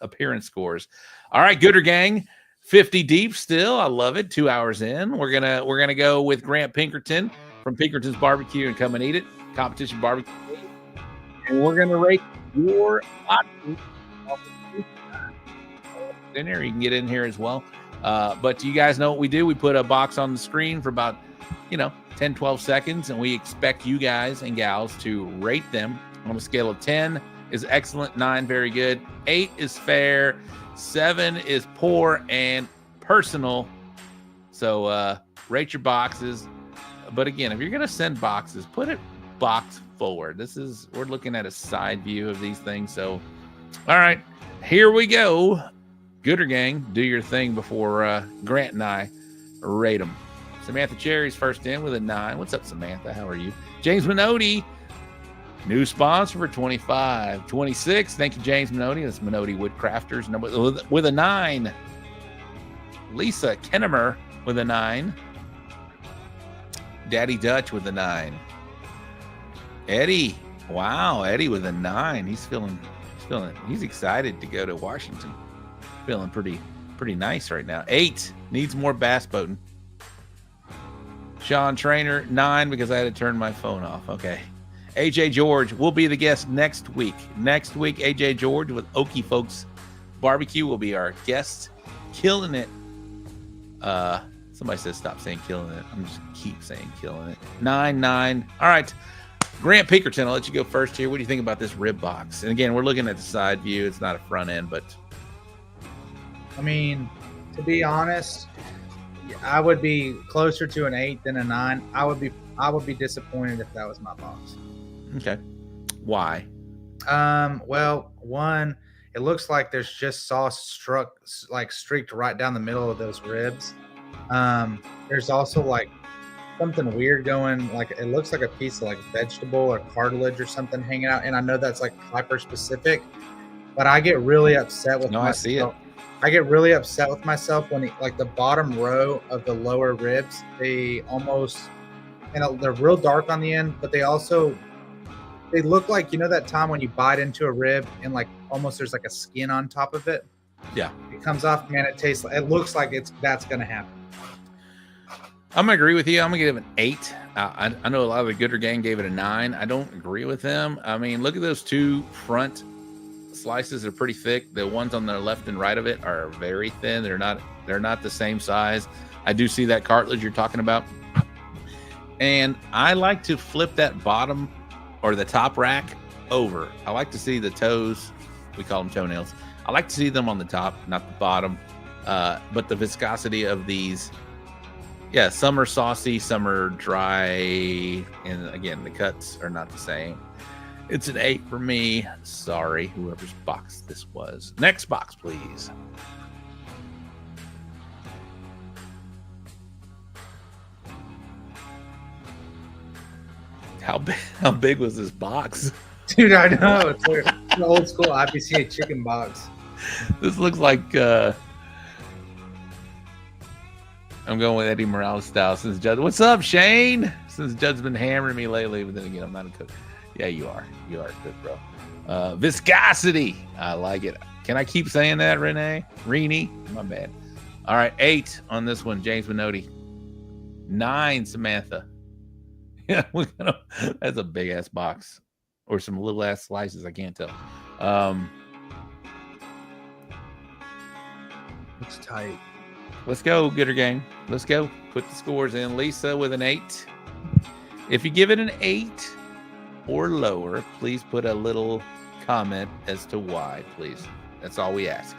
appearance scores. All right, Gooder Gang, 50 deep still. I love it. 2 hours in, we're gonna go with Grant Pinkerton from Pinkerton's Barbecue and Come and Eat It Competition Barbecue, and we're gonna rate your boxes. In here, you can get in here as well. But you guys know what we do. We put a box on the screen for about 10-12 seconds, and we expect you guys and gals to rate them on a scale of 10 is excellent, 9 very good, 8 is fair, 7 is poor and personal. So rate your boxes. But again, if you're gonna send boxes, put it box forward. We're looking at a side view of these things. So all right, here we go. Gooder Gang, do your thing before Grant and I rate them. Samantha Cherry's first in with a 9. What's up, Samantha? How are you? James Minotti, new sponsor for 25. 26, thank you, James Minotti. That's Minotti Woodcrafters with a 9. Lisa Kennemer with a 9. Daddy Dutch with a 9. Eddie, wow, Eddie with a 9. He's excited to go to Washington. Feeling pretty nice right now. 8, needs more bass boating. Sean Trainer, 9, because I had to turn my phone off. Okay. AJ George will be the guest next week. Next week, AJ George with Okie Folks Barbecue will be our guest. Killing it. Somebody says stop saying killing it. I'm just keep saying killing it. 9. All right. Grant Pinkerton, I'll let you go first here. What do you think about this rib box? And again, we're looking at the side view. It's not a front end, but I mean, to be honest, I would be closer to an 8 than a 9. I would be disappointed if that was my box. Okay. Why? Well, one, it looks like there's just sauce streaked right down the middle of those ribs. There's also like something weird going, like it looks like a piece of like vegetable or cartilage or something hanging out. And I know that's like hyper specific, but I get really upset with myself. I see it. I get really upset with myself when like the bottom row of the lower ribs, they almost, they're real dark on the end, but they look like, that time when you bite into a rib and like almost there's like a skin on top of it. Yeah. It comes off, man. It looks like that's going to happen. I'm going to agree with you. I'm going to give it an 8. I know a lot of the Gooder Gang gave it a 9. I don't agree with them. I mean, look at those 2 front slices. Are pretty thick. The ones on the left and right of it are very thin. They're not the same size. I do see that cartilage you're talking about. And I like to flip that bottom or the top rack over. I like to see the toes. We call them toenails. I like to see them on the top, not the bottom. But the viscosity of these, some are saucy, some are dry. And again, the cuts are not the same. It's an 8 for me. Sorry, whoever's box this was. Next box, please. How big was this box? Dude, I know. It's an old school IPCA chicken box. This looks like I'm going with Eddie Morales style since Judd. What's up, Shane? Since Judd's been hammering me lately, but then again, I'm not a cook. Yeah, you are. You are a cook, bro. Viscosity. I like it. Can I keep saying that, Renee? My bad. All right, 8 on this one, James Minotti. 9, Samantha. Yeah, that's a big ass box, or some little ass slices. I can't tell. It's tight. Let's go, Gooder Gang. Let's go. Put the scores in. Lisa with an 8. If you give it an 8 or lower, please put a little comment as to why, please. That's all we ask.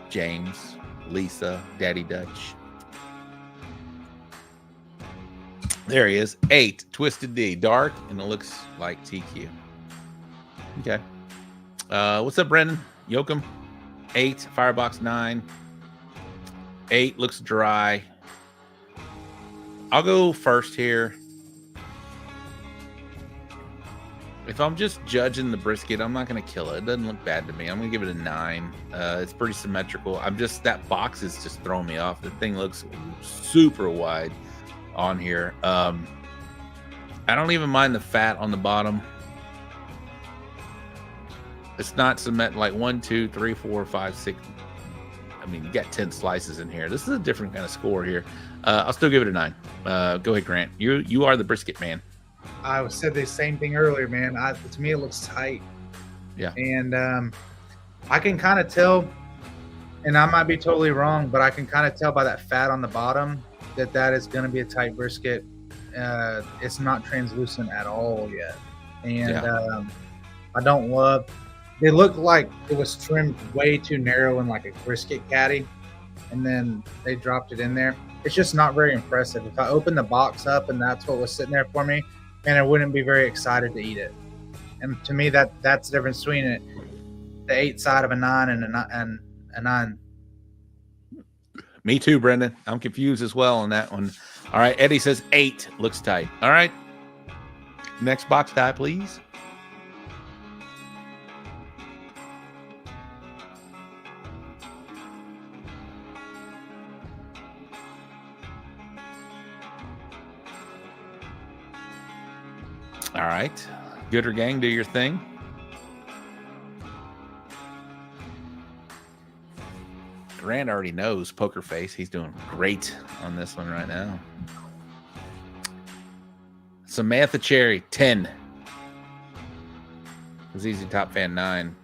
James, Lisa, Daddy Dutch. There he is. 8, Twisted D. Dark, and it looks like TQ. Okay. What's up, Brendan? Yoakum? 8, Firebox 9. 8 looks dry. I'll go first here. If I'm just judging the brisket, I'm not going to kill it. It doesn't look bad to me. I'm going to give it a 9. It's pretty symmetrical. That box is just throwing me off. The thing looks super wide on here. I don't even mind the fat on the bottom. It's not cement like 1, 2, 3, 4, 5, 6. I mean, you got 10 slices in here. This is a different kind of score here. I'll still give it a 9. Go ahead, Grant. You are the brisket man. I said the same thing earlier, man. To me, it looks tight. Yeah. And I can kind of tell, and I might be totally wrong, but I can kind of tell by that fat on the bottom that is going to be a tight brisket. It's not translucent at all yet. And I don't love. It looked like it was trimmed way too narrow in like a brisket caddy, and then they dropped it in there. It's just not very impressive. If I opened the box up and that's what was sitting there for me, and I wouldn't be very excited to eat it. And to me, that's the difference between the 8 side of a 9 and a 9. Me too, Brendan. I'm confused as well on that one. All right, Eddie says 8 looks tight. All right, next box tie, please. All right, Gooder Gang, do your thing. Grant already knows Poker Face. He's doing great on this one right now. Samantha Cherry, 10. Easy Top Fan, 9.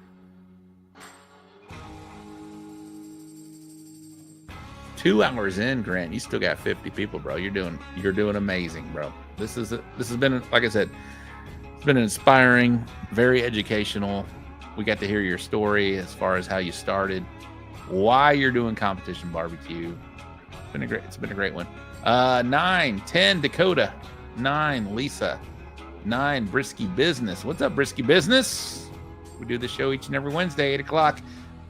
Two hours in, Grant, you still got 50 people, bro. You're doing amazing, bro. This has been, like I said, it's been inspiring, very educational. We got to hear your story as far as how you started, why you're doing competition barbecue. It's been a great one. 9, 10, Dakota. 9, Lisa. 9, Brisky Business. What's up, Brisky Business? We do the show each and every Wednesday, 8 o'clock.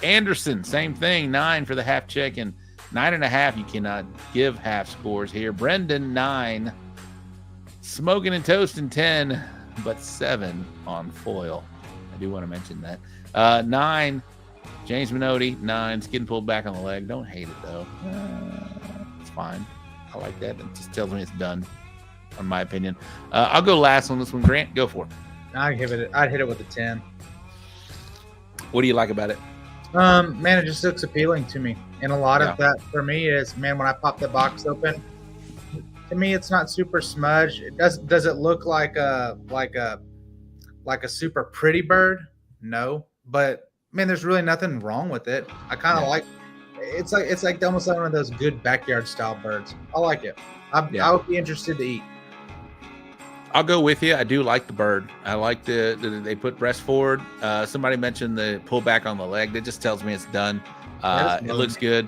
Anderson, same thing. 9 for the half chicken. 9.5. You cannot give half scores here. Brendan, 9. Smoking and Toasting, 10, but 7 on foil. I do want to mention that. 9, James Minotti. 9, skin pulled back on the leg. Don't hate it, though. It's fine. I like that. It just tells me it's done, in my opinion. I'll go last on this one. Grant, go for it. I'd hit it with a 10. What do you like about it? Man, it just looks appealing to me. And a lot of that for me is, man, when I pop the box open, to me it's not super smudged. Does it look like a super pretty bird? No. But man, there's really nothing wrong with it. I kind of like it's like almost like one of those good backyard style birds. I like it. I would be interested to eat. I'll go with you. I do like the bird. I like they put breast forward. Somebody mentioned the pull back on the leg. That just tells me it's done. It looks good.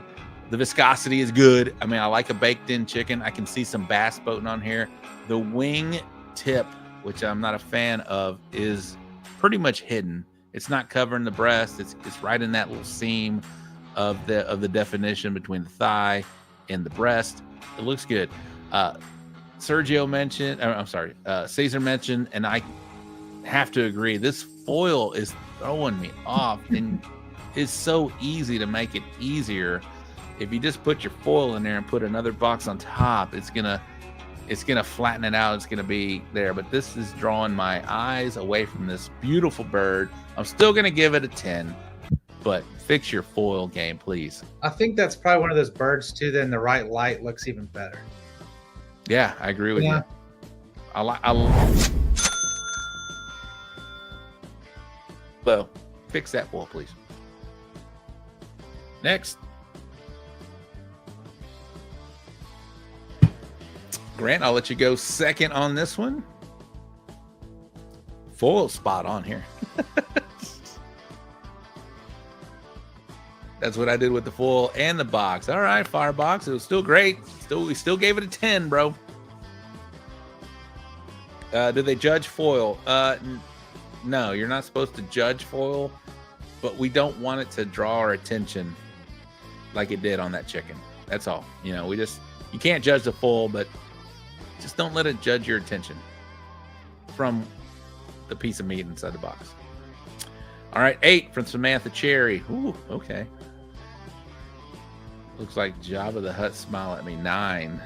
The viscosity is good. I mean, I like a baked in chicken. I can see some bass boating on here. The wing tip, which I'm not a fan of, is pretty much hidden. It's not covering the breast. It's right in that little seam of the definition between the thigh and the breast. It looks good. Sergio mentioned, Caesar mentioned, and I have to agree, this foil is throwing me off, and it's so easy to make it easier. If you just put your foil in there and put another box on top, it's gonna flatten it out. It's gonna be there. But this is drawing my eyes away from this beautiful bird. I'm still gonna give it a 10, but fix your foil game, please. I think that's probably one of those birds too that in the right light looks even better. Yeah, I agree with you. So fix that foil, please. Next. Grant, I'll let you go second on this one. Foil spot on here. That's what I did with the foil and the box. All right, Firebox. It was still great. We still gave it a 10, bro. Do they judge foil? No, you're not supposed to judge foil, but we don't want it to draw our attention like it did on that chicken. That's all. You know, you can't judge the foil, but just don't let it judge your attention from the piece of meat inside the box. All right, 8 from Samantha Cherry. Ooh, okay. Looks like Jabba the Hutt smile at me. 9.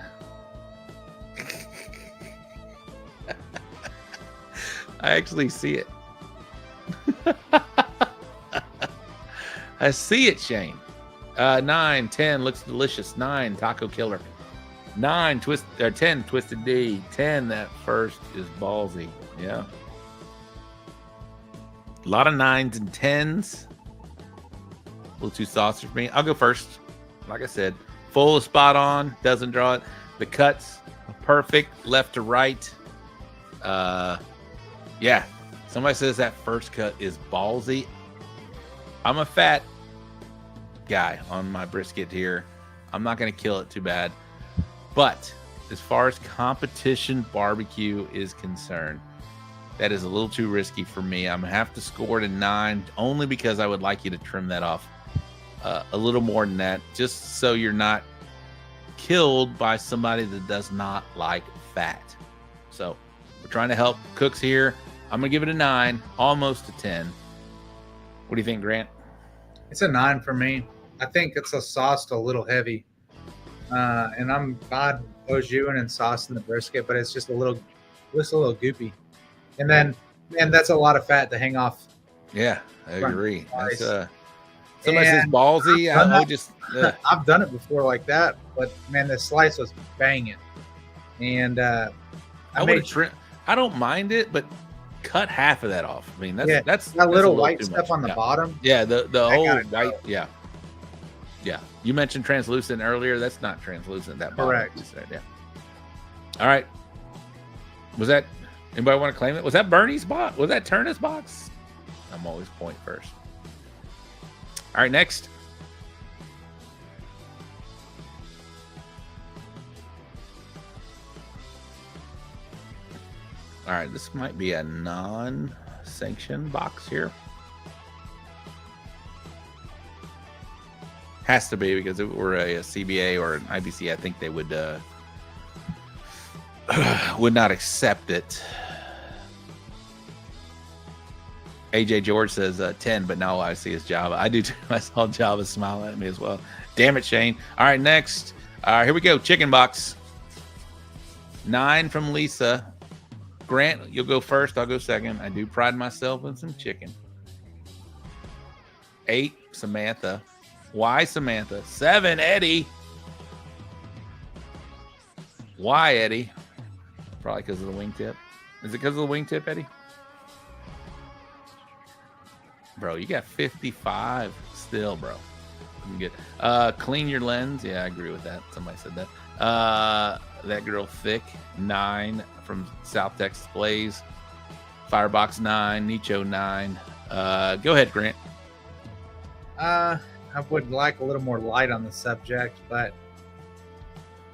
I actually see it. I see it, Shane. 9, 10 looks delicious. 9, Taco Killer. 10 Twisted D. 10, that first is ballsy. Yeah. A lot of 9s and 10s. A little too saucy for me. I'll go first. Like I said, full is spot on. Doesn't draw it. The cuts are perfect, left to right. Yeah. Somebody says that first cut is ballsy. I'm a fat guy on my brisket here. I'm not going to kill it too bad. But as far as competition barbecue is concerned, that is a little too risky for me. I'm going to have to score it a 9 only because I would like you to trim that off a little more than that, just so you're not killed by somebody that does not like fat. So we're trying to help cooks here. I'm going to give it a 9, almost a 10. What do you think, Grant? It's a 9 for me. I think it's a sauce a little heavy. And I'm fine au jus and saucing the brisket, but it's just a little goopy. And then, man, that's a lot of fat to hang off. Yeah, I agree. That's somebody says ballsy. I've done it before like that, but man, the slice was banging. And I don't mind it, but cut half of that off. I mean, that's that little white stuff on the bottom. Yeah, the whole white. Yeah. Yeah. You mentioned translucent earlier. That's not translucent. That bottom. Correct. Yeah. All right. Was that anybody want to claim it? Was that Bernie's box? Was that Turner's box? I'm always point first. All right, next. All right, this might be a non-sanctioned box here. Has to be, because if it were a CBA or an IBC, I think they would not accept it. AJ George says 10, but now all I see is Java. I do too. I saw Java smiling at me as well. Damn it, Shane. All right, next. Here we go. Chicken box. 9 from Lisa. Grant, you'll go first. I'll go second. I do pride myself in some chicken. 8, Samantha. Why Samantha? 7, Eddie. Why, Eddie? Probably because of the wingtip. Is it because of the wingtip, Eddie? Bro, you got 55 still, bro. I'm good. Clean your lens. Yeah, I agree with that. Somebody said that. That girl thick. 9 from South Texas Blaze. Firebox 9. Nicho 9. Go ahead, Grant. I would like a little more light on the subject, but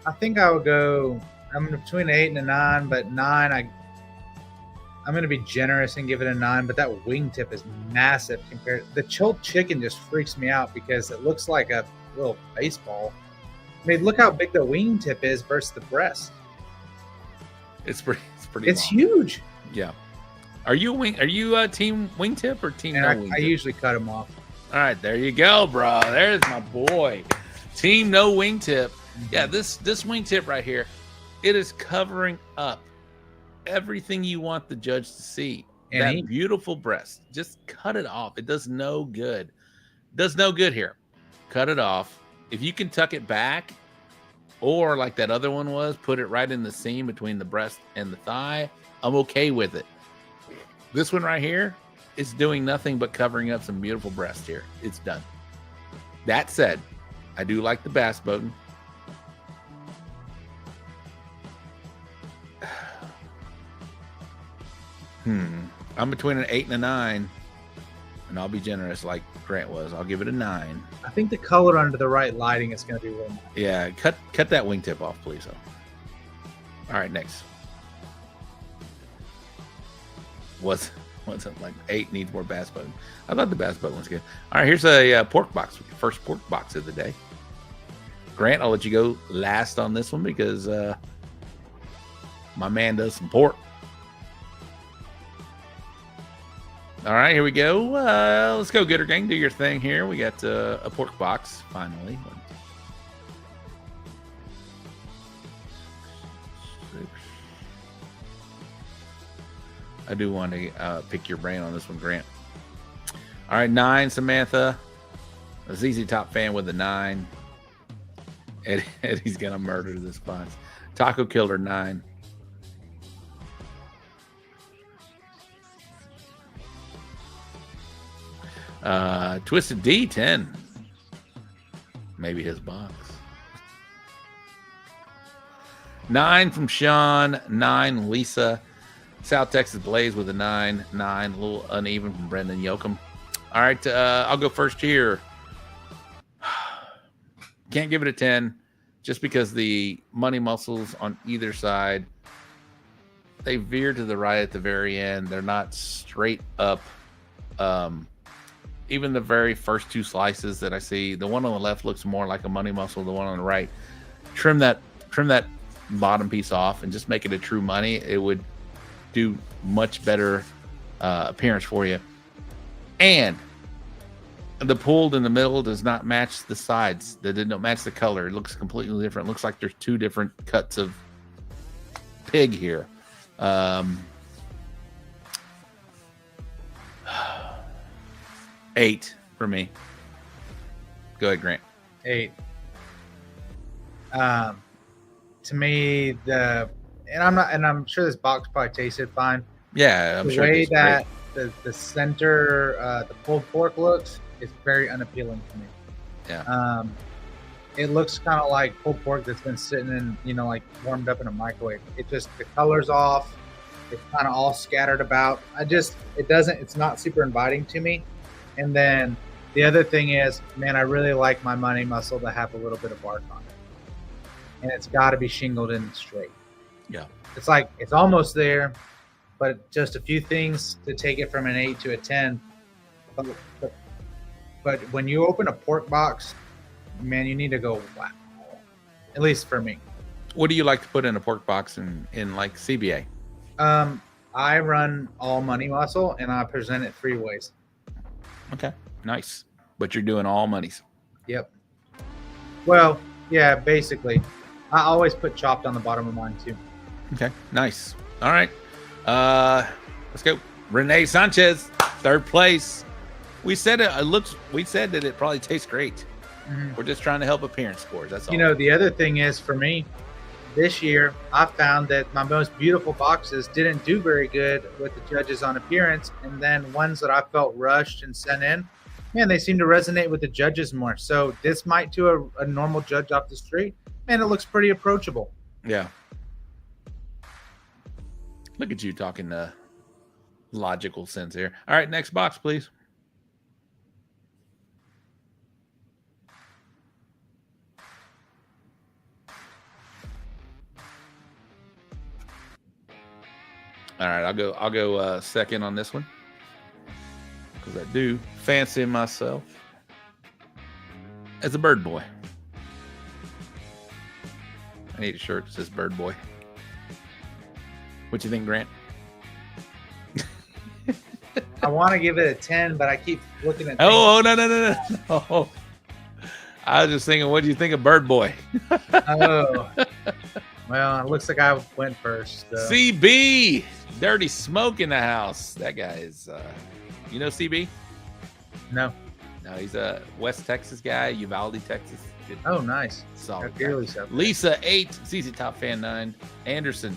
I think I would go. I'm between 8 and a 9, but 9. I'm going to be generous and give it a 9, but that wingtip is massive compared. The chilled chicken just freaks me out because it looks like a little baseball. I mean, look how big the wingtip is versus the breast. It's pretty. It's huge. Yeah. Are you team wingtip or team And no I wingtip? usually cut them off. All right, there you go, bro. There's my boy. Team no wingtip. Yeah, this wingtip right here, it is covering up everything you want the judge to see. And that beautiful breast. Just cut it off. It does no good. Does no good here. Cut it off. If you can tuck it back, or like that other one was, put it right in the seam between the breast and the thigh, I'm okay with it. This one right here is doing nothing but covering up some beautiful breast here. It's done. That said, I do like the bass boating. I'm between an 8 and a 9, and I'll be generous like Grant was. I'll give it a 9. I think the color under the right lighting is going to be real nice. Yeah, cut that wingtip off, please. All right, next. What's it like? 8 needs more bass boating. I thought the bass boat was good. All right, here's a pork box. First pork box of the day. Grant, I'll let you go last on this one because my man does some pork. All right, here we go. Let's go, Gooder Gang. Do your thing here. We got a pork box, finally. 6. I do want to pick your brain on this one, Grant. All right, 9, Samantha. A ZZ Top fan with a 9. Eddie's going to murder this box. Taco Killer, 9. Twisted D, 10. Maybe his box. 9 from Sean. 9, Lisa. South Texas Blaze with a 9. 9, a little uneven from Brendan Yoakum. All right, I'll go first here. Can't give it a 10 just because the money muscles on either side, they veer to the right at the very end. They're not straight up. Even the very first 2 slices that I see, the one on the left looks more like a money muscle. The one on the right, trim that bottom piece off and just make it a true money. It would do much better appearance for you. And the pulled in the middle does not match the sides. They did not match the color. It looks completely different. It looks like there's 2 different cuts of pig here. 8 for me. Go ahead, Grant. 8. To me, I'm sure this box probably tasted fine. Yeah, I'm sure. The way that the center, the pulled pork looks, is very unappealing to me. Yeah. It looks kind of like pulled pork that's been sitting in, like warmed up in a microwave. It just, the color's off. It's kind of all scattered about. It's not super inviting to me. And then the other thing is, man, I really like my money muscle to have a little bit of bark on it. And it's got to be shingled in straight. Yeah. It's like, it's almost there, but just a few things to take it from an 8 to a 10. But when you open a pork box, man, you need to go, wow. At least for me. What do you like to put in a pork box in like CBA? I run all money muscle and I present it 3 ways. Okay, nice. But you're doing all monies. Yep. Well, yeah, basically. I always put chopped on the bottom of mine too. Okay, nice. All right. Let's go. Renee Sanchez, 3rd place. We said we said that it probably tastes great. Mm-hmm. We're just trying to help appearance scores. That's all. The other thing is, for me, this year, I found that my most beautiful boxes didn't do very good with the judges on appearance. And then ones that I felt rushed and sent in, man, they seem to resonate with the judges more. So this might to a normal judge off the street, man, it looks pretty approachable. Yeah. Look at you talking logical sense here. All right, next box, please. All right, I'll go second on this one because I do fancy myself as a bird boy. I need a shirt that says bird boy. What you think, Grant? want to give it a 10, but I keep looking at. Oh, no. I was just thinking, what do you think of Bird Boy? Oh, well, it looks like I went first. So. CB, Dirty Smoke in the house. That guy is, you know CB? No. No, he's a West Texas guy, Uvalde, Texas. Good. Oh, nice. Solid. Lisa 8, CZ Top Fan 9, Anderson,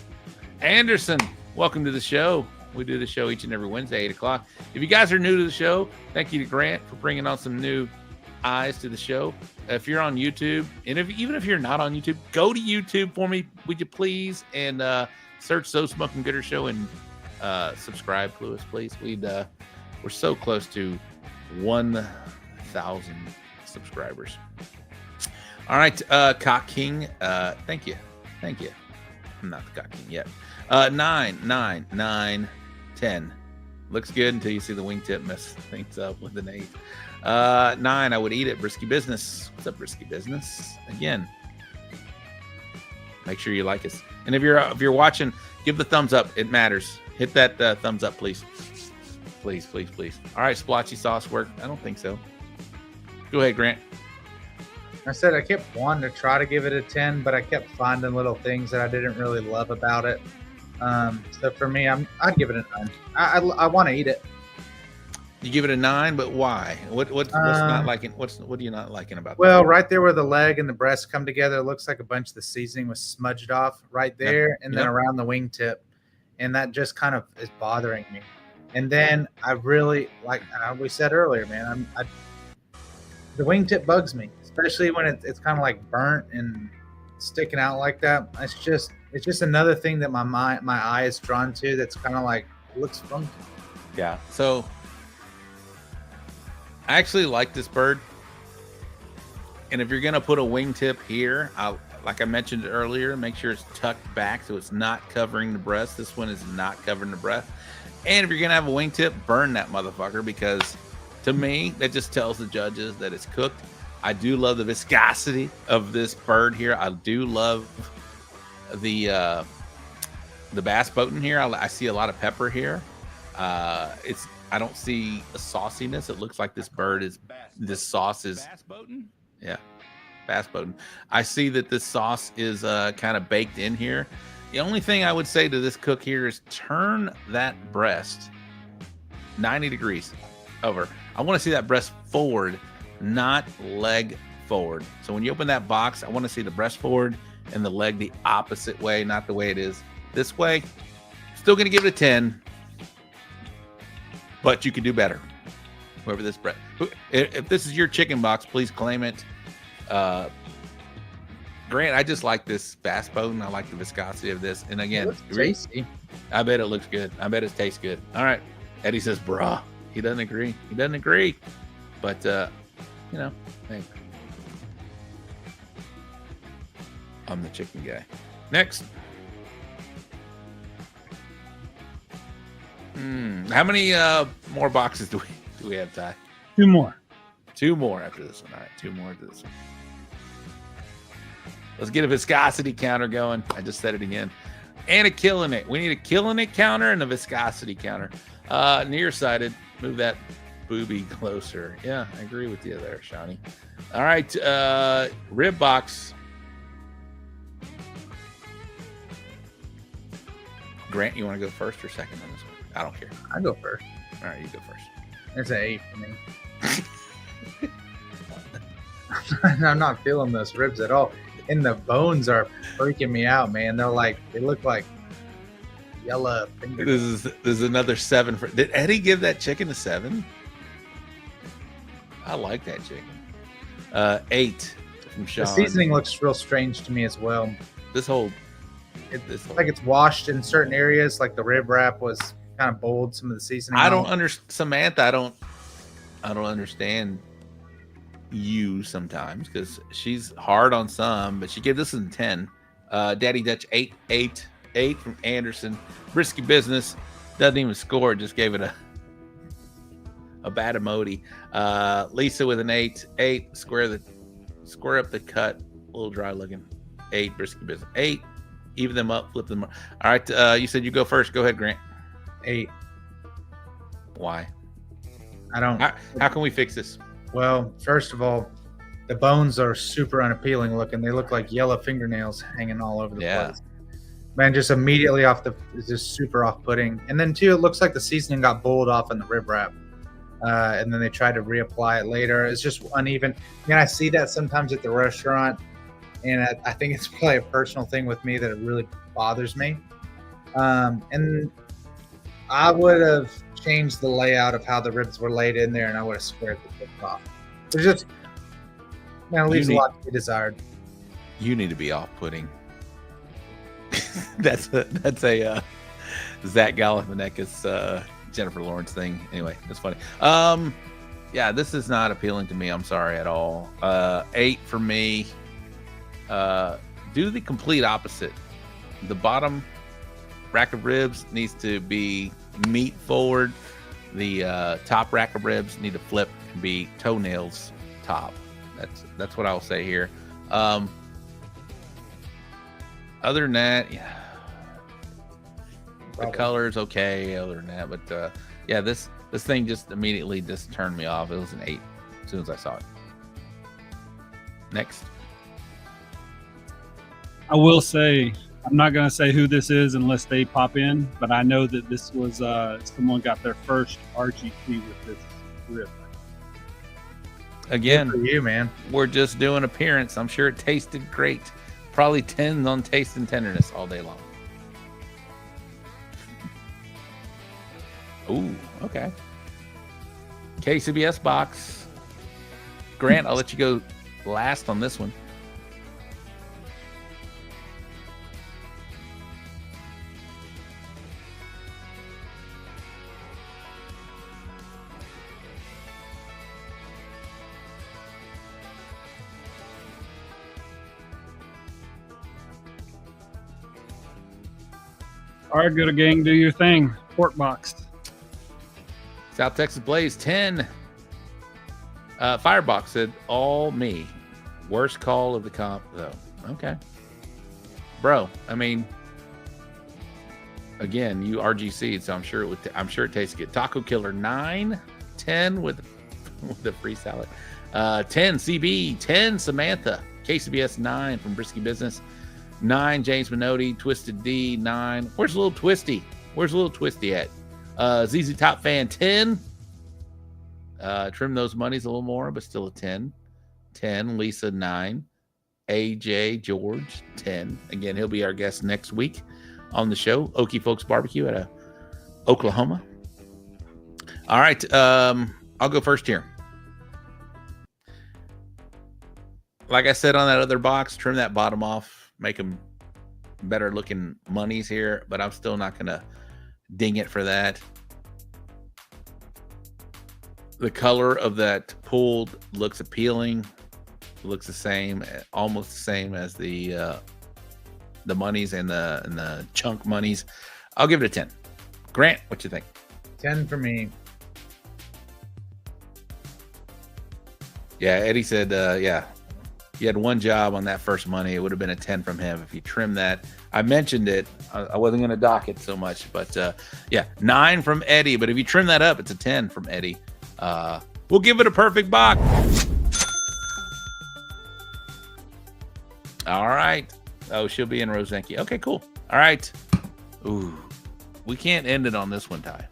welcome to the show. We do the show each and every Wednesday, 8 o'clock. If you guys are new to the show, thank you to Grant for bringing on some new eyes to the show. If you're on YouTube, and even if you're not on YouTube, go to YouTube for me, would you please, and search So Smoking Gooder Show and subscribe to us, please. We're so close to 1,000 subscribers. All right, Cock King, thank you. I'm not the Cock King yet. 9, 10. Looks good until you see the wingtip mess things up with an 8. 9, I would eat it. Brisky Business. What's up, Brisky Business? Again, make sure you like us. And if you're watching, give the thumbs up. It matters. Hit that thumbs up, please. Please. All right, splotchy sauce work? I don't think so. Go ahead, Grant. I said I kept wanting to try to give it a 10, but I kept finding little things that I didn't really love about it. So for me, I'd give it a 9. I want to eat it. You give it a 9, but why? What's not liking? What are you not liking about? Well, right there where the leg and the breast come together, it looks like a bunch of the seasoning was smudged off right there, and then around the wingtip, and that just kind of is bothering me. And then I really like we said earlier, man. The wingtip bugs me, especially when it's kind of like burnt and sticking out like that. It's just another thing that my eye is drawn to. That's kind of like looks funky. Yeah. So I actually like this bird, and if you're gonna put a wingtip here, like I mentioned earlier, make sure it's tucked back so it's not covering the breast. This one is not covering the breast. And if you're gonna have a wingtip, burn that motherfucker, because to me that just tells the judges that it's cooked. I do love the viscosity of this bird here. I do love the bass boating here. I see a lot of pepper here. I don't see a sauciness. It looks like this sauce is bass boating. Yeah, bass boating. I see that this sauce is kind of baked in here. The only thing I would say to this cook here is turn that breast 90 degrees over. I want to see that breast forward, not leg forward. So when you open that box, I want to see the breast forward and the leg the opposite way, not the way it is this way. Still going to give it a 10, but you can do better. Whoever this breast, if this is your chicken box, please claim it. Grant, I just like this bass boating. I like the viscosity of this. And again, tasty. I bet it looks good. I bet it tastes good. All right. Eddie says, bruh. He doesn't agree. But, hey. I'm the chicken guy. Next. How many more boxes do we have, Ty? 2 more. 2 more after this one. All right, 2 more after this one. Let's get a viscosity counter going. I just said it again. And a killing it. We need a killing it counter and a viscosity counter. Nearsighted. Move that booby closer. Yeah, I agree with you there, Shawnee. All right, rib box. Grant, you want to go first or second on this one? I don't care. I go first. All right, you go first. It's an 8 for me. I'm not feeling those ribs at all. And the bones are freaking me out, man. They look like yellow fingers. This is another 7 for. Did Eddie give that chicken a 7? I like that chicken. 8 from Sean. The seasoning looks real strange to me as well. This whole. Like it's washed in certain areas, like the rib wrap was kind of bold. Some of the seasoning. I don't understand, Samantha. I don't understand you sometimes, because she's hard on some, but she gave this a 10. Daddy Dutch 8 from Anderson. Risky Business doesn't even score, just gave it a bad emoji. Lisa with an 8 square up the cut, a little dry looking. 8 Risky Business 8, even them up, flip them up. All right, you said you go first. Go ahead, Grant. 8. Why? I don't. How can we fix this? Well, first of all, the bones are super unappealing looking. They look like yellow fingernails hanging all over the place. Man, just immediately it's just super off-putting. And then too, it looks like the seasoning got bowled off in the rib wrap. And then they tried to reapply it later. It's just uneven. And I see that sometimes at the restaurant, and I think it's probably a personal thing with me that it really bothers me. And I would have changed the layout of how the ribs were laid in there, and I would have squared the tip off. There's just, man, it leaves a lot to be desired. You need to be off-putting. that's a Zach Galifianakis, Jennifer Lawrence thing. Anyway, that's funny. Yeah, this is not appealing to me. I'm sorry at all. 8 for me. Do the complete opposite. The bottom rack of ribs needs to be meat forward. The top rack of ribs need to flip and be toenails top. That's what I'll say here. Other than that, yeah, the color's okay. Other than that, but yeah, this thing just immediately just turned me off. It was an 8 as soon as I saw it. Next, I will say, I'm not going to say who this is unless they pop in, but I know that this was someone got their first RGP with this rib. Again, good for you, man. We're just doing appearance. I'm sure it tasted great. Probably 10 on taste and tenderness all day long. Ooh, okay. KCBS box. Grant, I'll let you go last on this one. All right, good gang, do your thing. Pork box. South Texas Blaze 10. Firebox said all me. Worst call of the comp though. Okay, bro. I mean, again, you RGC'd, so I'm sure it would. I'm sure it tastes good. Taco Killer 9, 10 with the free salad. 10 CB, 10 Samantha. KCBS 9 from Brisky Business. 9 James Minotti, Twisted D 9. Where's Little Twisty? Where's Little Twisty at? ZZ Top Fan 10. Trim those monies a little more, but still a 10. 10 Lisa 9. AJ George 10. Again, he'll be our guest next week on the show. Okie Folks Barbecue out of Oklahoma. All right, I'll go first here. Like I said on that other box, trim that bottom off. Make them better looking monies here, but I'm still not gonna ding it for that. The color of that pulled looks appealing. It looks the same, almost the same as the monies and the chunk monies. I'll give it a 10. Grant, what you think? 10 for me. Yeah, Eddie said, yeah. You had one job on that first money. It would have been a 10 from him if you trim that. I mentioned it. I wasn't going to dock it so much, but yeah, 9 from Eddie. But if you trim that up, it's a 10 from Eddie. We'll give it a perfect box. All right. Oh, she'll be in Rosenke. Okay, cool. All right. Ooh, we can't end it on this one, Ty.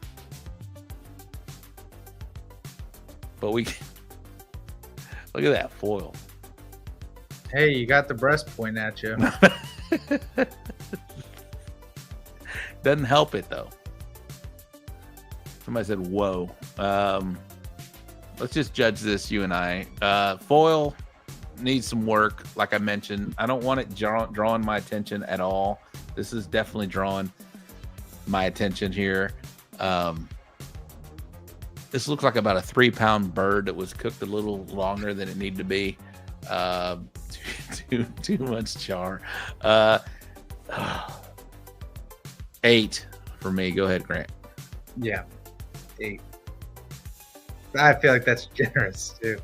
But we can. Look at that foil. Hey, you got the breast pointing at you. Doesn't help it though. Somebody said, "Whoa." Let's just judge this, you and I. Foil needs some work. Like I mentioned, I don't want it drawing my attention at all. This is definitely drawing my attention here. This looks like about a 3-pound bird that was cooked a little longer than it needed to be. Too much char. 8 for me. Go ahead, Grant. Yeah, 8. I feel like that's generous too.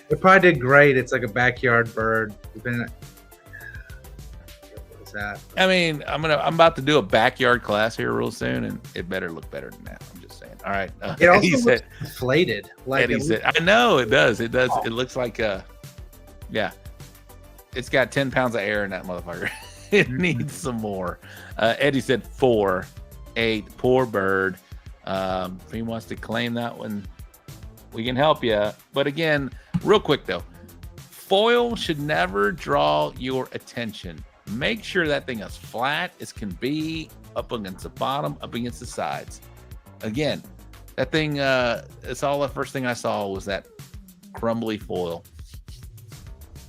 It probably did great. It's like a backyard bird. What is that? I mean, I'm about to do a backyard class here real soon, and it better look better than that. I'm just saying. All right. It also Eddie looks said, inflated. Like Eddie it said, I know it does. It does. It looks like yeah. It's got 10 pounds of air in that motherfucker. It needs some more. Eddie said 4, 8. Poor bird. If he wants to claim that one, we can help you. But again, real quick though, foil should never draw your attention. Make sure that thing is flat as can be, up against the bottom, up against the sides. Again, that thing, it's all the first thing I saw was that crumbly foil.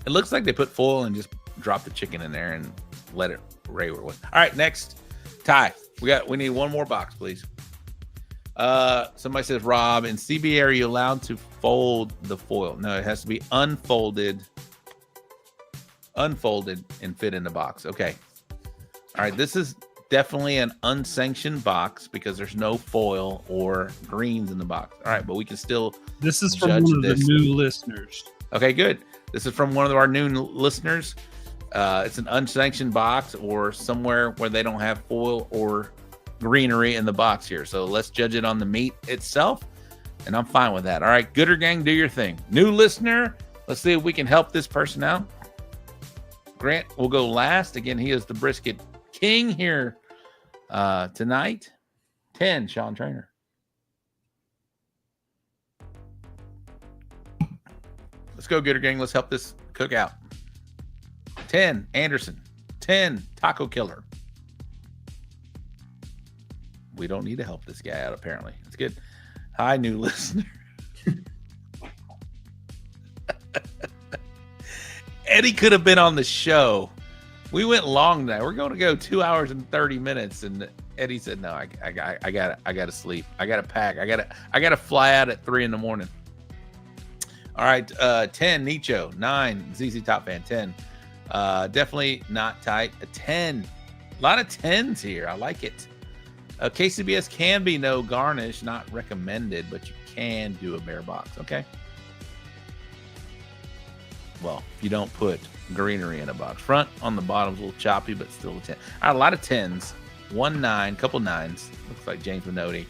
It looks like they put foil and just dropped the chicken in there and let it ray where it was. All right, next, Ty. We need one more box, please. Somebody says, Rob, in CB, are you allowed to fold the foil? No, it has to be unfolded and fit in the box. Okay. All right, this is definitely an unsanctioned box because there's no foil or greens in the box. All right, but we can still This is from one of the new listeners. Okay, good. This is from one of our new listeners. It's an unsanctioned box or somewhere where they don't have foil or greenery in the box here. So let's judge it on the meat itself, and I'm fine with that. All right, Gooder Gang, do your thing. New listener, let's see if we can help this person out. Grant will go last. Again, he is the brisket king here tonight. 10, Sean Trainer. Let's go, Gooder Gang. Let's help this cook out. 10, Anderson. 10, Taco Killer. We don't need to help this guy out, apparently. It's good. Hi, new listener. Eddie could have been on the show. We went long tonight. We're going to go 2 hours and 30 minutes. And Eddie said, no, I got to sleep. I got to pack. I got to fly out at 3 a.m. All right. 10, Nicho. 9, ZZ Top Fan. 10. Definitely not tight. A 10. A lot of 10s here. I like it. KCBS can be no garnish, not recommended, but you can do a bare box. Okay. Well, if you don't put greenery in a box. Front on the bottom's a little choppy, but still a 10. All right, a lot of 10s. 1 9, couple 9s. Looks like James Minotti.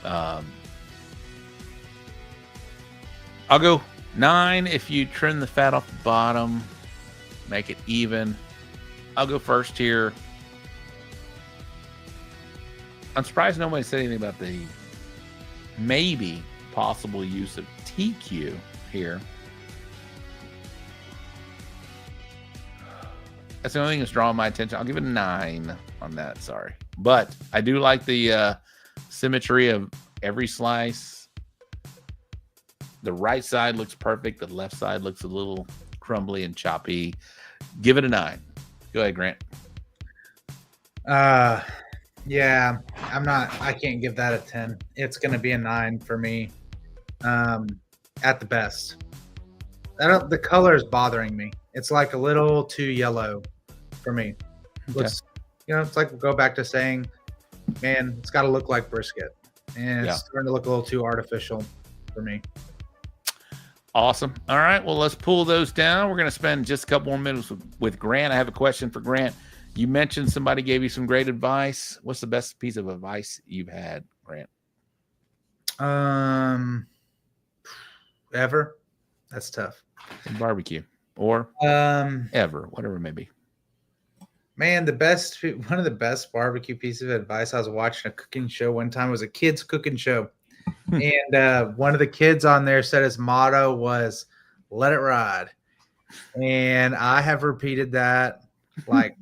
I'll go 9 if you trim the fat off the bottom, make it even. I'll go first here. I'm surprised nobody said anything about the maybe possible use of TQ here. That's the only thing that's drawing my attention. I'll give it a 9 on that. Sorry. But I do like the symmetry of every slice. The right side looks perfect. The left side looks a little crumbly and choppy. Give it a 9. Go ahead, Grant. Yeah, I can't give that a 10. It's going to be a 9 for me. At the best. The color is bothering me. It's like a little too yellow for me. Okay. It's like go back to saying, man, it's got to look like brisket. And it's starting to look a little too artificial for me. Awesome. All right. Well, let's pull those down. We're going to spend just a couple more minutes with Grant. I have a question for Grant. You mentioned somebody gave you some great advice. What's the best piece of advice you've had, Grant? Ever? That's tough. Barbecue or ever, whatever it may be. Man, one of the best barbecue pieces of advice. I was watching a cooking show one time. It was a kids cooking show. And one of the kids on there said his motto was, let it ride. And I have repeated that like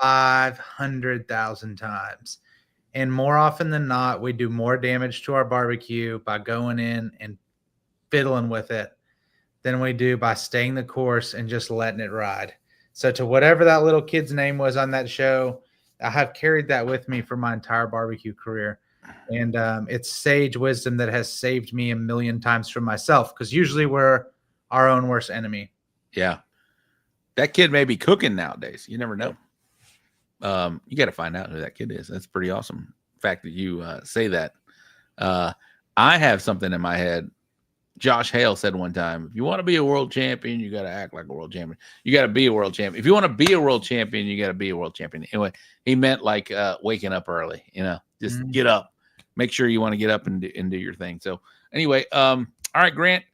500,000 times. And more often than not, we do more damage to our barbecue by going in and fiddling with it than we do by staying the course and just letting it ride. So to whatever that little kid's name was on that show, I have carried that with me for my entire barbecue career. And it's sage wisdom that has saved me a million times from myself, because usually we're our own worst enemy. Yeah. That kid may be cooking nowadays. You never know. You got to find out who that kid is. That's pretty awesome. The fact that you say that. I have something in my head. Josh Hale said one time, if you want to be a world champion, you got to act like a world champion. You got to be a world champion. If you want to be a world champion, you got to be a world champion. Anyway, he meant like waking up early, just get up make sure you want to get up and do your thing. So anyway, all right, Grant,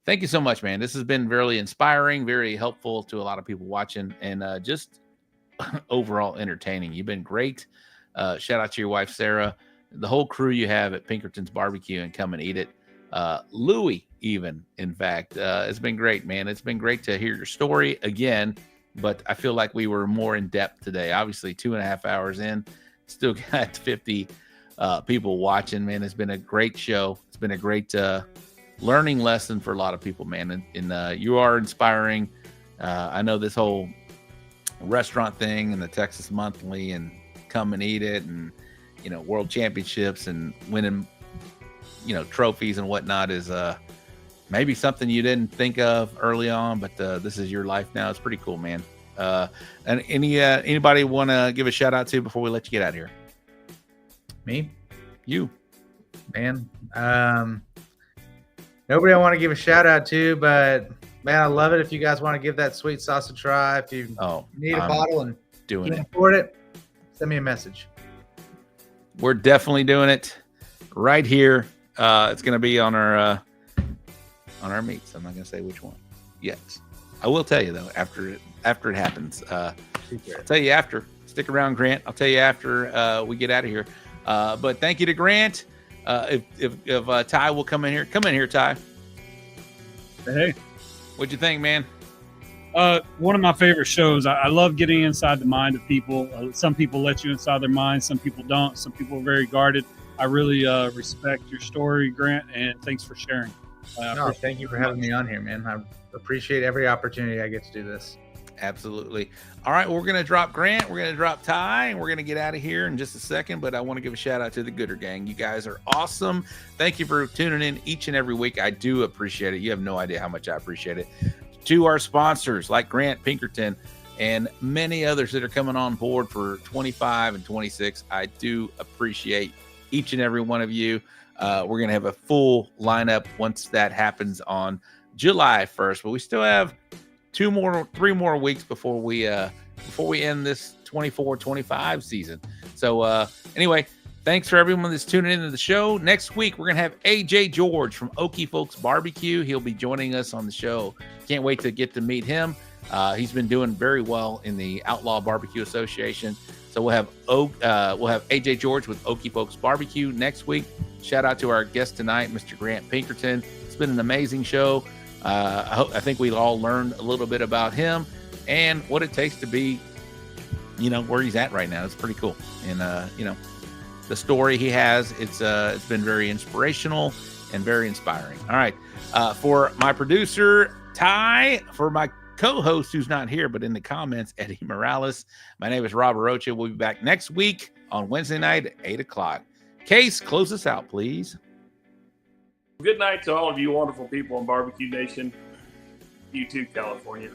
thank you so much, man. This has been very inspiring, very helpful to a lot of people watching, and just overall entertaining. You've been great. Shout out to your wife, Sarah, the whole crew you have at Pinkerton's Barbecue, and come and eat it. Louie, even, in fact, it's been great, man. It's been great to hear your story again, but I feel like we were more in depth today. Obviously, 2.5 hours in, still got 50 people watching, man. It's been a great show. It's been a great learning lesson for a lot of people, man. And you are inspiring. I know this whole restaurant thing and the Texas Monthly and come and eat it, and world championships and winning trophies and whatnot is maybe something you didn't think of early on, but this is your life now. It's pretty cool, man. And anybody want to give a shout out to before we let you get out of here? Me? You, man. Nobody I want to give a shout out to, but man, I love it. If you guys want to give that sweet sauce a try, if you need a bottle and doing can't afford it, send me a message. We're definitely doing it right here. It's going to be on our meats. I'm not going to say which one yet. I will tell you though after it happens. I'll tell you after. Stick around, Grant. I'll tell you after we get out of here. But thank you to Grant. If Ty will come in here, Ty. Hey, what'd you think, man? One of my favorite shows. I love getting inside the mind of people. Some people let you inside their mind. Some people don't. Some people are very guarded. I really respect your story, Grant, and thanks for sharing. Thank you for having me on here, man. I appreciate every opportunity I get to do this. Absolutely. All right, we're going to drop Grant. We're going to drop Ty, and we're going to get out of here in just a second. But I want to give a shout out to the Gooder Gang. You guys are awesome. Thank you for tuning in each and every week. I do appreciate it. You have no idea how much I appreciate it. To our sponsors like Grant, Pinkerton, and many others that are coming on board for 25 and 26, I do appreciate each and every one of you. We're going to have a full lineup once that happens on July 1st, but we still have 3 more weeks before we end this 24-25 season. So anyway, thanks for everyone that's tuning into the show. Next week, we're going to have AJ George from Okie Folks Barbecue. He'll be joining us on the show. Can't wait to get to meet him. He's been doing very well in the Outlaw Barbecue Association. So we'll have AJ George with Okie Folks Barbecue next week. Shout out to our guest tonight, Mr. Grant Pinkerton. It's been an amazing show. I think we all learned a little bit about him and what it takes to be, where he's at right now. It's pretty cool. And, the story he has, it's been very inspirational and very inspiring. All right. For my producer, Ty, for my co-host who's not here, but in the comments, Eddie Morales, my name is Rob Rocha. We'll be back next week on Wednesday night at 8:00. Case, close us out, please. Good night to all of you wonderful people in Barbecue Nation. You too, California.